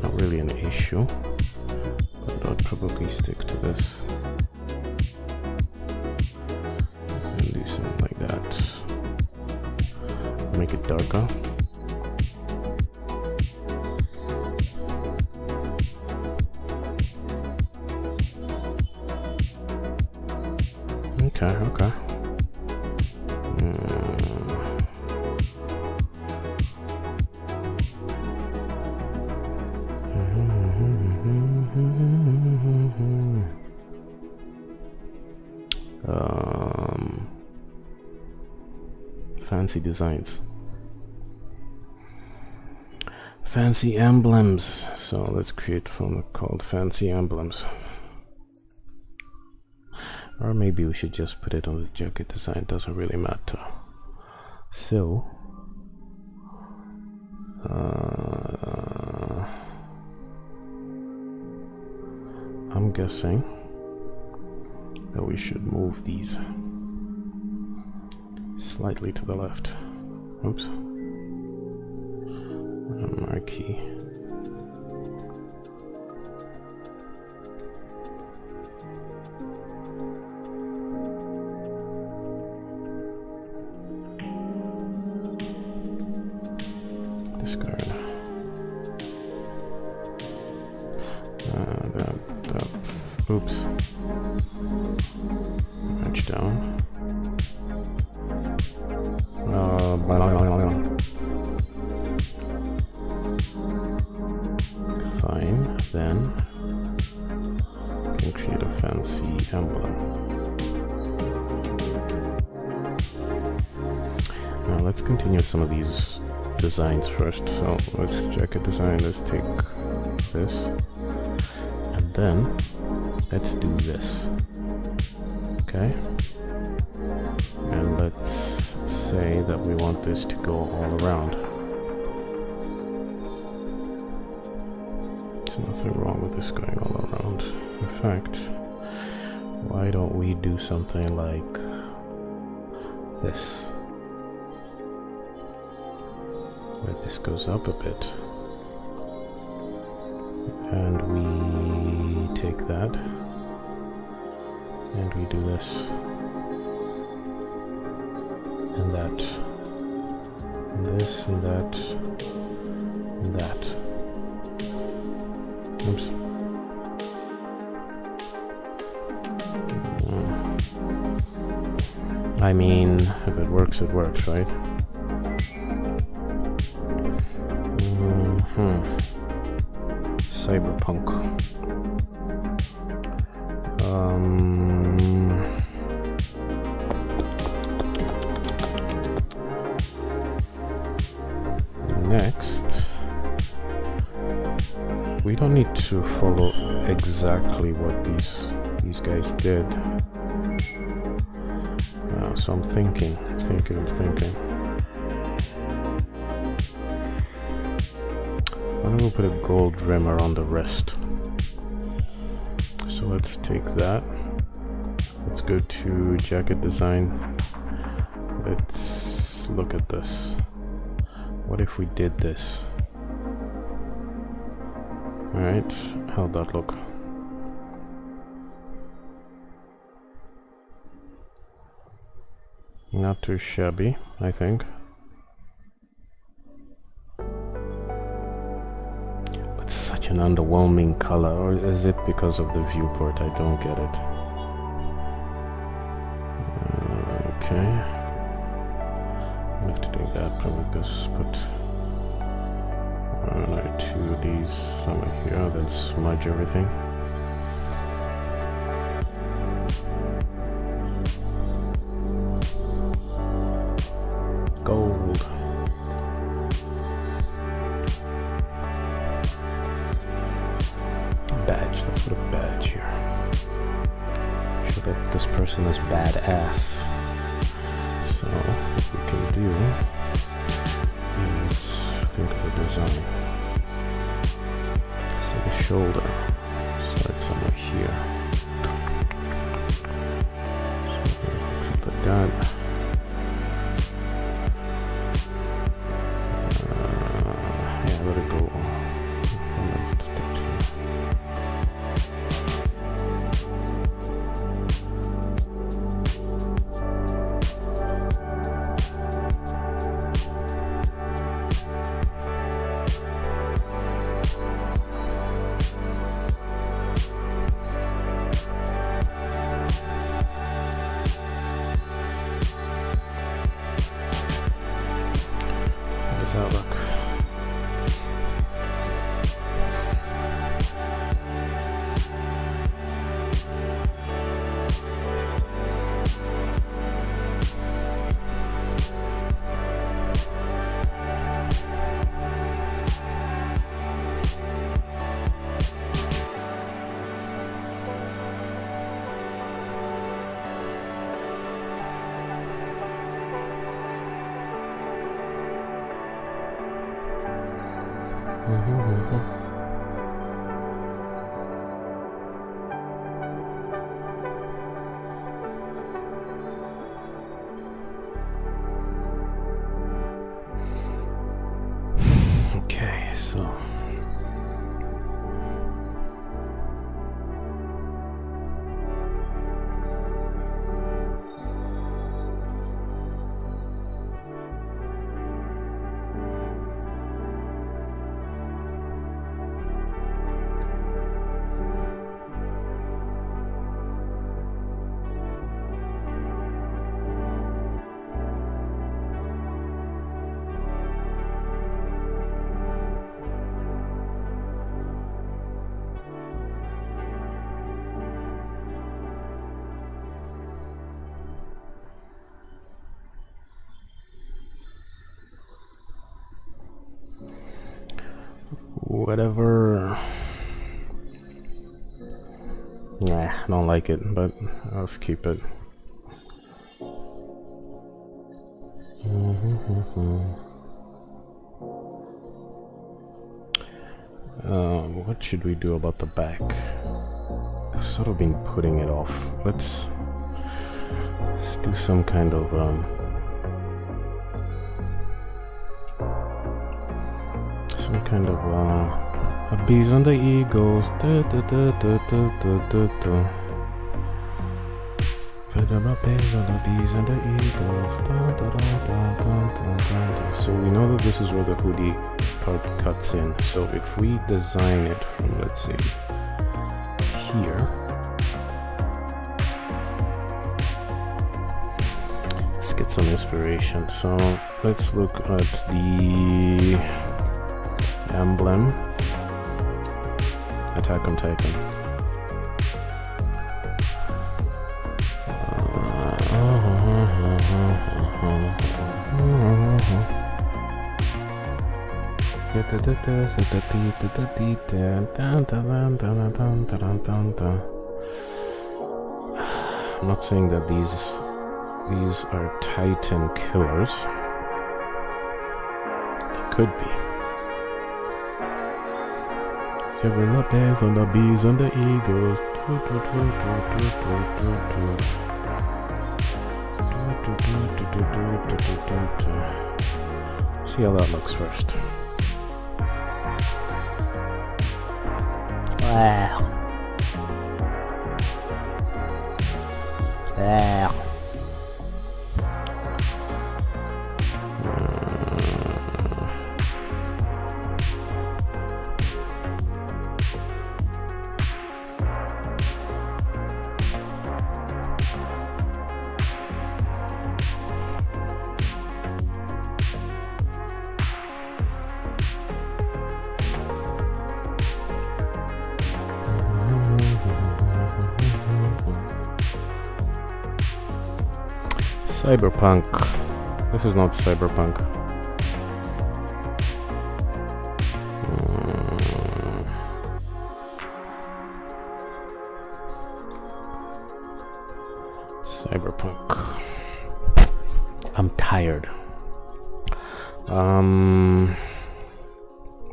Not really an issue, but I'll probably stick to this and do something like that. Make it darker. Okay. Fancy designs. Fancy emblems. So let's create one called Fancy Emblems. Or maybe we should just put it on the jacket design, doesn't really matter. So I'm guessing that we should move these slightly to the left. Oops. Marquee. Discard. Oops. Match down. Fine, then we can create a fancy emblem. Now let's continue some of these designs first. So let's check a design. Let's take this, and then let's do this. Okay, and let's say that we want this to go all around. There's nothing wrong with this going all around. In fact, why don't we do something like this, where this goes up a bit, and we take that and we do this and that and this and that and that. Oops. I mean, if it works, it works, right? Cyberpunk. Next, we don't need to follow exactly what these guys did. So I'm thinking. I'm gonna put a gold rim around the wrist. So let's take that. Let's go to jacket design. Let's look at this. What if we did this? Alright, how'd that look? Not too shabby, I think. But such an underwhelming color, or is it because of the viewport? I don't get it. Okay. I'm not to do that, probably just put two of these somewhere here, then smudge everything. Gold. Badge, let's put a badge here. Show that this person is badass. It's So what we can do is think of a design. So the shoulder starts somewhere here. So something like that. Yeah, let it go. How does that look? Okay, so whatever. Nah, I don't like it, but let's keep it. What should we do about the back? I've sort of been putting it off. Let's do some kind of a bees on the eagles. Bees and the eagles. So we know that this is where the hoodie part cuts in. So if we design it from, let's say, here, let's get some inspiration. So let's look at the emblem. Attack on Titan. I'm not saying that these are Titan killers. They could be. Giving the bears and the bees and the eagles. See how that looks first. Wow. Wow. Cyberpunk. This is not Cyberpunk. Cyberpunk. I'm tired.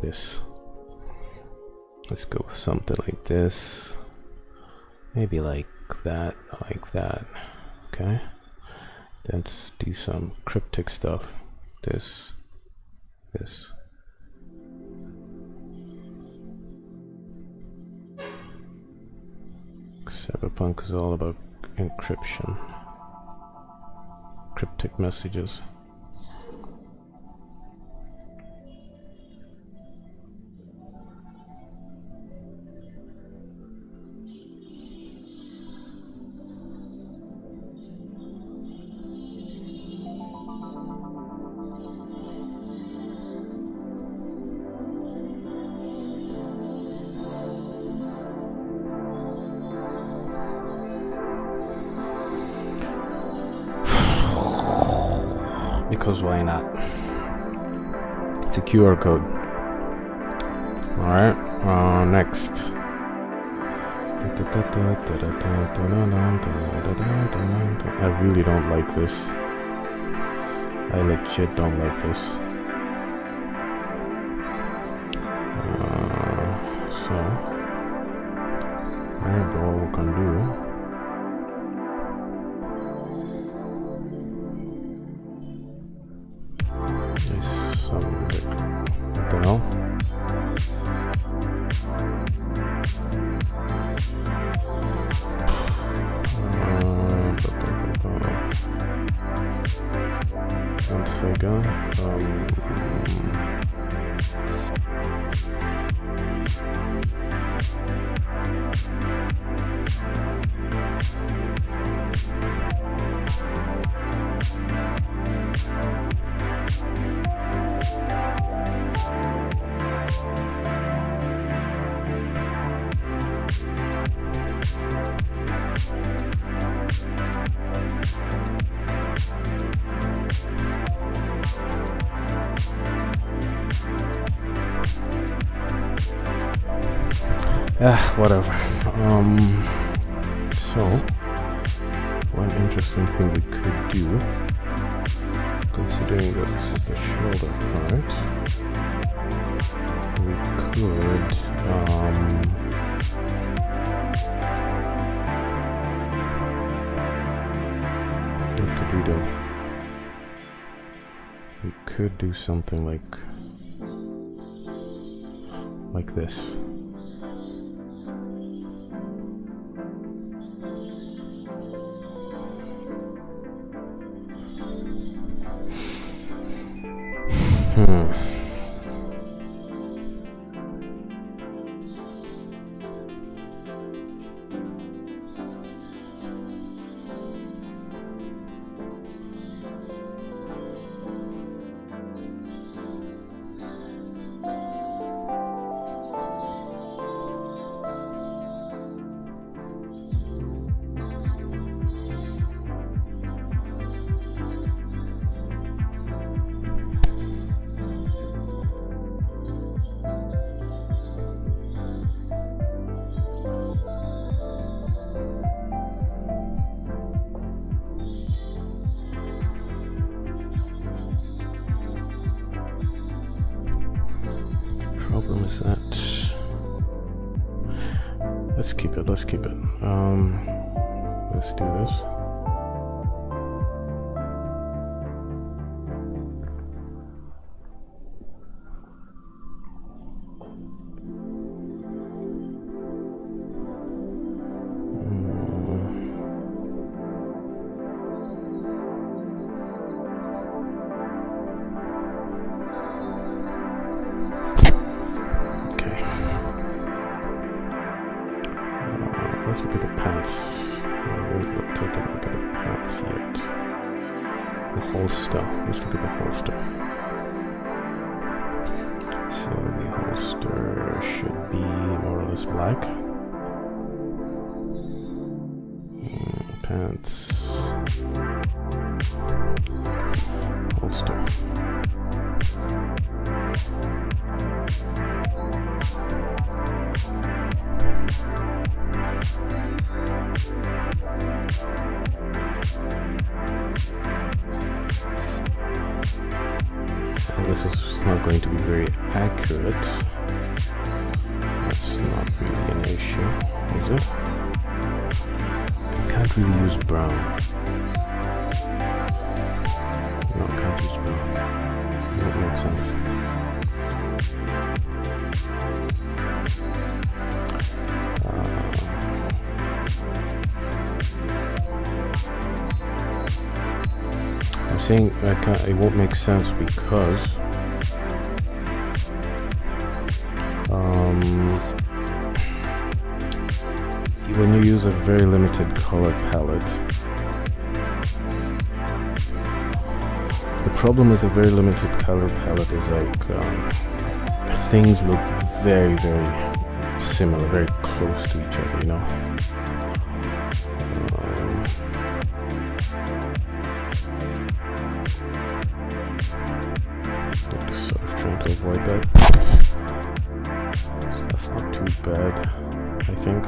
This. Let's go with something like this. Maybe like that, okay? Let's do some cryptic stuff. This. Cyberpunk is all about encryption. Cryptic messages. Because why not? It's a QR code. Alright, next. I really don't like this. I legit don't like this. So, maybe what we can do. Whatever. So one interesting thing we could do, considering that this is the shoulder part, we could what could we do? We could do something like this. Problem is that let's keep it. Let's do this. Let's look at the pants. We're not taking a look at the pants yet. The holster. Let's look at the holster. So the holster should be more or less black. Pants. Holster. this is not going to be very accurate. That's not really an issue, is it? I can't really use brown. No, I can't use brown. That makes sense. I'm saying it won't make sense because when you use a very limited color palette, the problem with a very limited color palette is like things look very, very similar, very close to each other, you know. I'm just sort of trying to avoid that. So that's not too bad, I think.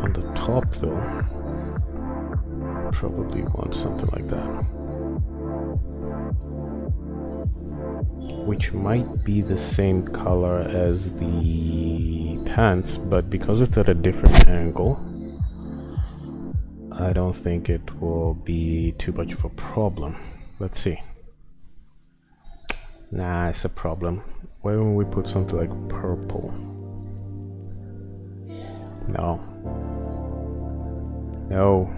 On the top though, probably want something like that, which might be the same color as the pants, but because it's at a different angle, I don't think it will be too much of a problem. Let's see. Nah, it's a problem. Why don't we put something like purple? No. No.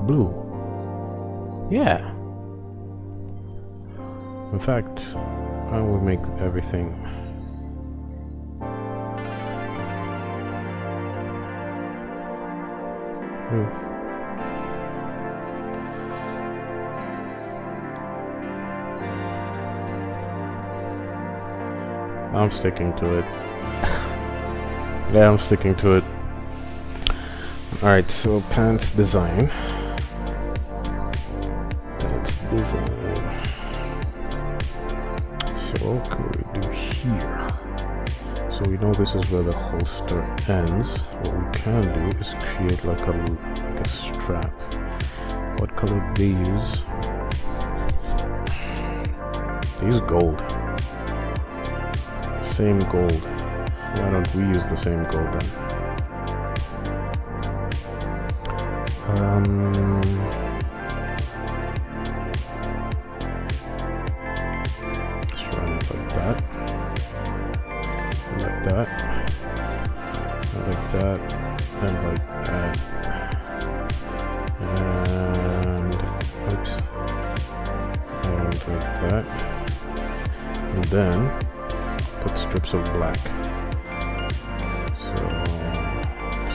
Blue. Yeah. In fact, I will make everything. I'm sticking to it. Yeah, I'm sticking to it. Alright, so pants design. Pants design. So what can we do here? So we know this is where the holster ends. What we can do is create like a strap. What color do they use? They use gold. Same gold. Why don't we use the same gold then? Just run it like that. Like that. Like that. And like that. And oops. And like that. And then put strips of black. So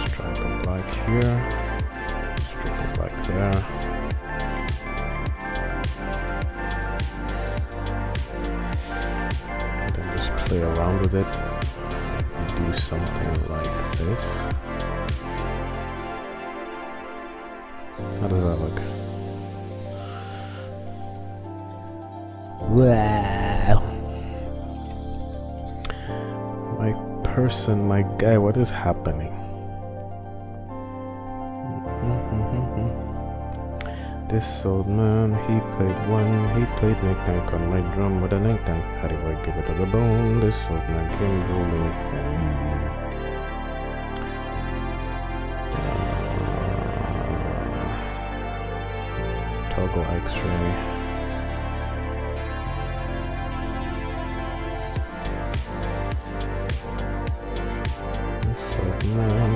stripe of black here, strip of black there. And then just play around with it. Maybe do something like this. How does that look? Wow. Person, my guy, what is happening? This old man, he played knick-knack on my drum with a knick-knack. How do I give it to the bone? This old man came rolling. Toggle X-ray. Man,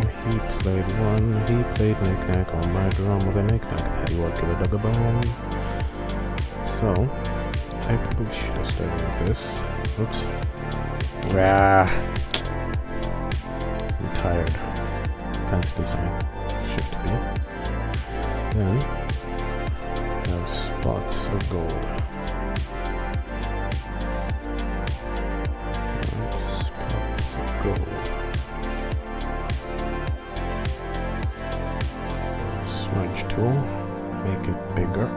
he played knick-knack on my drum with a knick-knack. Paddywhack, give it a bone. So, I probably should have started with this. Oops. I'm tired. Pants design. Shift B. Then, have spots of gold. Spots of gold. Smudge tool, make it bigger.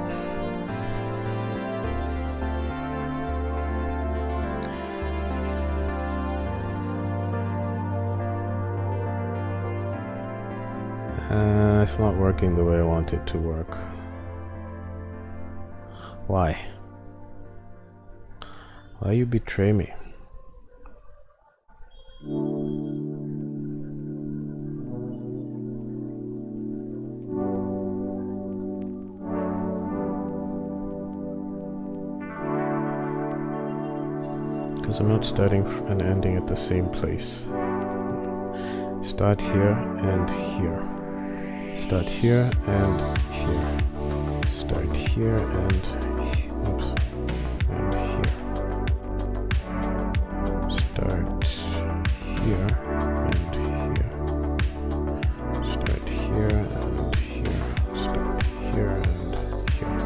It's not working the way I want it to work. Why? Why you betray me? Because I'm not starting and ending at the same place. Start here and here. Start here and here. Start here and oops, and here. Start here and here. Start here and here. Start here and here.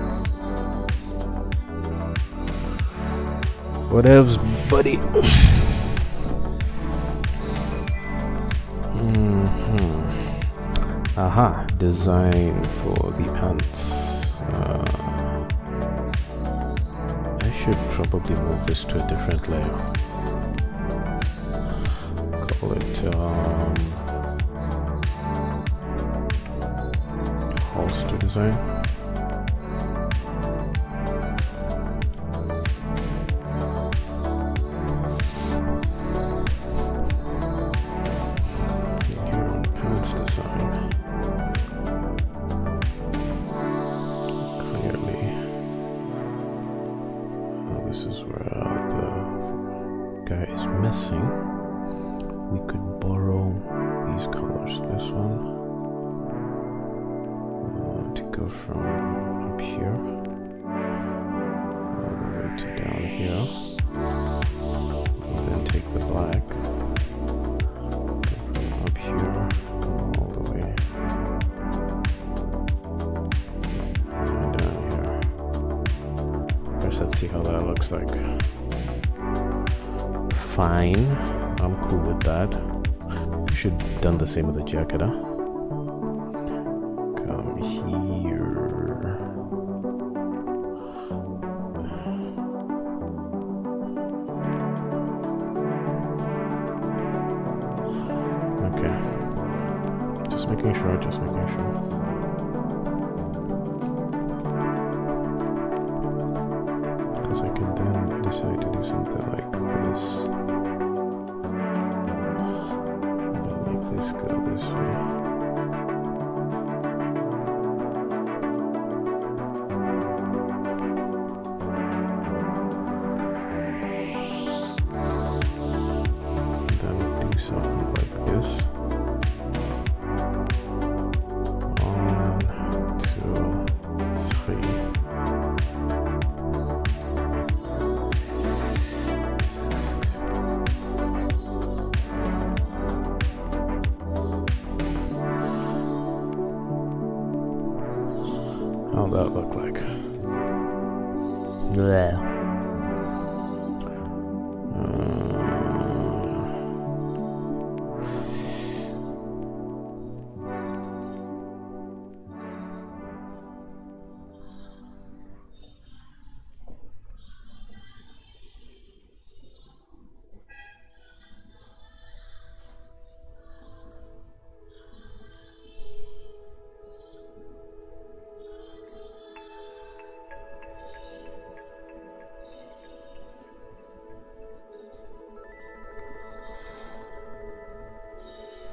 Whatevs, buddy. Aha, design for the ants. I should probably move this to a different layer. Call it holster design. Here on pants design. This is where the guy is missing. We could borrow these colors. This one to go from up here all the way to down here, and then take the black, go from up here all the way down here. First, let's see how that looks like. Fine, I'm cool with that. You should have done the same with the jacket, huh? Come here. Okay. Just making sure, just making sure. I can then decide to do something like this. And make this go this way. And then do something like this. 1, 2, 3. How'd that look like? Yeah.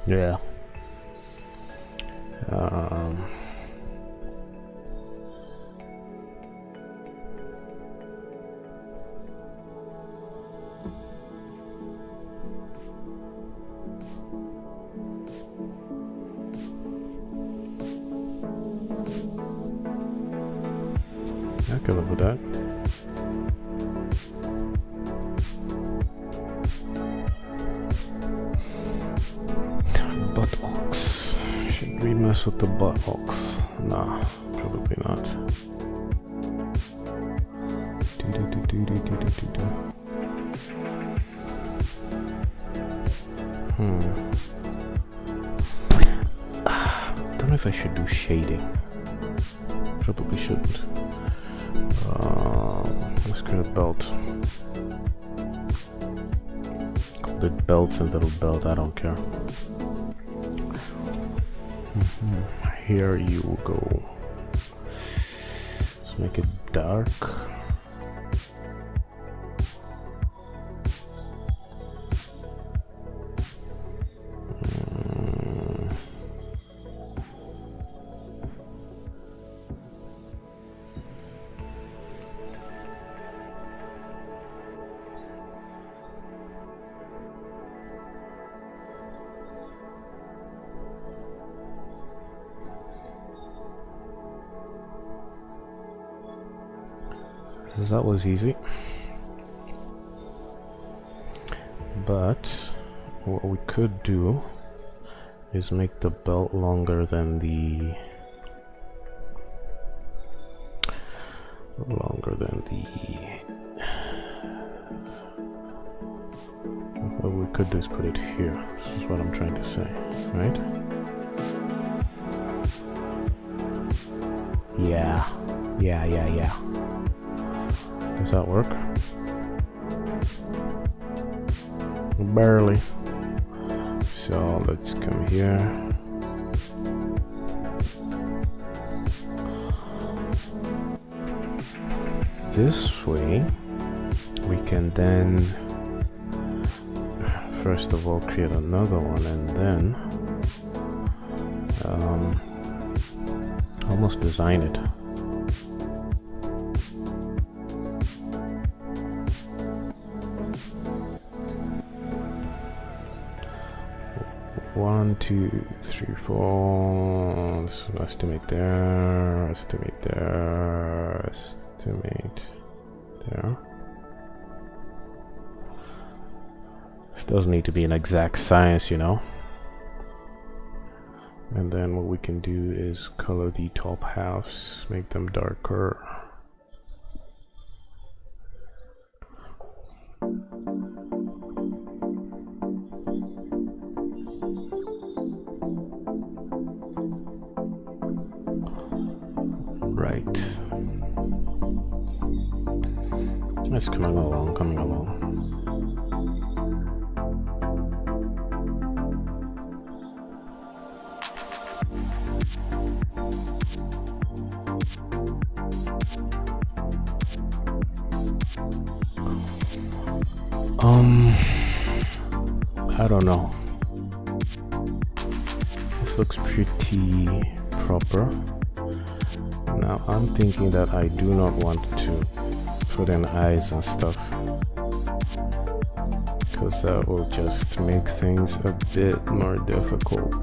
Yeah. I could live with that. Buttocks. Should we mess with the buttocks? Nah, probably not. Don't know if I should do shading. Probably shouldn't. Let's get a belt. Call it belt and little belt, I don't care. Here you will go. So make it dark. That was easy, but what we could do is make the belt longer than what we could do is put it here. This is what I'm trying to say, right? Yeah. Does that work? Barely. So let's come here. This way we can then first of all create another one and then almost design it. One, two, three, four. So estimate there, estimate there, estimate there. This doesn't need to be an exact science, you know. And then what we can do is color the top halves, make them darker. Right. It's coming along, coming along. I don't know. This looks pretty proper. Now I'm thinking that I do not want to put in eyes and stuff, because that will just make things a bit more difficult.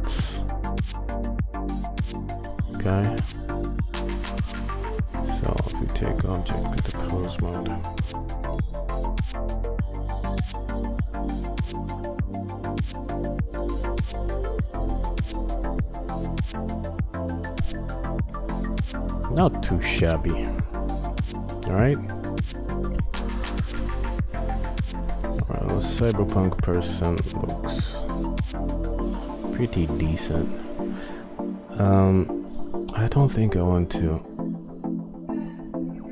Okay. So if we take object, put the close mode. Not too shabby. Alright. Alright, the Cyberpunk person looks pretty decent. I don't think I want to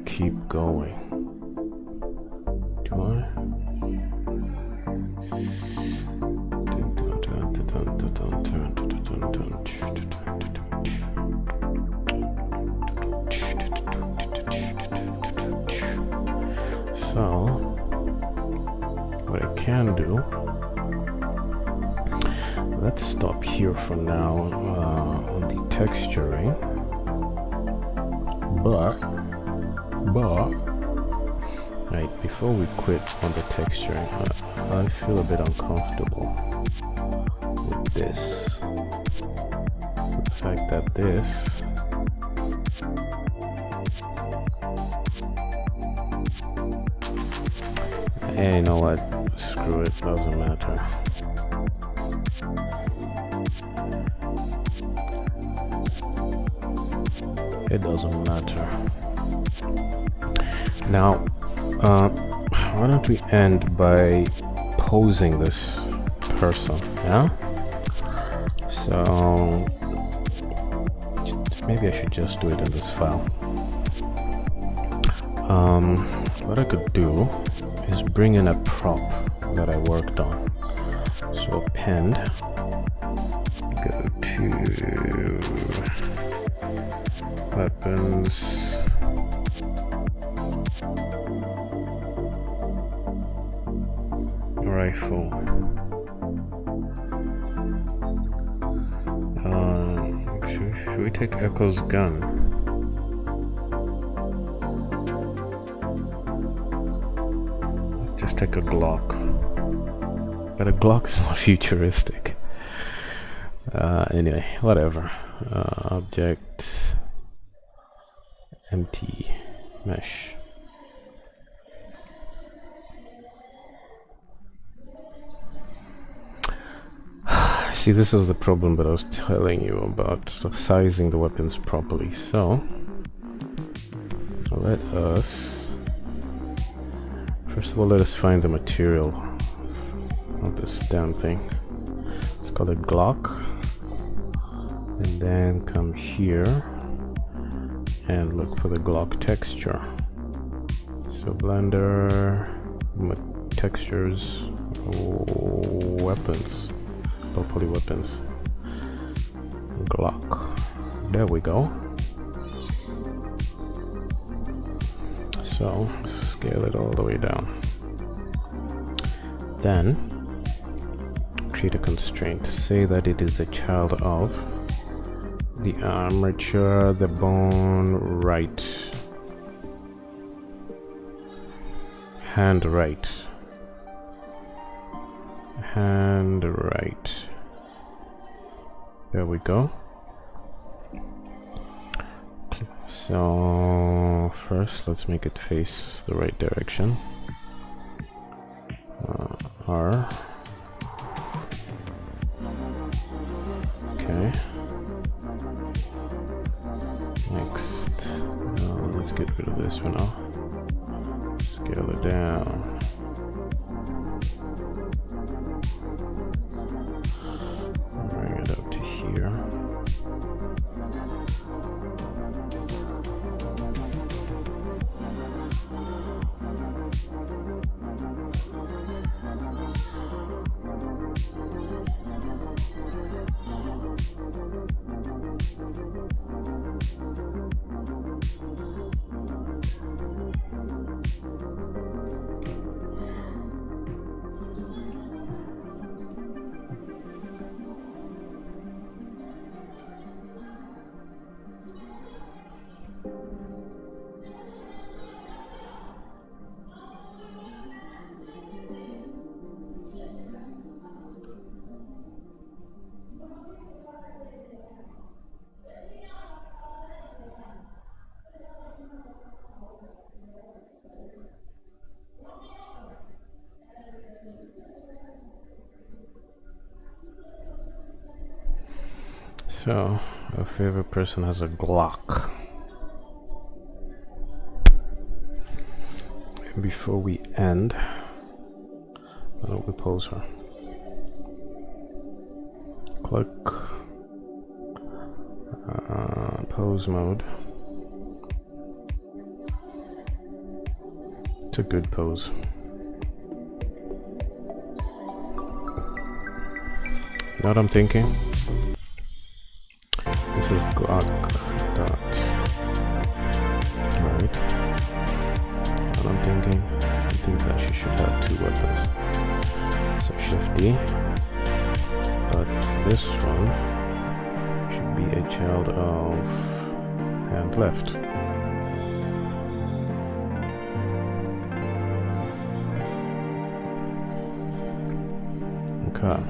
keep going. Do I? So, what I can do, let's stop here for now on the texturing, but, right, before we quit on the texturing, I feel a bit uncomfortable with this, with the fact that this hey, you know what? Screw it, doesn't matter. It doesn't matter. Now, why don't we end by posing this person, yeah? So, maybe I should just do it in this file. What I could do is bring in a prop that I worked on. So append, go to weapons, rifle. Should we take Echo's gun? Just take a Glock. But a Glock is not futuristic. Anyway, whatever. Object empty mesh. See, this was the problem that I was telling you about, sizing the weapons properly. So let us first of all let us find the material of this damn thing. Let's call it Glock, and then come here and look for the Glock texture. So Blender, textures, weapons, low poly weapons, Glock. There we go. So scale it all the way down. Then create a constraint. Say that it is a child of the armature, the bone, right, hand, right, hand, right. There we go. So first let's make it face the right direction. R. Okay. Next, let's get rid of this for now. Scale it down. Bring it up to here. So, our favorite person has a Glock. And before we end, why don't we pose her? Click. Pose mode. It's a good pose. You know what I'm thinking? This is Glock dot. Right. What I'm thinking? I think that she should have two weapons. So Shift D. But this one should be a child of hand left. Okay.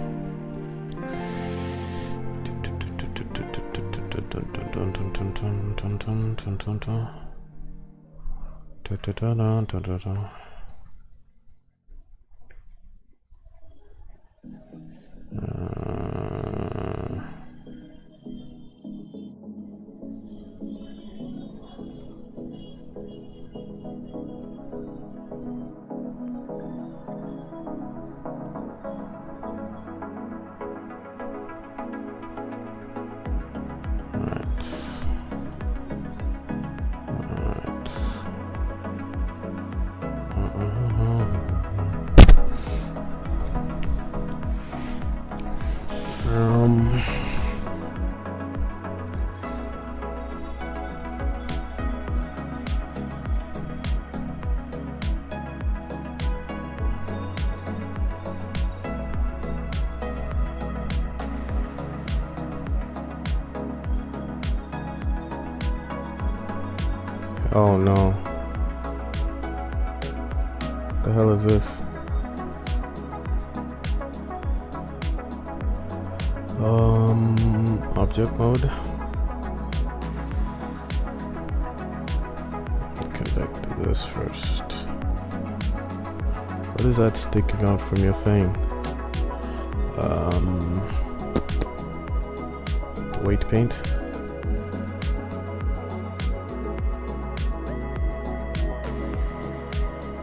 Oh no. The hell is this? Object mode. Connect to this first. What is that sticking out from your thing? Weight paint.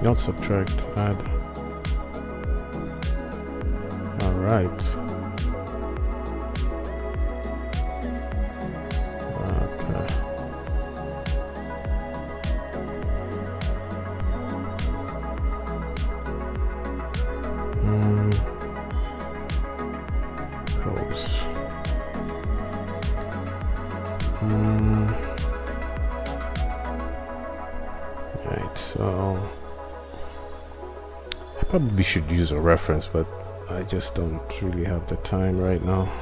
Not subtract, add. Alright. Right, so I probably should use a reference, but I just don't really have the time right now.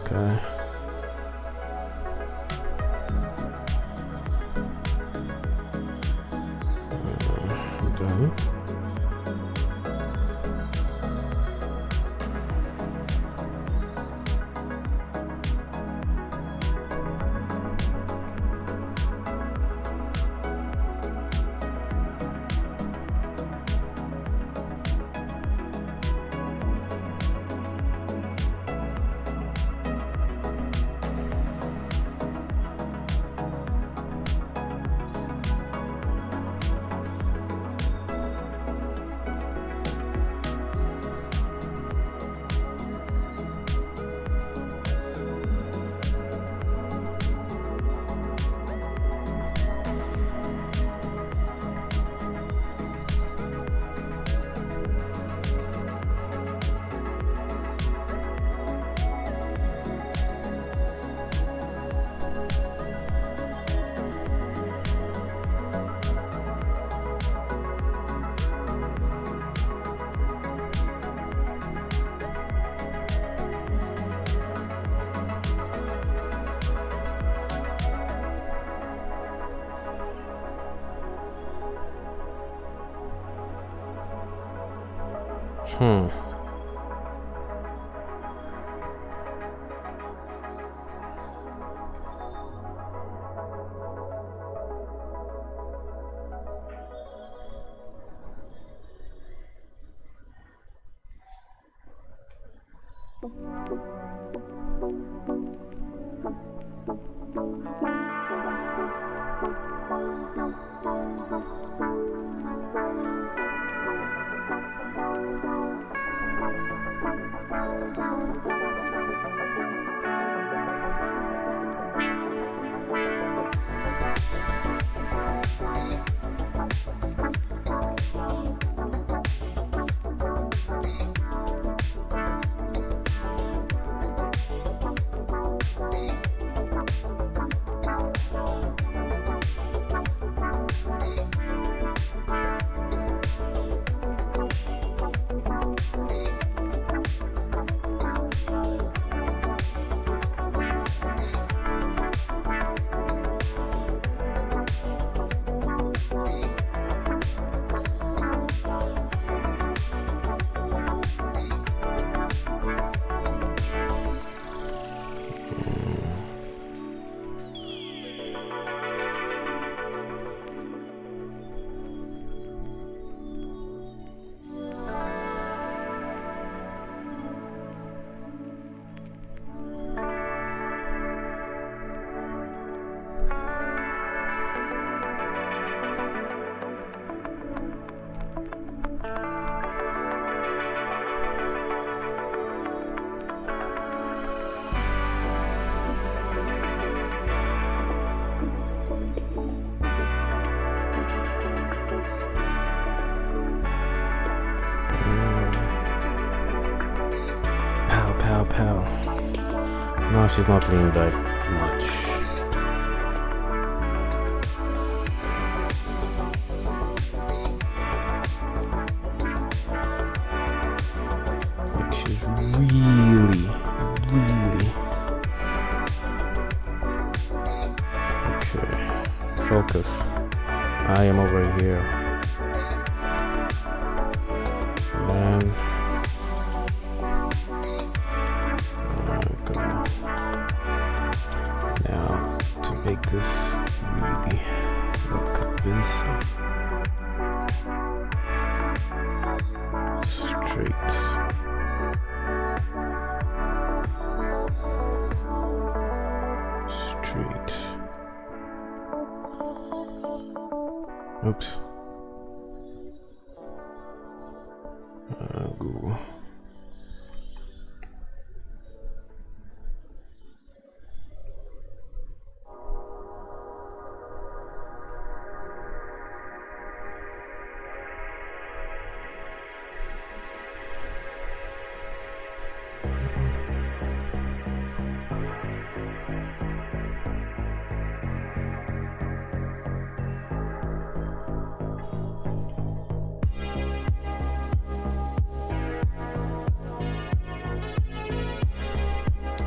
Okay. Done. No, she's not leaning back much. Like she's really Marcus. I am over here. And now to make this really look convincing. Straight. Oops. Google.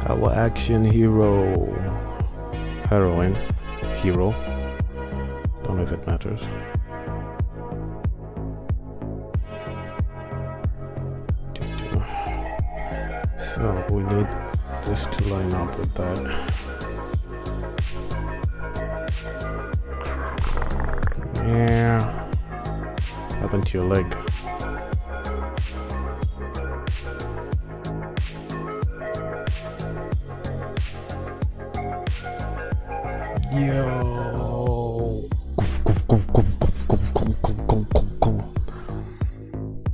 Our action hero, heroine, hero, don't know if it matters. So we need this to line up with that. Yeah, what happened to your leg? Yo,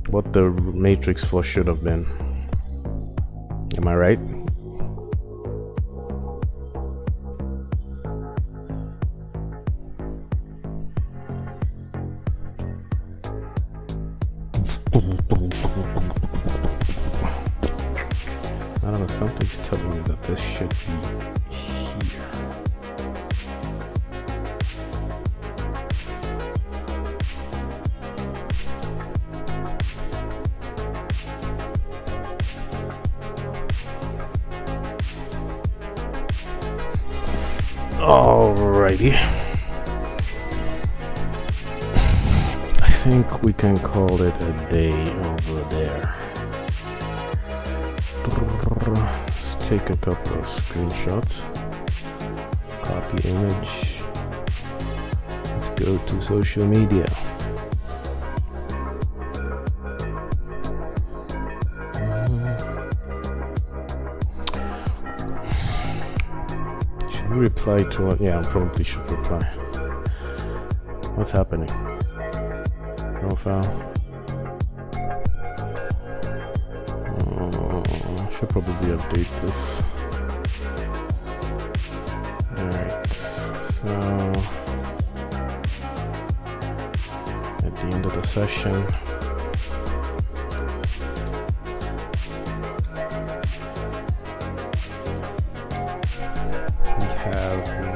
what the Matrix 4 should have been. Am I right? I don't know, something's telling me that this should be here. Alrighty. I think we can call it a day over there. Let's take a couple of screenshots. Copy image. Let's go to social media. Reply to it. Yeah, I probably should reply. What's happening? Profile. Should probably update this. Alright, so at the end of the session,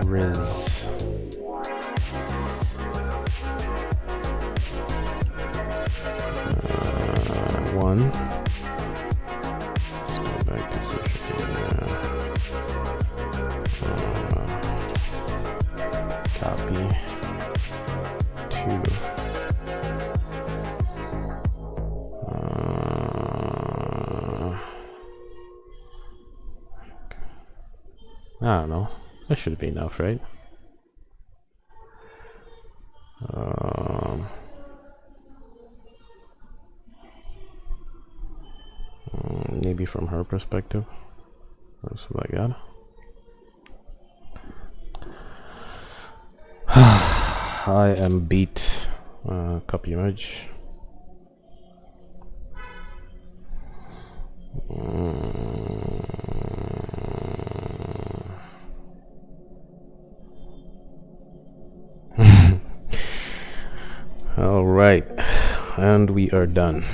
Riz. One. Let's go back to social media. Copy. 2. I don't know. That should be enough, right? Maybe from her perspective or something like that. I am beat. Copy image. All right, and we are done.